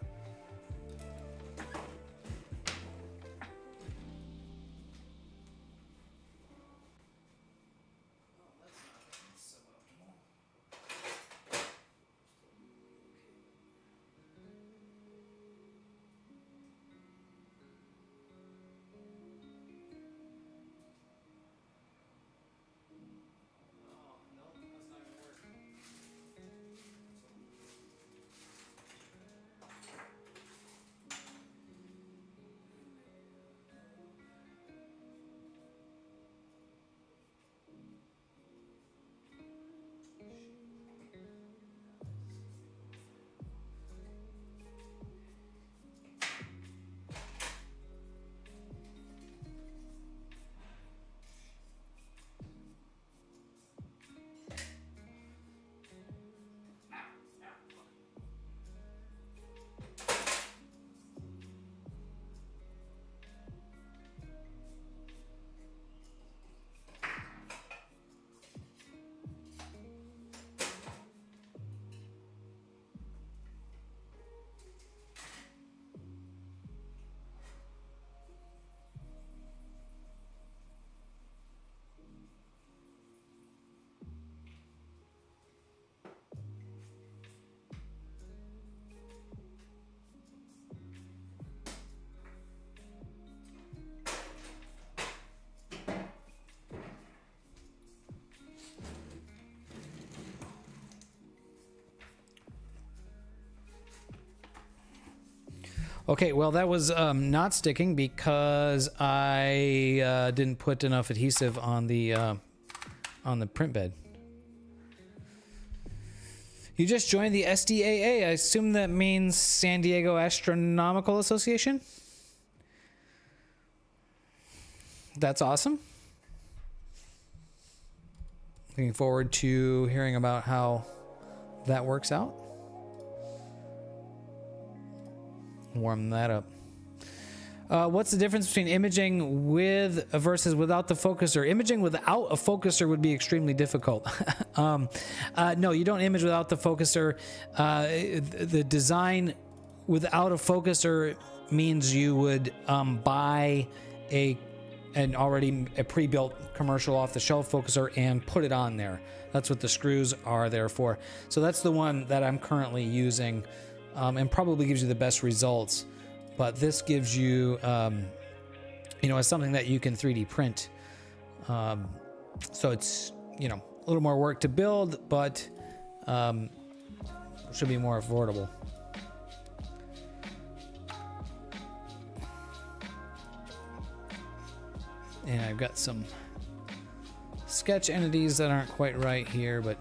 Okay, well that was not sticking because I didn't put enough adhesive on the print bed. You just joined the SDAA. I assume that means San Diego Astronomical Association. That's awesome. Looking forward to hearing about how that works out. Warm that up. What's the difference between imaging with versus without the focuser? Imaging without a focuser would be extremely difficult. No, you don't image without the focuser. The design without a focuser means you would buy a pre-built commercial off-the-shelf focuser and put it on there. That's what the screws are there for. So that's the one that I'm currently using. And probably gives you the best results, but this gives you, it's something that you can 3D print. So it's, a little more work to build, but should be more affordable. And I've got some sketch entities that aren't quite right here, but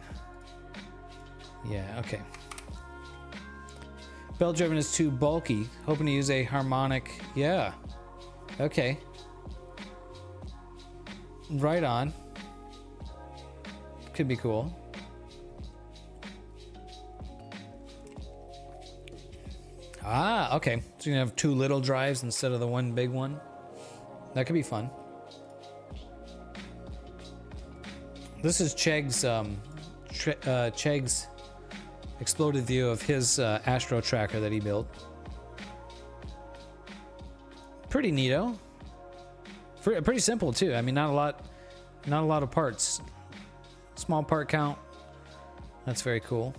yeah, okay. Belt driven is too bulky. Hoping to use a harmonic. Yeah. Okay. Right on. Could be cool. Ah, okay. So you can have 2 little drives instead of the one big one. That could be fun. This is Chegg's exploded view of his Astro tracker that he built. Pretty neato. Pretty simple too. I mean, not a lot not a lot of parts. Small part count. That's very cool.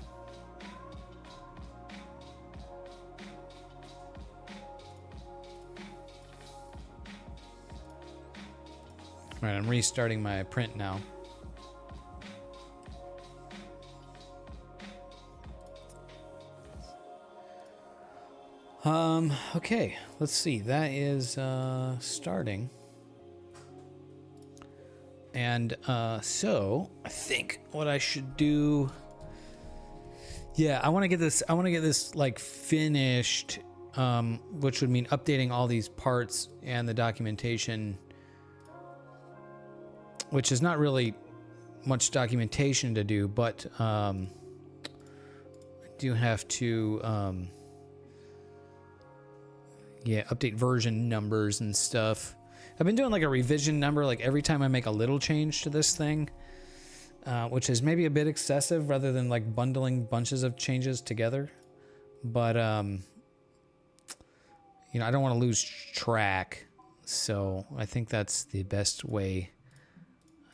All right, I'm restarting my print now. Okay, let's see. That is starting. And so I think what I should do, yeah, I want to get this like finished, which would mean updating all these parts and the documentation, which is not really much documentation to do, but I do have to yeah, update version numbers and stuff. I've been doing like a revision number like every time I make a little change to this thing, which is maybe a bit excessive rather than like bundling bunches of changes together. But, you know, I don't want to lose track. So I think that's the best way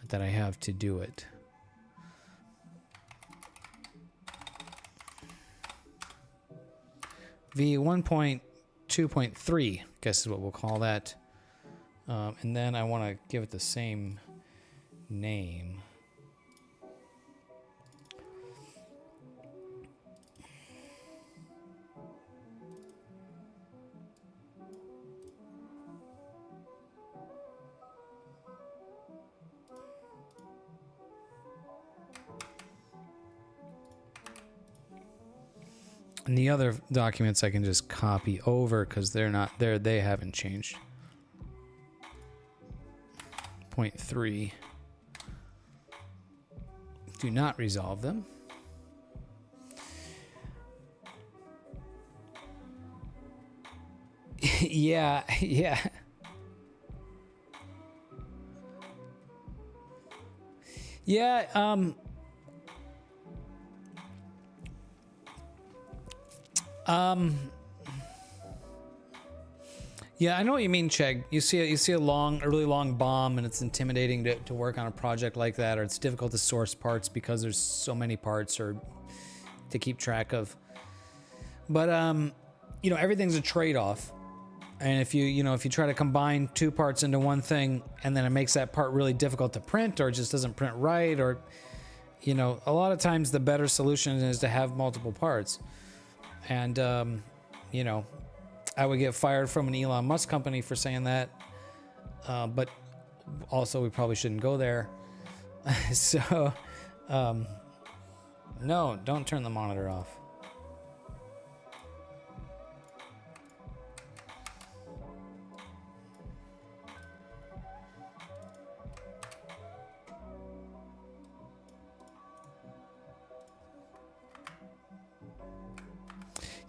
that I have to do it. V1.2.3, I guess is what we'll call that. And then I want to give it the same name. And the other documents I can just copy over because they're not there. They haven't changed. 0.3. Do not resolve them. Yeah. Yeah, I know what you mean, Chegg. You see a really long bomb, and it's intimidating to work on a project like that, or it's difficult to source parts because there's so many parts or to keep track of. But you know, everything's a trade-off, and if you try to combine two parts into one thing, and then it makes that part really difficult to print, or it just doesn't print right, or you know, a lot of times the better solution is to have multiple parts, and you know. I would get fired from an Elon Musk company for saying that, but also we probably shouldn't go there. So, no, don't turn the monitor off.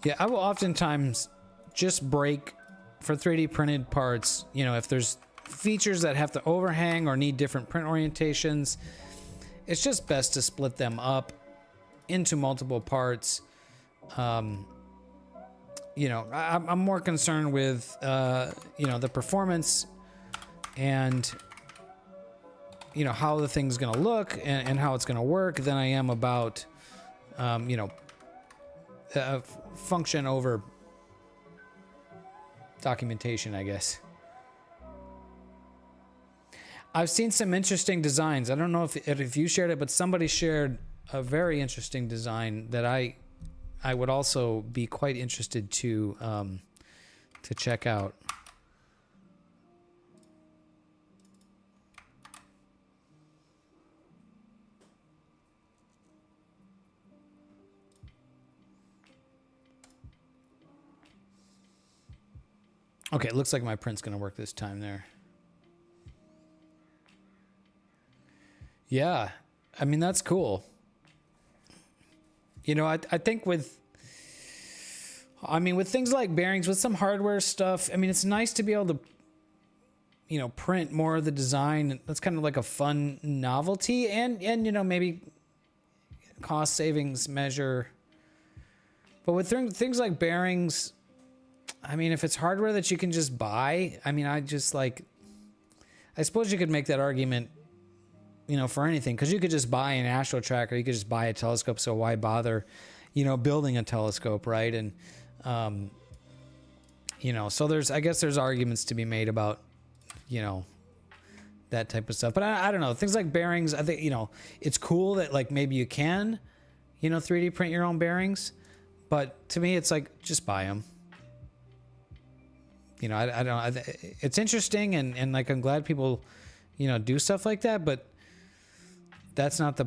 Yeah, I will oftentimes just break for 3D printed parts, you know, if there's features that have to overhang or need different print orientations, it's just best to split them up into multiple parts. You know, I'm more concerned with, you know, the performance and, you know, how the thing's going to look and how it's going to work than I am about, you know, function over documentation, I guess. I've seen some interesting designs. I don't know if you shared it, but somebody shared a very interesting design that I would also be quite interested to check out. Okay, it looks like my print's going to work this time there. Yeah, I mean, that's cool. You know, I think with things like bearings, with some hardware stuff, I mean, it's nice to be able to, you know, print more of the design. That's kind of like a fun novelty and you know, maybe cost savings measure. But with things like bearings, I mean, if it's hardware that you can just buy, I mean, I suppose you could make that argument you know, for anything, because you could just buy an astro tracker, you could just buy a telescope, so why bother, you know, building a telescope, right? And you know, so I guess there's arguments to be made about, you know, that type of stuff. But I don't know, things like bearings, I think, you know, it's cool that like maybe you can, you know, 3D print your own bearings, but to me it's like, just buy them. You know, I don't know, it's interesting, and like I'm glad people, you know, do stuff like that, but that's not the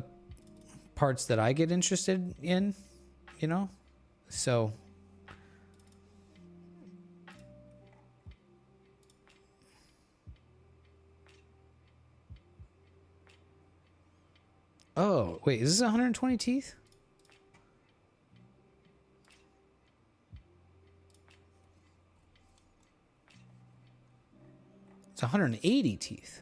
parts that I get interested in, you know? So oh, wait, is this 120 teeth? It's 180 teeth.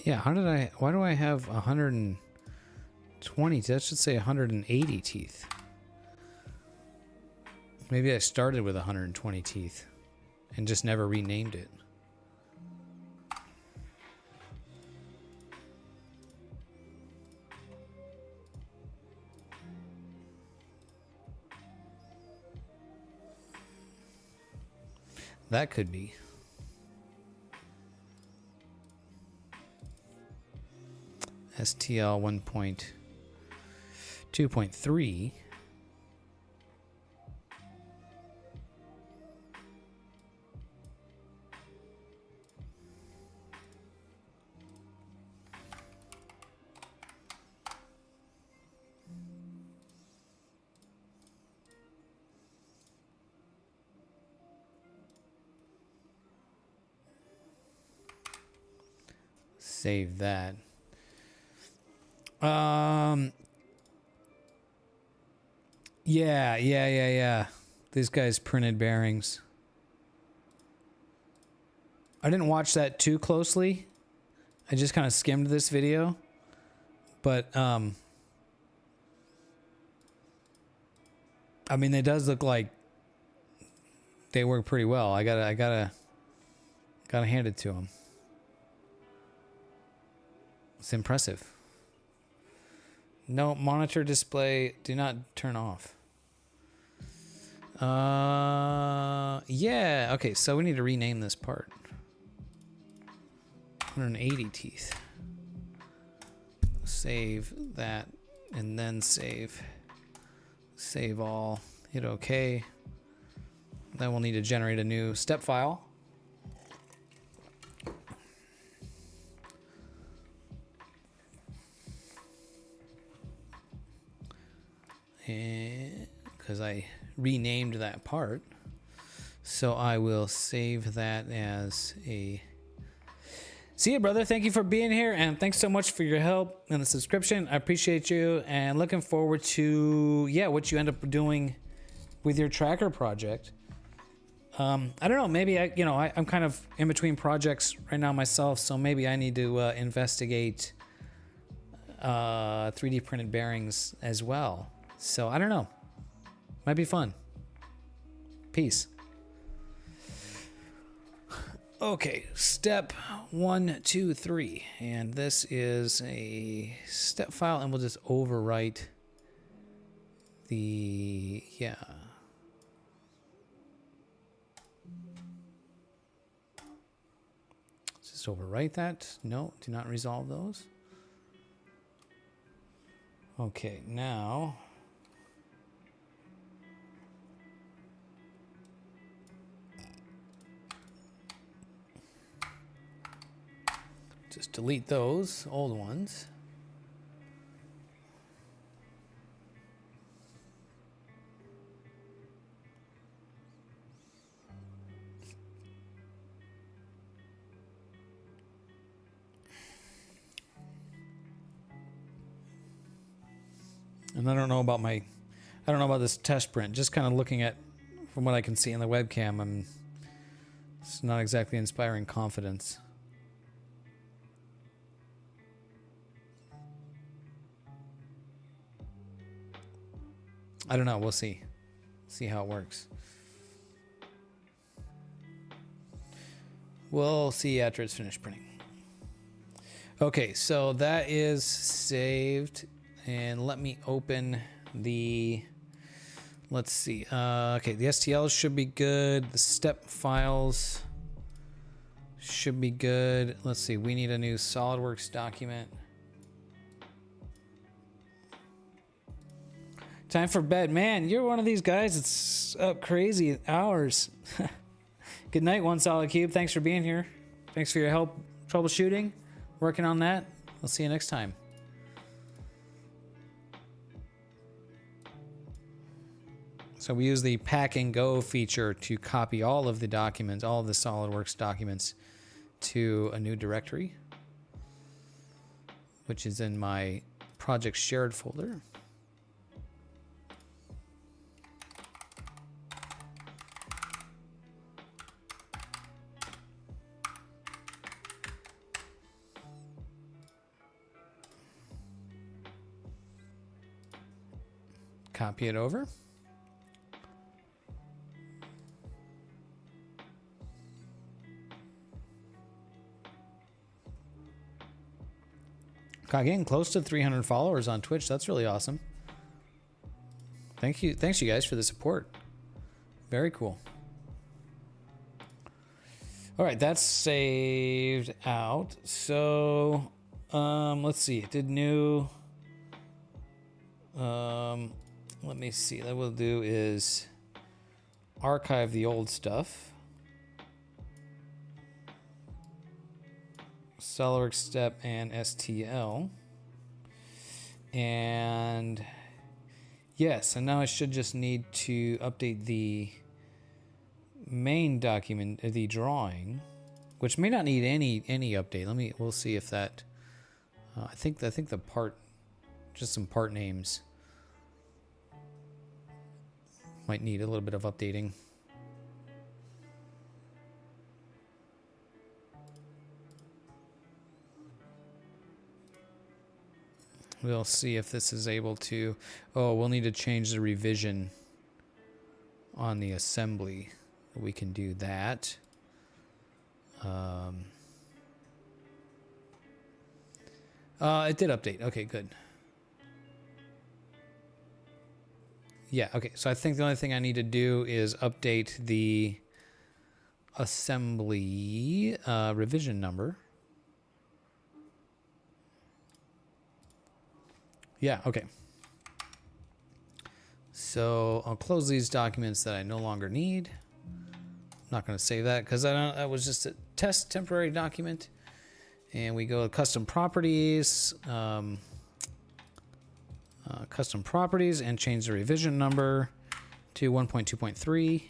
Yeah, why do I have 120? That should say 180 teeth. Maybe I started with 120 teeth and just never renamed it. That could be. STL 1.2.3. Save that. Yeah. These guys printed bearings. I didn't watch that too closely. I just kind of skimmed this video. But, I mean, it does look like they work pretty well. I gotta hand it to them. It's impressive. No, monitor display, do not turn off. Yeah, okay, so we need to rename this part. 180 teeth. Save that, and then save. Save all, hit OK. Then we'll need to generate a new step file. Because I renamed that part, so I will save that as a. See you, brother. Thank you for being here, and thanks so much for your help and the subscription. I appreciate you, and looking forward to what you end up doing with your tracker project. I don't know. Maybe I'm kind of in between projects right now myself, so maybe I need to investigate 3D printed bearings as well. So I don't know. Might be fun. Peace. Okay, step 1, 2, 3. And this is a step file, and we'll just overwrite the, Just overwrite that. No, do not resolve those. Okay, now. Just delete those old ones. And I don't know about this test print. Just kind of looking at, from what I can see in the webcam, it's not exactly inspiring confidence. I don't know. We'll see. See how it works. We'll see after it's finished printing. Okay, so that is saved. And let me open the... Let's see. Okay, the STLs should be good. The step files should be good. Let's see. We need a new SolidWorks document. Time for bed. Man, you're one of these guys that's up crazy hours. Good night, One Solid Cube. Thanks for being here. Thanks for your help troubleshooting. Working on that. We'll see you next time. So we use the pack and go feature to copy all of the documents, all of the SolidWorks documents to a new directory, which is in my project shared folder. Copy it over. Getting close to 300 followers on Twitch. That's really awesome. Thank you. Thanks you guys for the support. Very cool. All right, that's saved out. So, let's see. It did new. Let me see. What we'll do is archive the old stuff. SolidWorks step and STL. And yes, and now I should just need to update the main document, the drawing, which may not need any update. We'll see if that. I think the part, just some part names, might need a little bit of updating. We'll see if this is able to... Oh, we'll need to change the revision on the assembly. We can do that. It did update. Okay, good. Yeah, okay. So I think the only thing I need to do is update the assembly revision number. Yeah, okay. So I'll close these documents that I no longer need. I'm not going to save that because that was just a test temporary document. And we go to custom properties, and change the revision number to 1.2.3.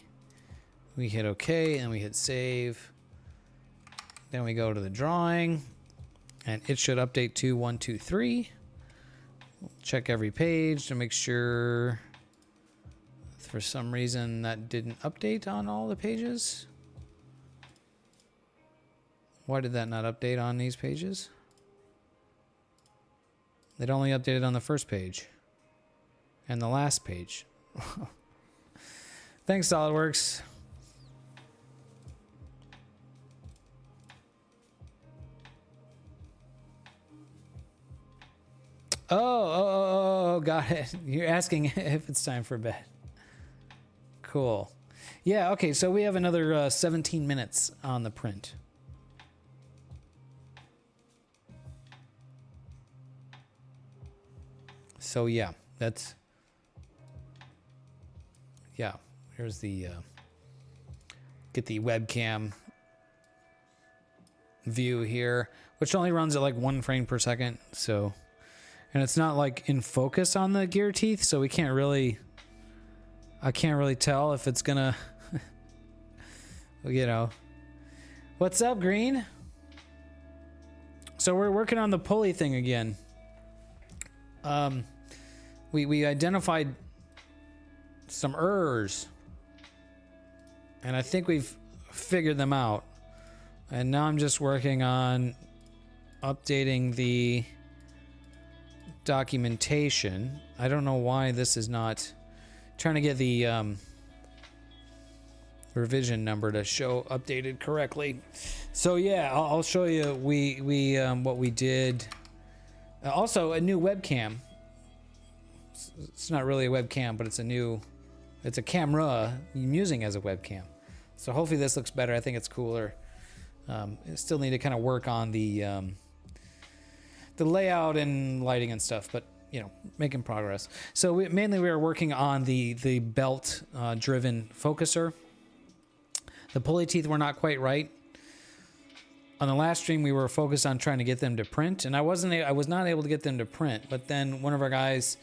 We hit OK and we hit save. Then we go to the drawing and it should update to 123. Check every page to make sure for some reason that didn't update on all the pages. Why did that not update on these pages? It only updated on the first page and the last page. Thanks, SolidWorks. Oh, got it. You're asking if it's time for bed. Cool. Yeah, okay, so we have another 17 minutes on the print. So yeah, that's... Yeah, here's the... get the webcam view here, which only runs at like 1 frame per second, so... And it's not like in focus on the gear teeth, so we can't really... I can't really tell if it's gonna... you know. What's up, Green? So we're working on the pulley thing again. we identified some errors, and I think we've figured them out. And now I'm just working on updating the documentation. I don't know why this is not trying to get the revision number to show updated correctly. So yeah, I'll show you what we did. Also, a new webcam. It's not really a webcam, but it's a camera I'm using as a webcam. So hopefully this looks better. I think it's cooler. I still need to kind of work on the layout and lighting and stuff, but you know, making progress. So mainly we are working on the belt driven focuser. The pulley teeth were not quite right. On the last stream, we were focused on trying to get them to print, and I was not able to get them to print. But then one of our guys,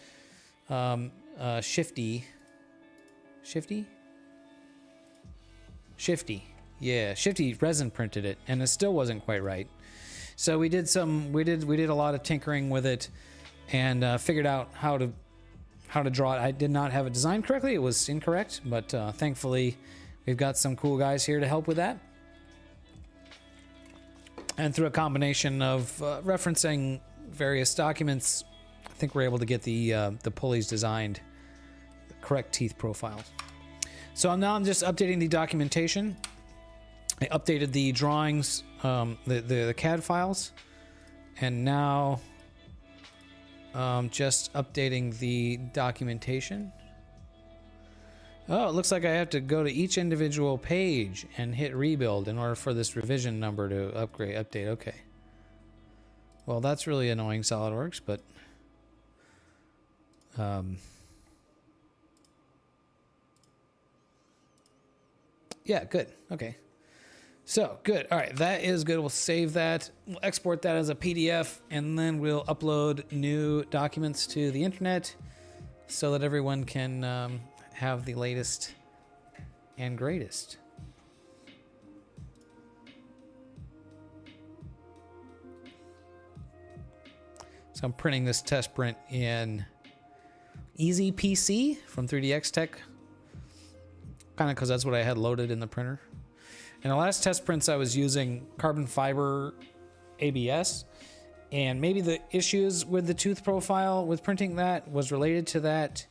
Shifty, resin printed it, and it still wasn't quite right. So we did a lot of tinkering with it, and figured out how to draw it. I did not have it designed correctly; it was incorrect. But thankfully, we've got some cool guys here to help with that. And through a combination of referencing various documents, I think we're able to get the pulleys designed, the correct teeth profiles. So now I'm just updating the documentation. I updated the drawings, the CAD files, and now just updating the documentation. Oh, it looks like I have to go to each individual page and hit rebuild in order for this revision number to update. Okay. Well, that's really annoying, SolidWorks, but yeah, good. Okay. So, good. All right, that is good. We'll save that. We'll export that as a PDF, and then we'll upload new documents to the internet so that everyone can have the latest and greatest. So I'm printing this test print in Easy PC from 3DX Tech, kind of because that's what I had loaded in the printer. In the last test prints I was using carbon fiber ABS, and maybe the issues with the tooth profile with printing that was related to that.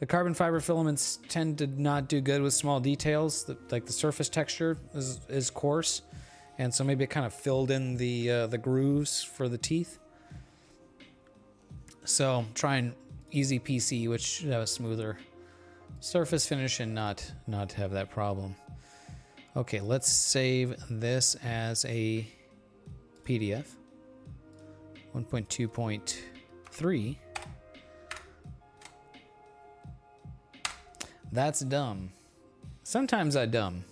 The carbon fiber filaments tend to not do good with small details, like the surface texture is coarse, and so maybe it kind of filled in the grooves for the teeth. So trying Easy PC, which should have a smoother surface finish and not have that problem. Okay, let's save this as a PDF. 1.2.3. That's dumb. Sometimes I dumb.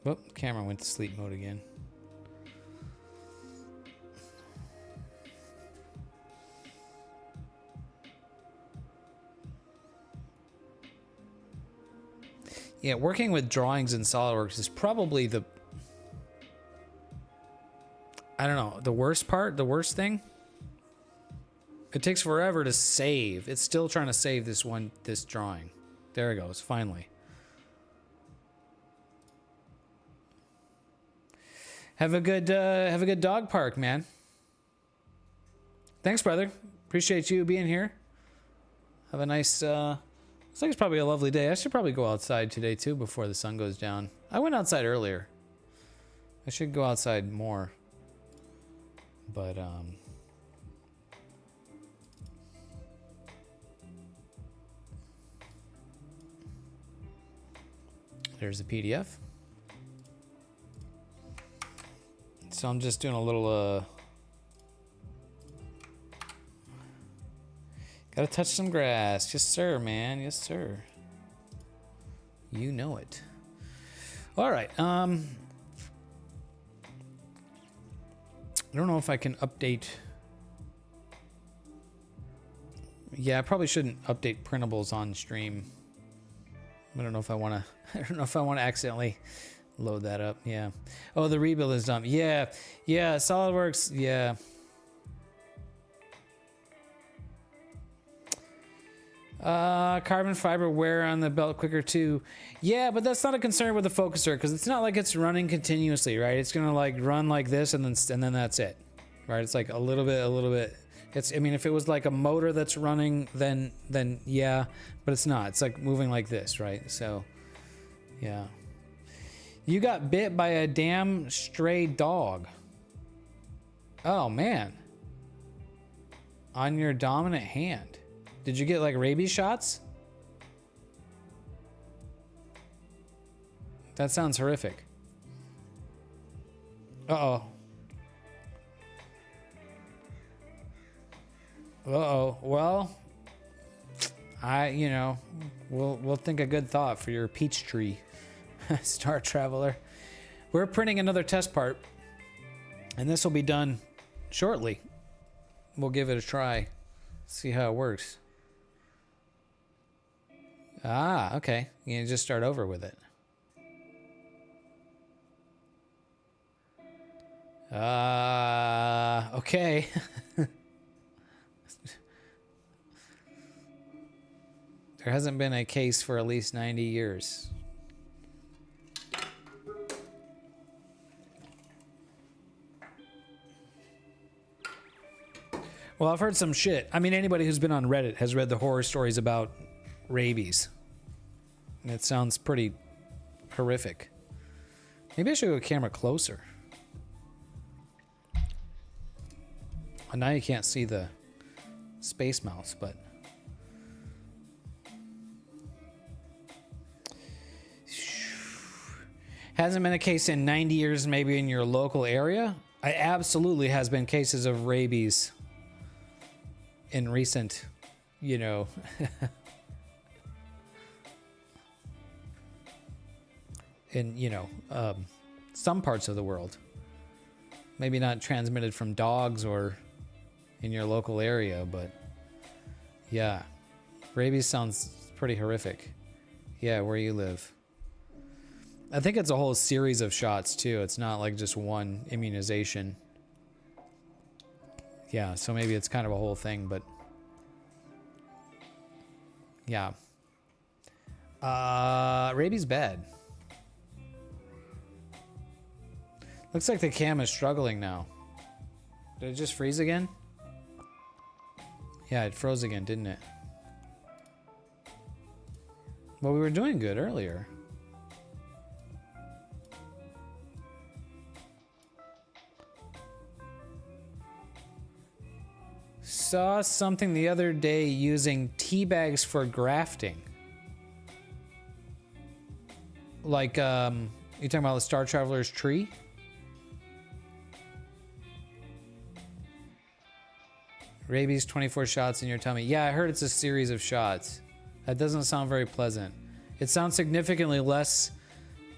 Oh, camera went to sleep mode again. Yeah, working with drawings in SolidWorks is probably the, I don't know, the worst part, the worst thing. It takes forever to save. It's still trying to save this drawing. There it goes, finally. Have a good dog park, man. Thanks, brother. Appreciate you being here. Have a nice, looks like it's probably a lovely day. I should probably go outside today too before the sun goes down. I went outside earlier. I should go outside more. But there's the PDF. So I'm just doing a little gotta touch some grass. Yes, sir, man. Yes, sir. You know it. All right. I don't know if I can update. Yeah, I probably shouldn't update printables on stream. I don't know if I want to. I don't know if I want to accidentally load that up. Yeah. Oh, the rebuild is done. Yeah. Yeah. SolidWorks. Yeah. Carbon fiber wear on the belt quicker too. Yeah, but that's not a concern with the focuser because it's not like it's running continuously, right? It's gonna like run like this and then that's it, right? It's like a little bit. It's, I mean, if it was like a motor that's running, then yeah, but it's not. It's like moving like this, right? So, yeah. You got bit by a damn stray dog. Oh man. On your dominant hand. Did you get like rabies shots? That sounds horrific. Uh-oh. Uh-oh. Well, you know, we'll think a good thought for your peach tree, Star Traveler. We're printing another test part, and this will be done shortly. We'll give it a try, see how it works. Ah, okay. You can just start over with it. Okay. There hasn't been a case for at least 90 years. Well, I've heard some shit. I mean, anybody who's been on Reddit has read the horror stories about rabies. And it sounds pretty horrific. Maybe I should go camera closer. And now you can't see the space mouse, but hasn't been a case in 90 years, maybe in your local area. I absolutely has been cases of rabies in recent, you know, in, you know, some parts of the world. Maybe not transmitted from dogs or in your local area, but yeah, rabies sounds pretty horrific. Yeah, where you live. I think it's a whole series of shots too. It's not like just one immunization. Yeah, so maybe it's kind of a whole thing, but yeah. Rabies bad. Looks like the cam is struggling now. Did it just freeze again? Yeah, it froze again, didn't it? Well, we were doing good earlier. Saw something the other day using tea bags for grafting. Like, you talking about the Star Traveler's tree? Rabies, 24 shots in your tummy. Yeah, I heard it's a series of shots. That doesn't sound very pleasant. It sounds significantly less,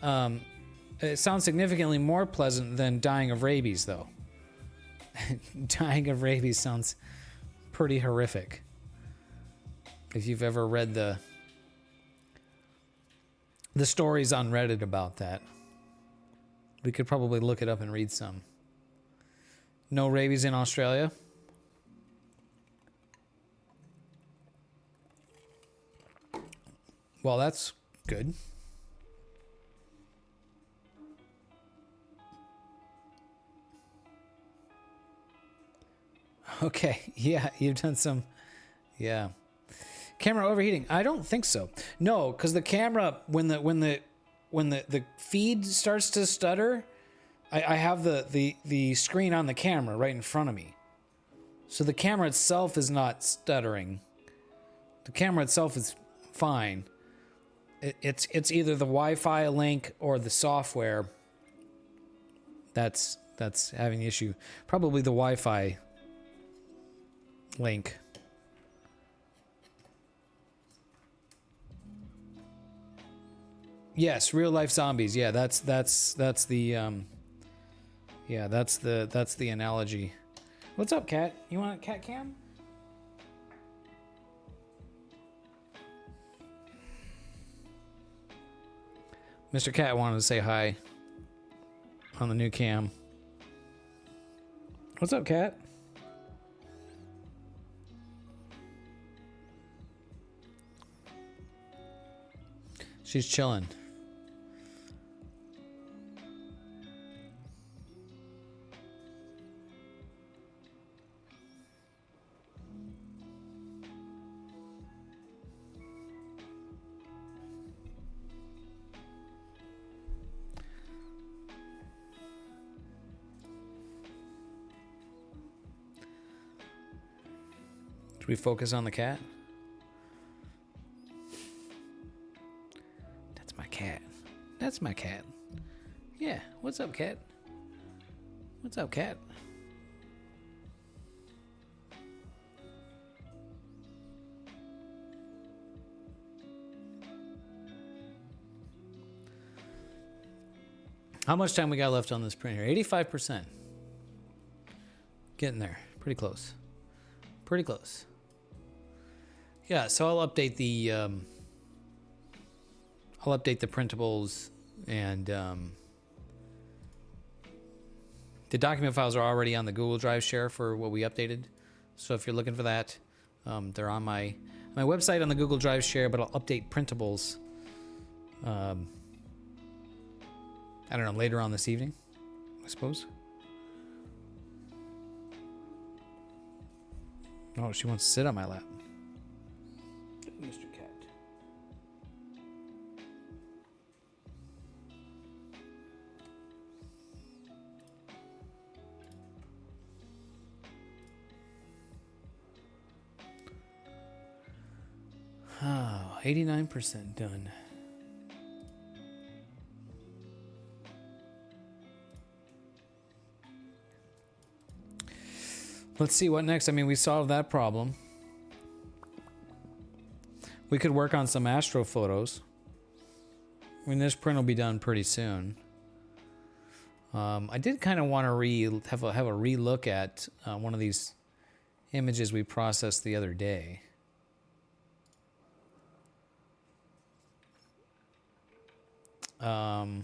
it sounds significantly more pleasant than dying of rabies, though. Dying of rabies sounds pretty horrific. If you've ever read the stories on Reddit about that. We could probably look it up and read some. No rabies in Australia? Well, that's good. Okay, yeah, you've done some, yeah. Camera overheating? I don't think so. No, because the camera, when the feed starts to stutter, I have the screen on the camera right in front of me. So the camera itself is not stuttering. The camera itself is fine. It's either the Wi-Fi link or the software that's having the issue. Probably the Wi-Fi link. Yes, real life zombies. Yeah, that's the yeah, that's the analogy. What's up, Cat? You want a cat cam? Mr. Cat wanted to say hi on the new cam. What's up, Cat? She's chilling. Should we focus on the cat? That's my cat. That's my cat. Yeah, what's up, cat? What's up, cat? How much time we got left on this print here? 85%. Getting there. Pretty close. Pretty close. Yeah, so I'll update the printables, and the document files are already on the Google Drive share for what we updated. So if you're looking for that, they're on my website on the Google Drive share, but I'll update printables I don't know, later on this evening, I suppose. Oh, she wants to sit on my lap. Mr. Cat. Oh, 89% done. Let's see what next. I mean, we solved that problem. We could work on some astro photos. I mean, this print will be done pretty soon. I did kind of want to have a re-look at one of these images we processed the other day. Oh,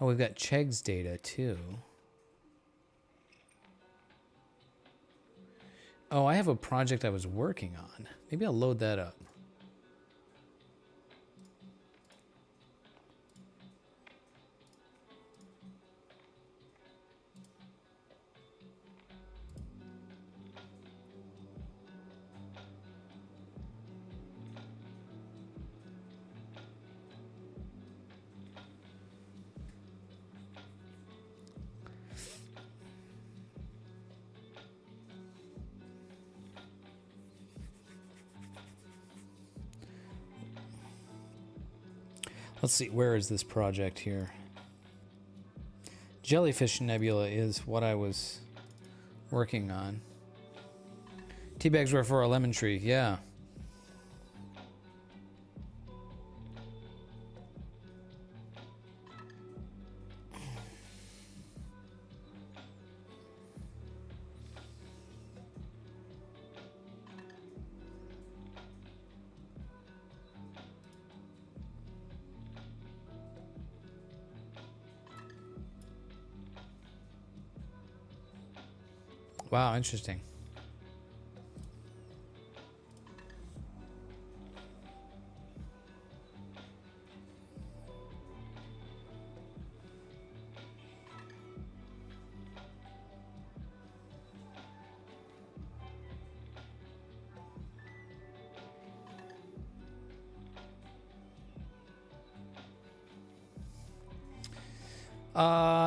we've got Chegg's data too. Oh, I have a project I was working on. Maybe I'll load that up. Let's see, where is this project here? Jellyfish Nebula is what I was working on. Teabags were for a lemon tree, yeah. Wow, interesting.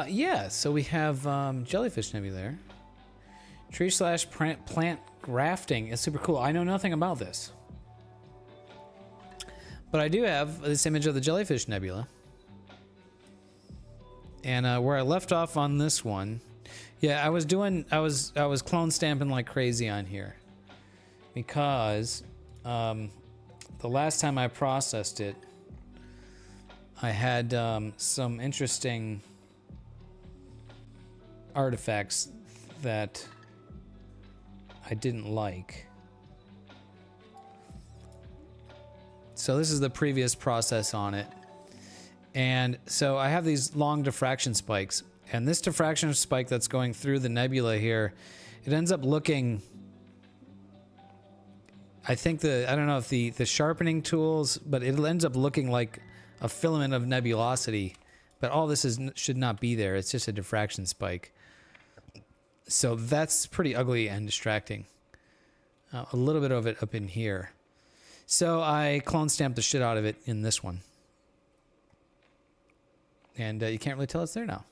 Yeah, so we have Jellyfish Nebula there. Tree slash plant grafting is super cool. I know nothing about this. But I do have this image of the Jellyfish Nebula. And where I left off on this one, yeah, I was clone stamping like crazy on here. Because the last time I processed it, I had some interesting artifacts that I didn't like. So this is the previous process on it. And so I have these long diffraction spikes, and this diffraction spike that's going through the nebula here, it ends up looking, I think I don't know if the sharpening tools, but it ends up looking like a filament of nebulosity, but all this should not be there. It's just a diffraction spike. So that's pretty ugly and distracting. A little bit of it up in here. So I clone stamped the shit out of it in this one. And you can't really tell it's there now.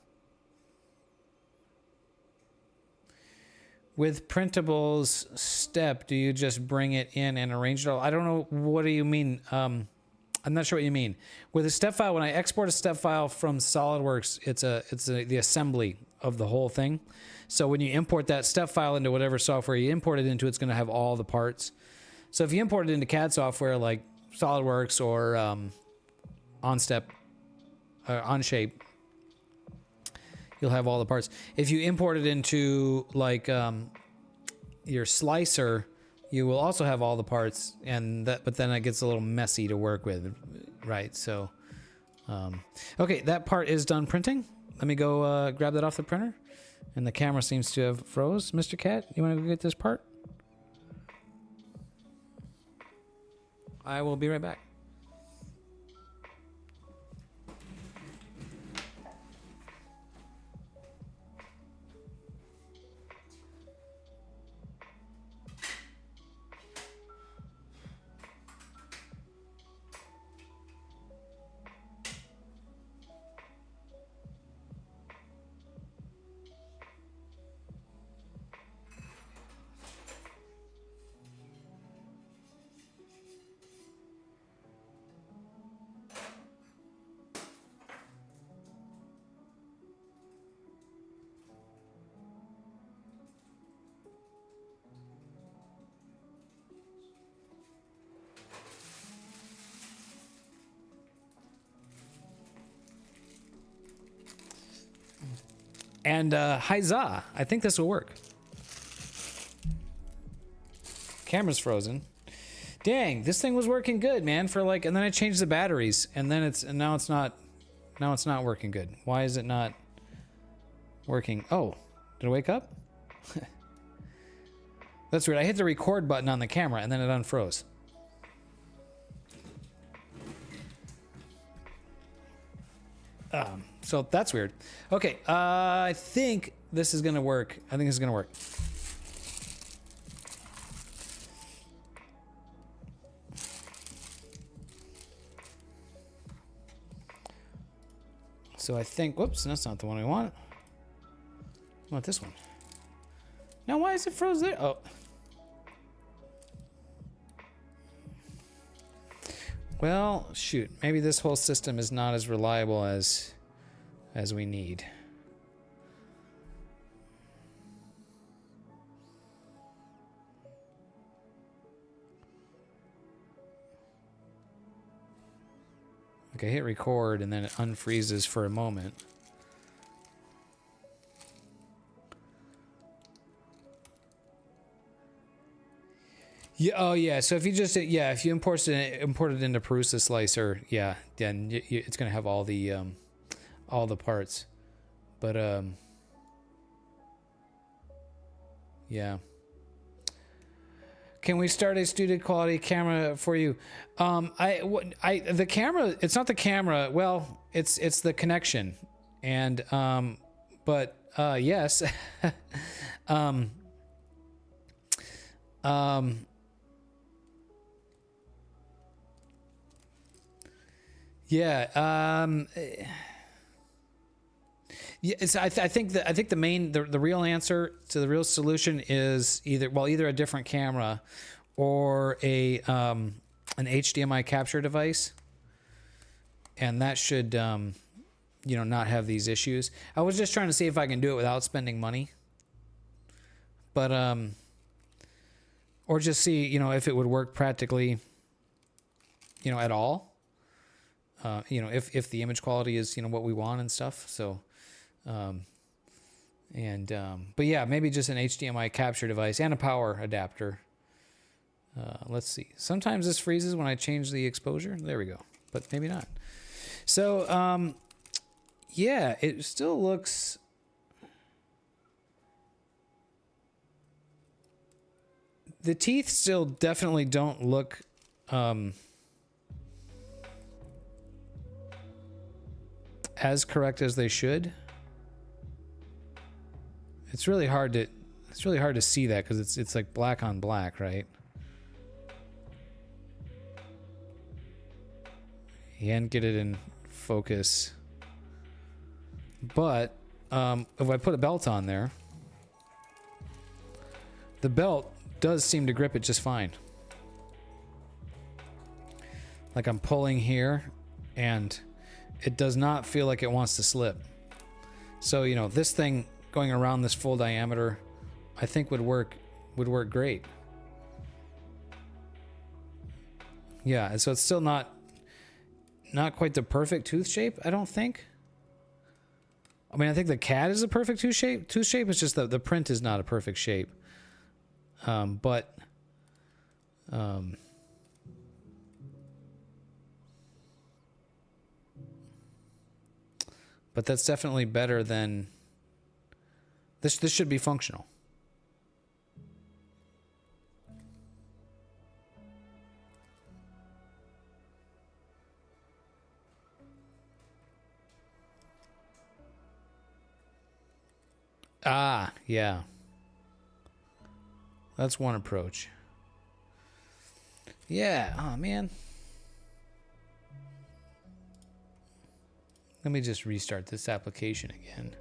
With printables step, do you just bring it in and arrange it all? I don't know. What do you mean? I'm not sure what you mean. With a step file, when I export a step file from SolidWorks, it's the assembly of the whole thing. So when you import that step file into whatever software you import it into, it's going to have all the parts. So if you import it into CAD software like SolidWorks or Onshape, you'll have all the parts. If you import it into like your slicer, you will also have all the parts, but then it gets a little messy to work with, right? So, okay, that part is done printing. Let me go grab that off the printer. And the camera seems to have froze. Mr. Cat, you want to go get this part? I will be right back. And huzzah, I think this will work. Camera's frozen. Dang, this thing was working good, man, for like, and then I changed the batteries, and then now it's not working good. Why is it not working? Oh, did it wake up? That's weird. I hit the record button on the camera and then it unfroze. So that's weird. Okay, I think this is gonna work. I think this is gonna work. So I think, whoops, that's not the one I want. I want this one. Now why is it froze there? Oh. Well, shoot. Maybe this whole system is not as reliable as we need. Okay, hit record and then it unfreezes for a moment. Yeah. Oh, yeah. So if you just if you import it into Prusa Slicer, yeah, then it's gonna have all the parts. But yeah. Can we start a studio quality camera for you? The camera. It's not the camera. Well, it's the connection, and but yes. Yeah. Yeah. I think the real answer to the real solution is either a different camera or an HDMI capture device, and that should not have these issues. I was just trying to see if I can do it without spending money, but or just see if it would work practically at all. If the image quality is what we want and stuff. So, but yeah, maybe just an HDMI capture device and a power adapter. Let's see. Sometimes this freezes when I change the exposure. There we go. But maybe not. So, yeah, it still looks... The teeth still definitely don't look... as correct as they should. It's really hard to see that because it's like black on black, right? You can't get it in focus. But if I put a belt on there, the belt does seem to grip it just fine. Like I'm pulling here and it does not feel like it wants to slip. So, you know, this thing going around this full diameter, I think would work great. Yeah, and so it's still not quite the perfect tooth shape, I don't think. I mean, I think the CAD is a perfect tooth shape. Tooth shape is just the print is not a perfect shape. But that's definitely better than this. This should be functional. Ah, yeah. That's one approach. Yeah, oh man. Let me just restart this application again.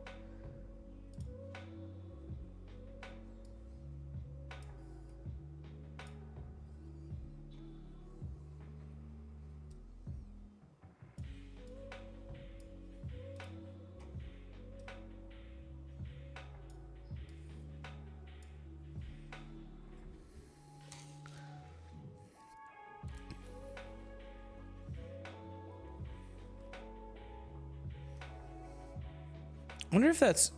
I wonder if that's...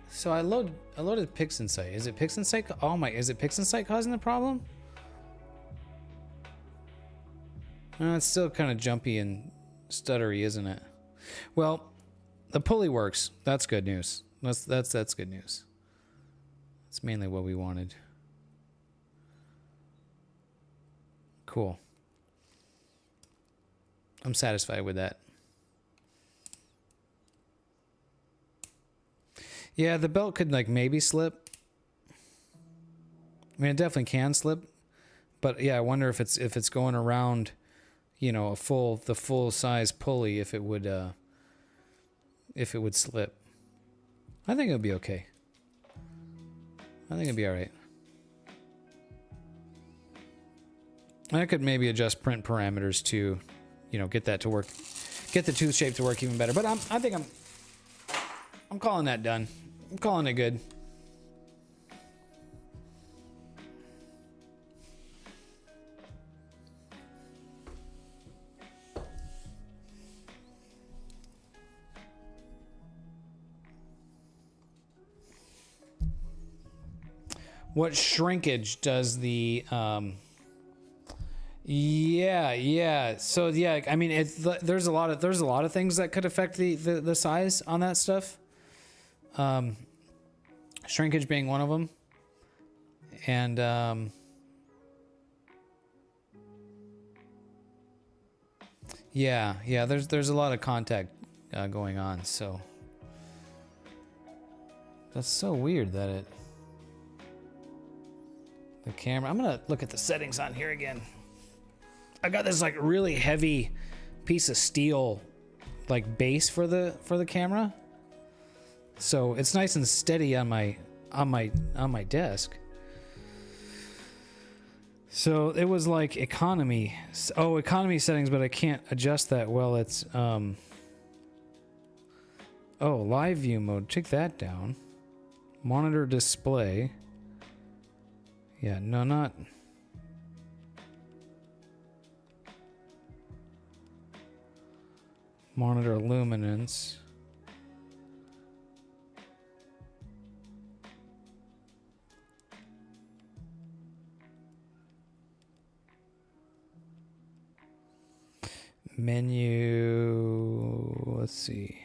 So I loaded PixInsight. Is it PixInsight? Oh my, is it PixInsight causing the problem? It's still kind of jumpy and stuttery, isn't it? Well, the pulley works. That's good news. That's good news. That's mainly what we wanted. Cool. I'm satisfied with that. Yeah, the belt could like maybe slip. I mean, it definitely can slip, but yeah, I wonder if it's going around, you know, the full size pulley, if it would slip. I think it'll be okay. I think it'll be all right. I could maybe adjust print parameters to, you know, get that to work, get the tooth shape to work even better. But I think I'm calling that done. I'm calling it good. What shrinkage does the yeah. So yeah, I mean, there's a lot of things that could affect the size on that stuff. Shrinkage being one of them, and yeah. There's a lot of contact going on. So that's so weird that the camera. I'm gonna look at the settings on here again. I got this like really heavy piece of steel like base for the camera. So it's nice and steady on my desk. So it was like economy settings, but I can't adjust that well. It's live view mode. Take that down. Monitor display. Yeah, no, not monitor luminance. Menu, let's see.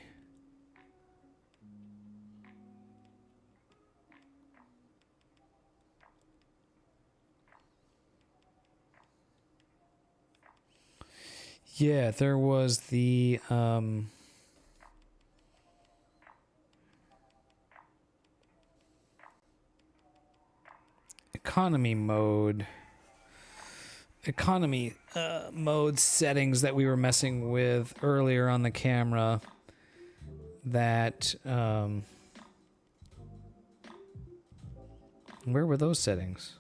Yeah, there was the economy mode settings that we were messing with earlier on the camera that where were those settings?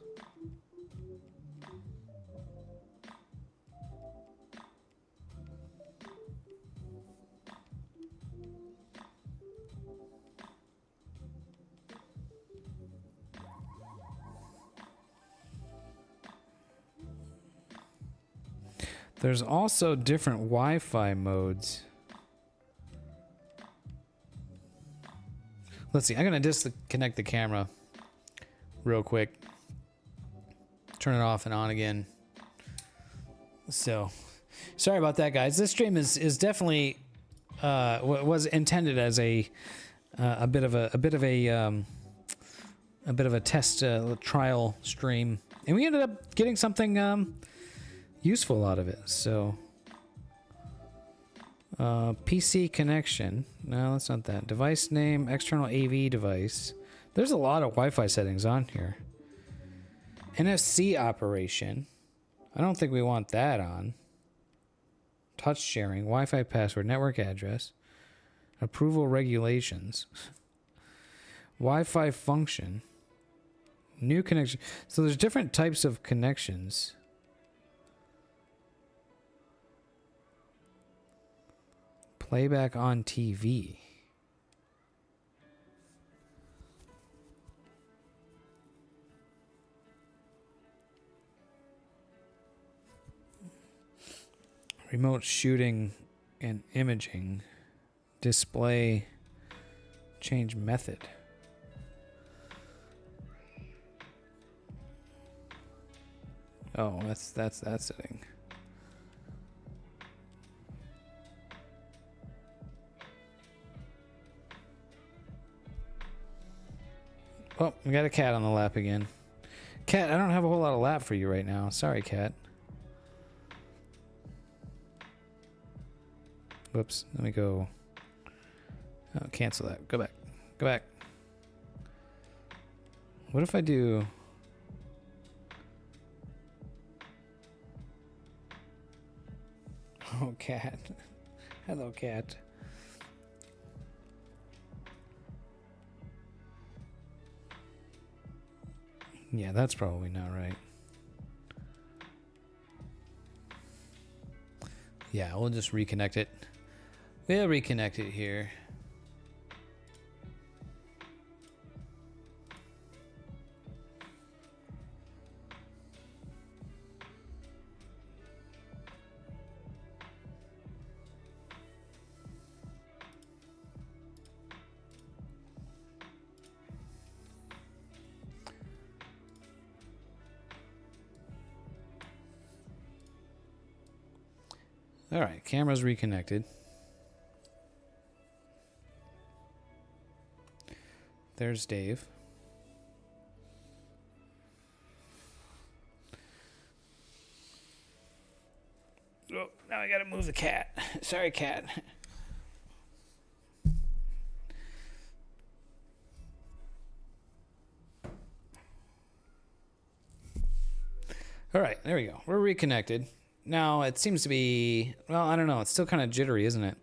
There's also different Wi-Fi modes. Let's see. I'm going to disconnect the camera real quick. Turn it off and on again. So, sorry about that, guys. This stream is definitely was intended as a bit of a test trial stream, and we ended up getting something useful out of it. So PC connection, no, that's not that. Device name, external AV device. There's a lot of Wi-Fi settings on here. NFC operation, I don't think we want that on. Touch sharing, Wi-Fi password, network address, approval regulations, Wi-Fi function, new connection. So there's different types of connections. Playback on TV. Remote shooting and imaging. Display. Change method. Oh, that's that setting. Oh, we got a cat on the lap again. Cat, I don't have a whole lot of lap for you right now. Sorry, cat. Whoops. Let me go. Oh, cancel that. Go back. Go back. What if I do... Oh, cat. Hello, cat. Yeah, that's probably not right. Yeah, we'll just reconnect it. We'll reconnect it here. All right, camera's reconnected. There's Dave. Oh, now I gotta move the cat. Sorry, cat. All right, there we go. We're reconnected. Now it seems to be, well, I don't know. It's still kind of jittery, isn't it?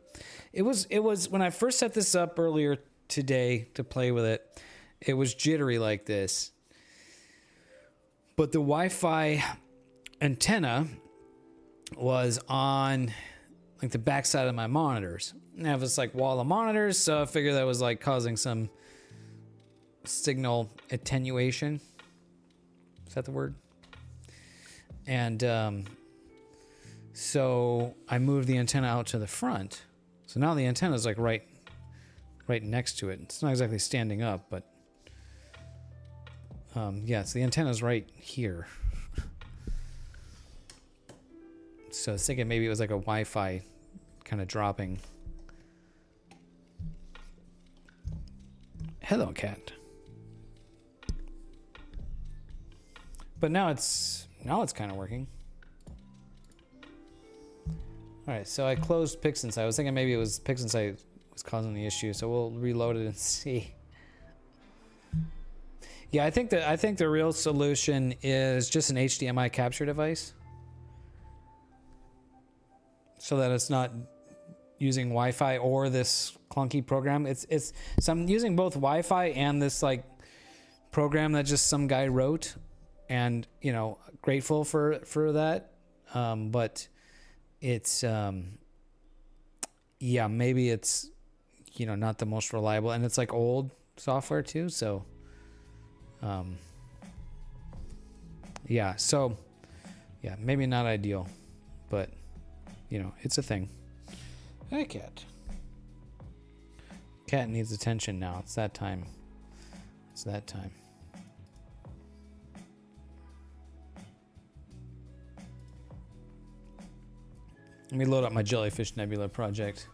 It was when I first set this up earlier today to play with it, it was jittery like this. But the Wi-Fi antenna was on like the backside of my monitors. And I have this like wall of monitors, so I figured that was like causing some signal attenuation. Is that the word? And so I moved the antenna out to the front. So now the antenna is like right next to it. It's not exactly standing up, but yeah, so the antenna is right here. So I was thinking maybe it was like a Wi-Fi kind of dropping. Hello, cat. But now it's kind of working. All right, so I closed PixInsight. I was thinking maybe it was PixInsight was causing the issue, so we'll reload it and see. Yeah, I think the real solution is just an HDMI capture device, so that it's not using Wi-Fi or this clunky program. So I'm using both Wi-Fi and this like program that just some guy wrote, and you know, grateful for that. But it's yeah, maybe it's, you know, not the most reliable, and it's like old software too, so yeah, so yeah, maybe not ideal, but you know, it's a thing. Hey, cat. Cat needs attention now. It's that time. It's that time. Let me load up my Jellyfish Nebula project.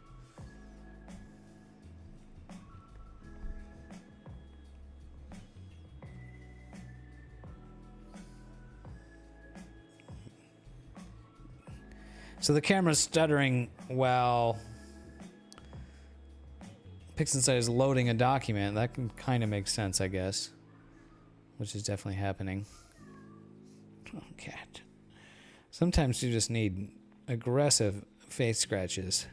So the camera's stuttering while PixInsight is loading a document. That can kind of make sense, I guess. Which is definitely happening. Oh, cat. Sometimes you just need aggressive face scratches.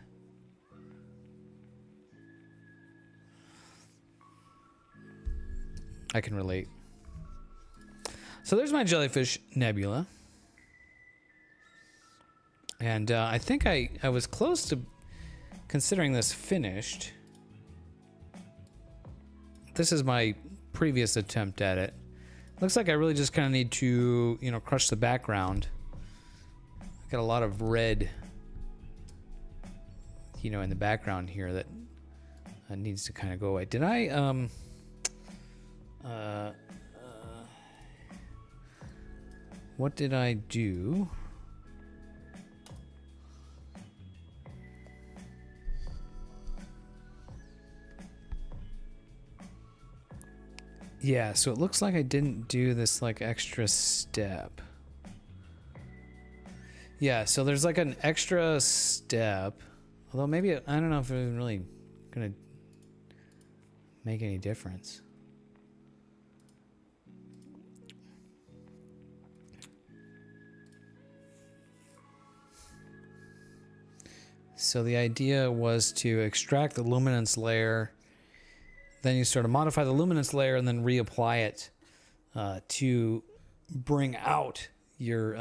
I can relate. So there's my Jellyfish Nebula. And I think I was close to considering this finished. This is my previous attempt at it. Looks like I really just kind of need to, you know, crush the background. I got a lot of red, you know, in the background here that needs to kind of go away. Did I, what did I do? Yeah, so it looks like I didn't do this like extra step. Yeah, so there's like an extra step. Although maybe, I don't know if it's really gonna make any difference. So the idea was to extract the luminance layer, then you sort of modify the luminance layer and then reapply it to bring out your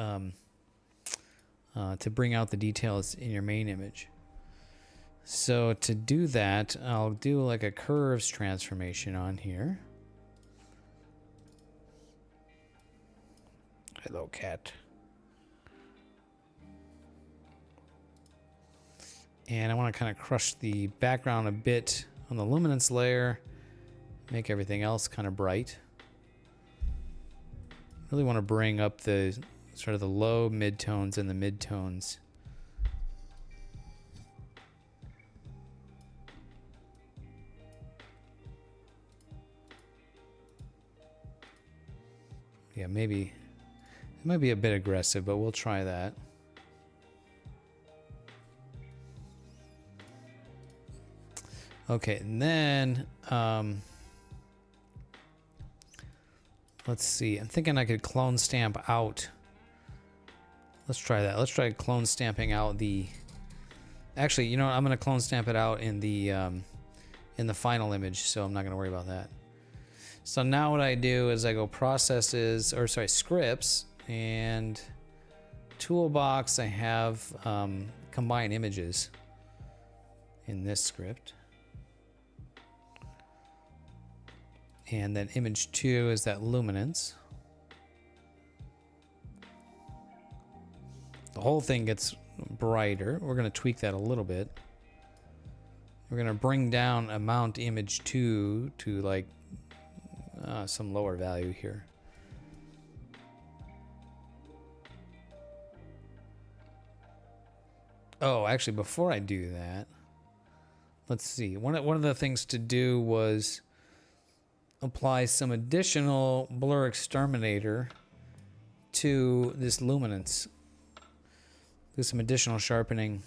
the details in your main image. So to do that, I'll do like a curves transformation on here. Hello, cat. And I want to kind of crush the background a bit on the luminance layer, make everything else kind of bright. Really want to bring up the sort of the low midtones and the midtones. Yeah, maybe it might be a bit aggressive, but we'll try that. Okay, and then let's see. I'm thinking I could clone stamp out. Let's try that. Let's try clone stamping out the. Actually, you know what? I'm gonna clone stamp it out in the final image, so I'm not gonna worry about that. So now what I do is I go processes, or sorry, scripts, and toolbox. I have combine images in this script. And then image 2 is that luminance. The whole thing gets brighter. We're going to tweak that a little bit. We're going to bring down amount image 2 to like some lower value here. Oh, actually, before I do that, let's see. One of the things to do was apply some additional blur exterminator to this luminance. Do some additional sharpening.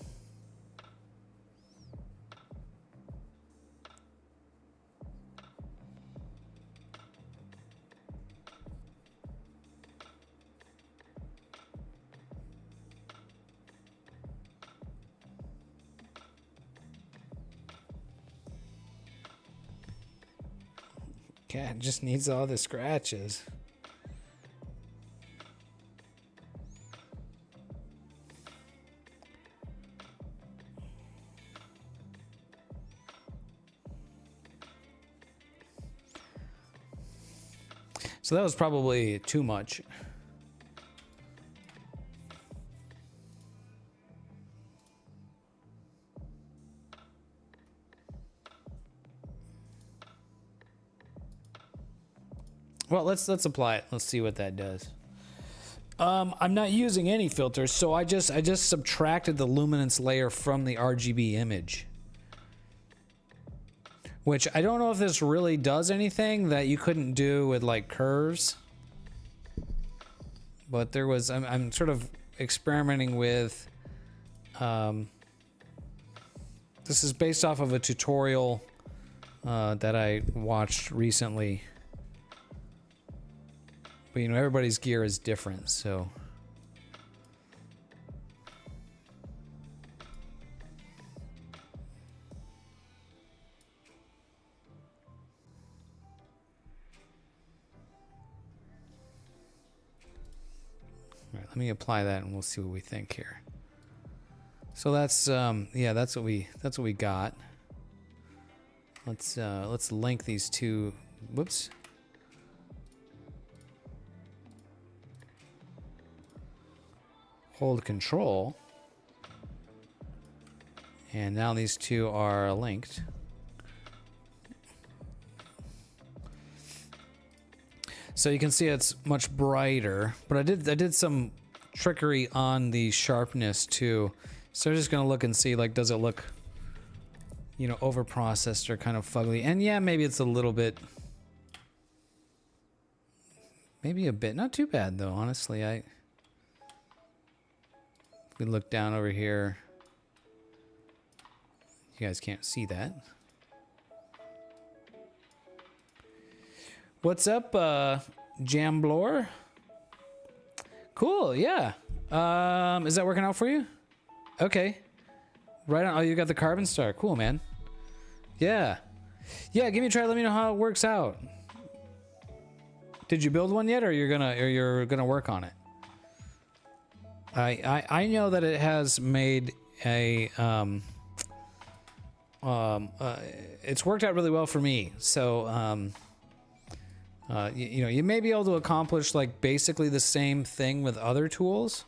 Cat just needs all the scratches. So that was probably too much. Well, let's apply it. Let's see what that does. I'm not using any filters, so I just subtracted the luminance layer from the RGB image. Which I don't know if this really does anything that you couldn't do with like curves. But there was I'm sort of experimenting with this is based off of a tutorial that I watched recently. But, you know, everybody's gear is different, so. All right, let me apply that and we'll see what we think here. So that's yeah, that's what we got. Let's link these two. Whoops. Hold control, and now these two are linked. So you can see it's much brighter, but I did some trickery on the sharpness too. So I'm just gonna look and see, like, does it look, you know, over processed or kind of fugly? And yeah, maybe it's a little bit, maybe a bit, not too bad though, honestly. We look down over here. You guys can't see that. What's up, Jamblor? Cool, yeah. Is that working out for you? Okay. Right on. Oh, you got the Carbon Star. Cool, man. Yeah. Yeah, give me a try. Let me know how it works out. Did you build one yet, or you're gonna work on it? I know that it has made a it's worked out really well for me. So you know, you may be able to accomplish like basically the same thing with other tools,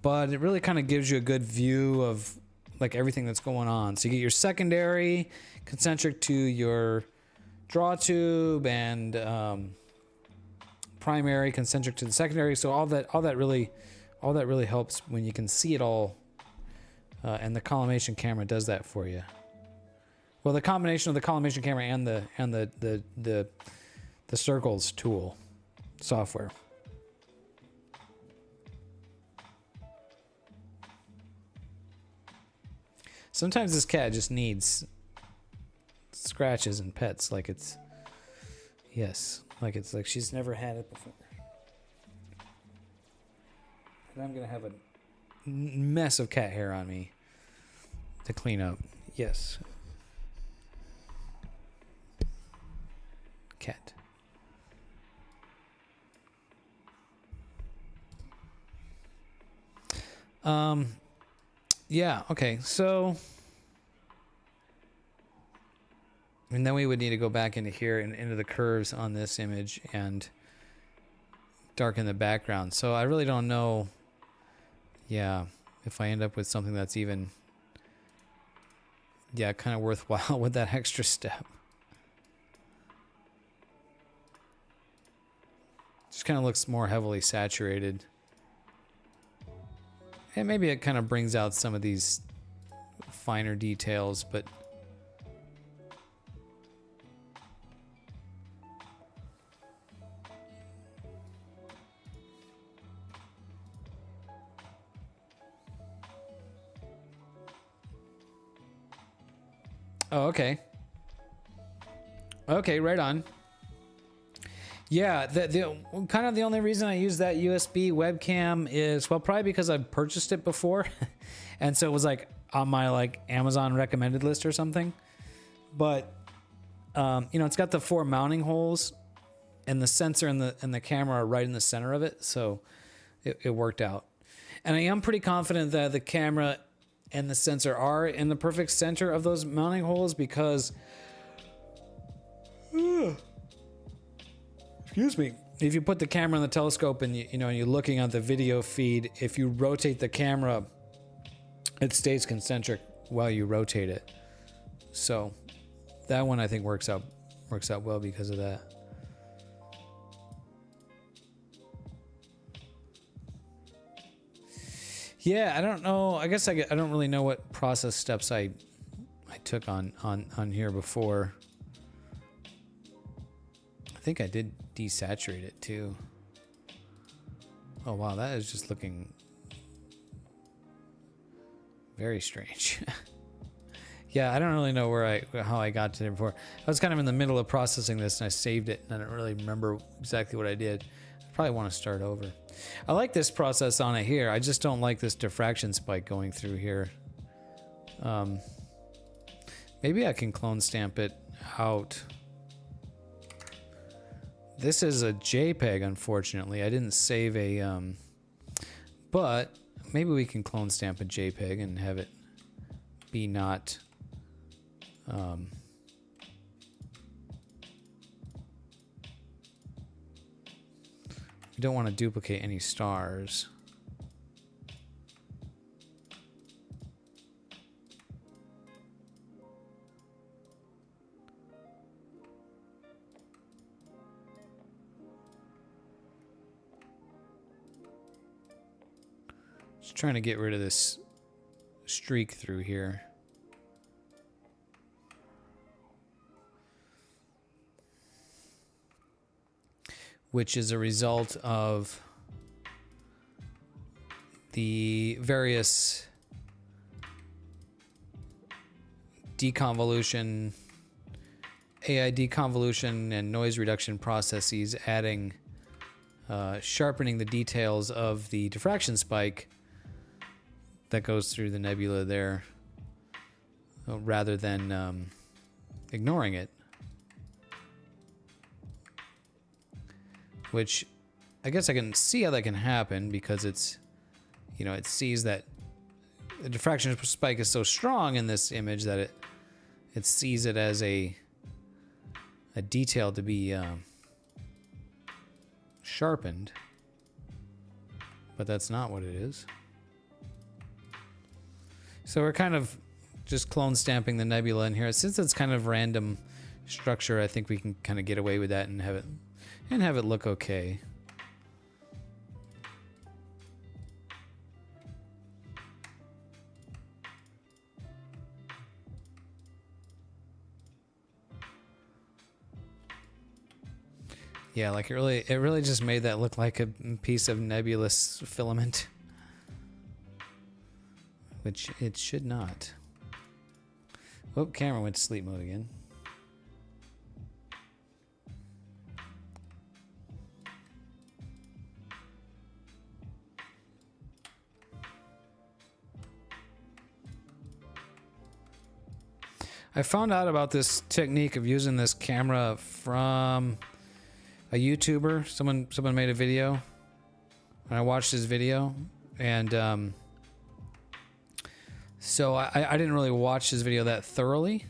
but it really kind of gives you a good view of like everything that's going on. So you get your secondary concentric to your draw tube, and primary concentric to the secondary. So all that really helps when you can see it all, and the collimation camera does that for you. Well, the combination of the collimation camera and the circles tool software. Sometimes this cat just needs scratches and pets, like it's, yes, like it's like she's never had it before. And I'm gonna have a mess of cat hair on me to clean up. Yes. Cat. Yeah, okay, so, and then we would need to go back into here and into the curves on this image and darken the background. So I really don't know, yeah, if I end up with something that's even, yeah, kind of worthwhile with that extra step. Just kind of looks more heavily saturated. And maybe it kind of brings out some of these finer details, but oh, okay. Okay, right on. Yeah, the kind of the only reason I use that USB webcam is, well, probably because I've purchased it before. And so it was like on my like Amazon recommended list or something. But you know, it's got the 4 mounting holes and the sensor and the camera are right in the center of it, so it worked out. And I am pretty confident that the camera and the sensor are in the perfect center of those mounting holes because excuse me, if you put the camera in the telescope and you know you're looking at the video feed, if you rotate the camera, it stays concentric while you rotate it. So that one I think works out well because of that. Yeah, I don't know. I guess I don't really know what process steps I took on here before. I think I did desaturate it too. Oh wow, that is just looking very strange. Yeah, I don't really know how I got to it before. I was kind of in the middle of processing this and I saved it and I don't really remember exactly what I did. I probably want to start over. I like this process on it here. I just don't like this diffraction spike going through here. Maybe I can clone stamp it out. This is a JPEG, unfortunately. I didn't save a, but maybe we can clone stamp a JPEG and have it be not, we don't want to duplicate any stars. Just trying to get rid of this streak through here. Which is a result of the various deconvolution, AI deconvolution and noise reduction processes adding, sharpening the details of the diffraction spike that goes through the nebula there, rather than ignoring it. Which I guess I can see how that can happen because it's, you know, it sees that the diffraction spike is so strong in this image that it sees it as a detail to be sharpened, but that's not what it is. So we're kind of just clone stamping the nebula in here. Since it's kind of random structure, I think we can kind of get away with that and have it look okay. Yeah, like it really just made that look like a piece of nebulous filament, which it should not. Oh, camera went to sleep mode again. I found out about this technique of using this camera from a YouTuber. Someone made a video, and I watched his video, and so I didn't really watch his video that thoroughly.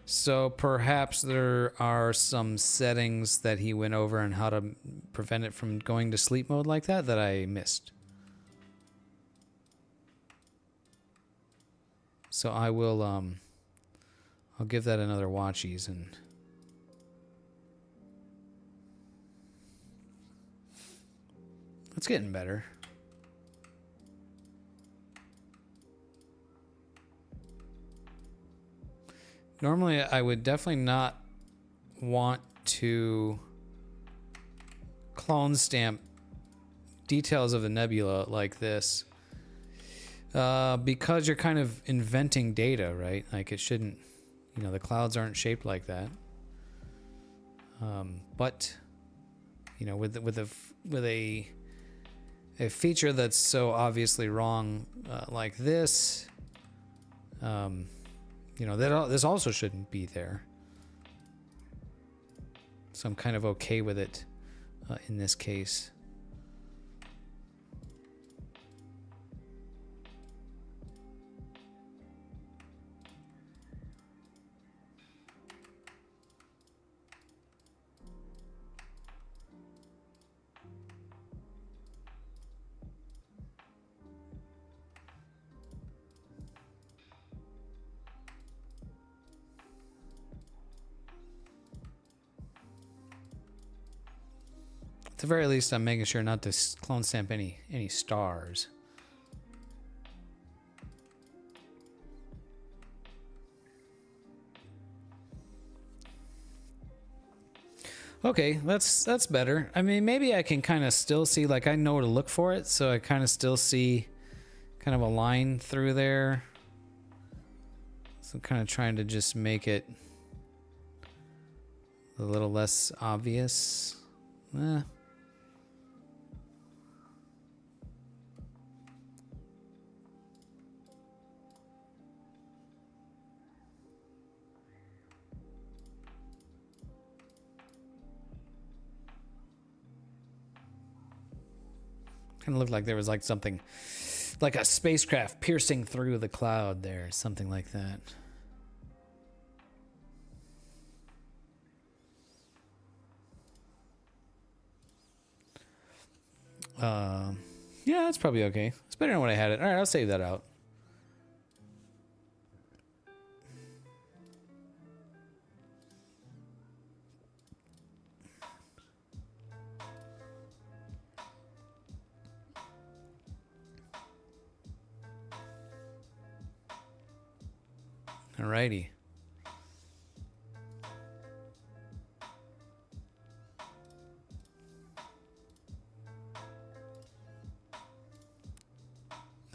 So perhaps there are some settings that he went over and how to prevent it from going to sleep mode like that I missed. So I will I'll give that another watchies, and it's getting better. Normally, I would definitely not want to clone stamp details of a nebula like this because you're kind of inventing data, right? Like it shouldn't, you know, the clouds aren't shaped like that. But you know, with a feature that's so obviously wrong like this, you know, this also shouldn't be there. So I'm kind of okay with it in this case. At the very least, I'm making sure not to clone stamp any stars. Okay, that's better. I mean, maybe I can kind of still see, like I know where to look for it, so I kind of still see kind of a line through there. So I'm kind of trying to just make it a little less obvious. Kind of looked like there was like something, like a spacecraft piercing through the cloud there, something like that. Yeah, that's probably okay. It's better than what I had it. All right, I'll save that out. Alrighty.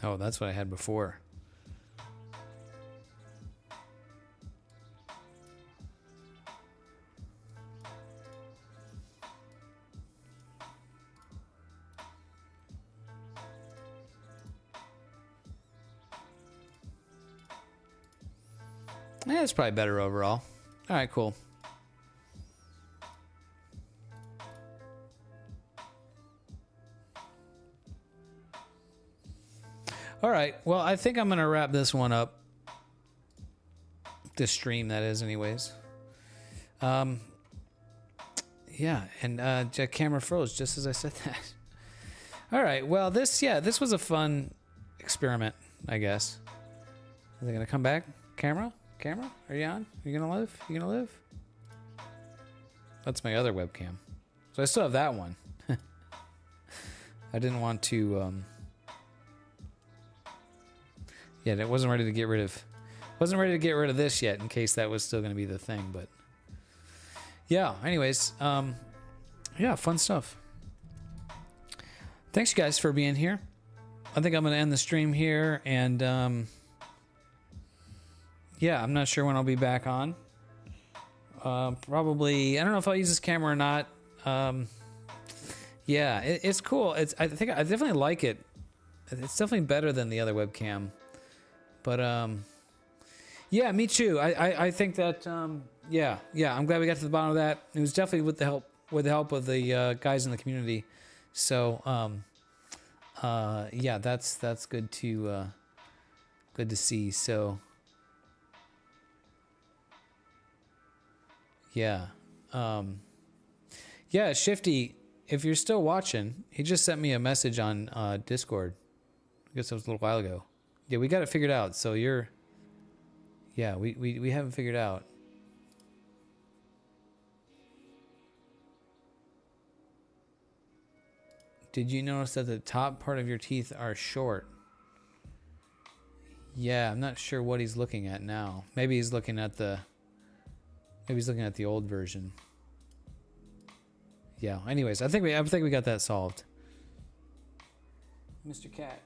Oh, that's what I had before. Yeah, it's probably better overall. All right, cool. All right, well, I think I'm going to wrap this one up. This stream, that is, anyways. Yeah, and the camera froze just as I said that. All right, well, this was a fun experiment, I guess. Are they going to come back? Camera? Camera? Are you on? Are you going to live? You going to live? That's my other webcam. So I still have that one. I didn't want to... Yeah, it wasn't ready to get rid of. Wasn't ready to get rid of this yet, in case that was still going to be the thing. But yeah. Anyways, yeah, fun stuff. Thanks, you guys, for being here. I think I'm going to end the stream here, and yeah, I'm not sure when I'll be back on. Probably, I don't know if I'll use this camera or not. Yeah, it's cool. I think I definitely like it. It's definitely better than the other webcam. But yeah, me too. I think that yeah, I'm glad we got to the bottom of that. It was definitely with the help of the guys in the community. So yeah, that's good to see. So yeah, yeah, Shifty, if you're still watching, he just sent me a message on Discord. I guess that was a little while ago. Yeah, we got it figured out. So you're... Yeah, we haven't figured out. Did you notice that the top part of your teeth are short? Yeah, I'm not sure what he's looking at now. Maybe he's looking at the Maybe he's looking at the old version. Yeah. Anyways, I think we got that solved. Mr. Cat.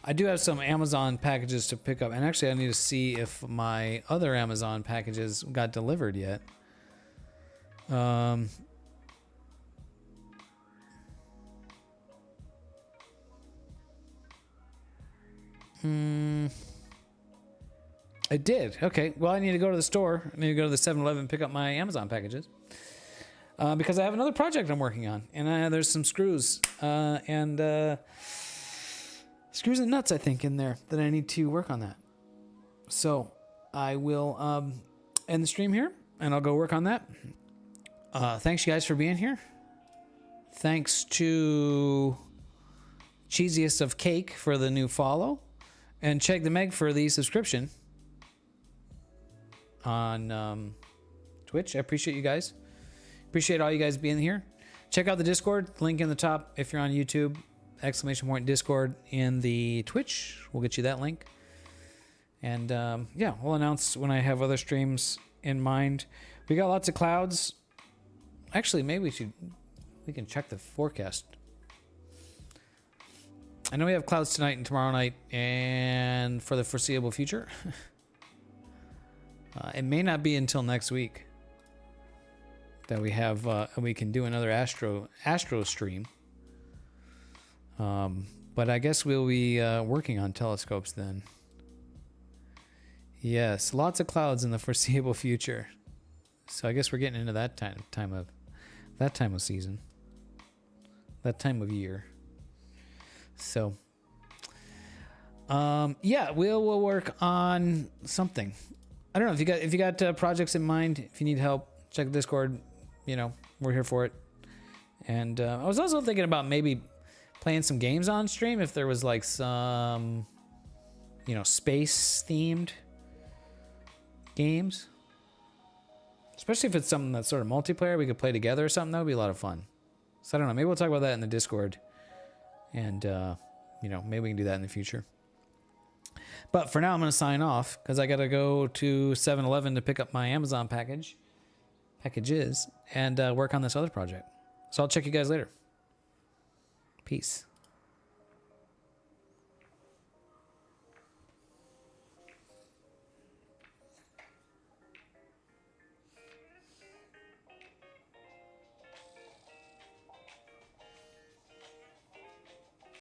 I do have some Amazon packages to pick up, and actually I need to see if my other Amazon packages got delivered yet. I did. Okay. Well, I need to go to the store. I need to go to the 7-Eleven and pick up my Amazon packages. Because I have another project I'm working on, and there's some screws screws and nuts, I think, in there that I need to work on that. So I will end the stream here, and I'll go work on that. Thanks, you guys, for being here. Thanks to Cheesiest of Cake for the new follow, and Check the Meg for the subscription on Twitch. I appreciate you guys. Appreciate all you guys being here. Check out the Discord. Link in the top if you're on YouTube. ! Discord in the Twitch. We'll get you that link. And yeah, we'll announce when I have other streams in mind. We got lots of clouds. Actually, maybe we can check the forecast. I know we have clouds tonight and tomorrow night and for the foreseeable future. It may not be until next week that we can do another Astro stream. But I guess we'll be working on telescopes then. Yes, lots of clouds in the foreseeable future. So I guess we're getting into that time of season, that time of year. So, yeah, we'll work on something. I don't know if you got projects in mind. If you need help, check the Discord. You know, we're here for it. And I was also thinking about maybe playing some games on stream if there was like some, space themed games. Especially if it's something that's sort of multiplayer, we could play together or something. That would be a lot of fun. So I don't know. Maybe we'll talk about that in the Discord. And, maybe we can do that in the future. But for now, I'm going to sign off because I got to go to 7-Eleven to pick up my Amazon packages, and work on this other project. So I'll check you guys later. Peace.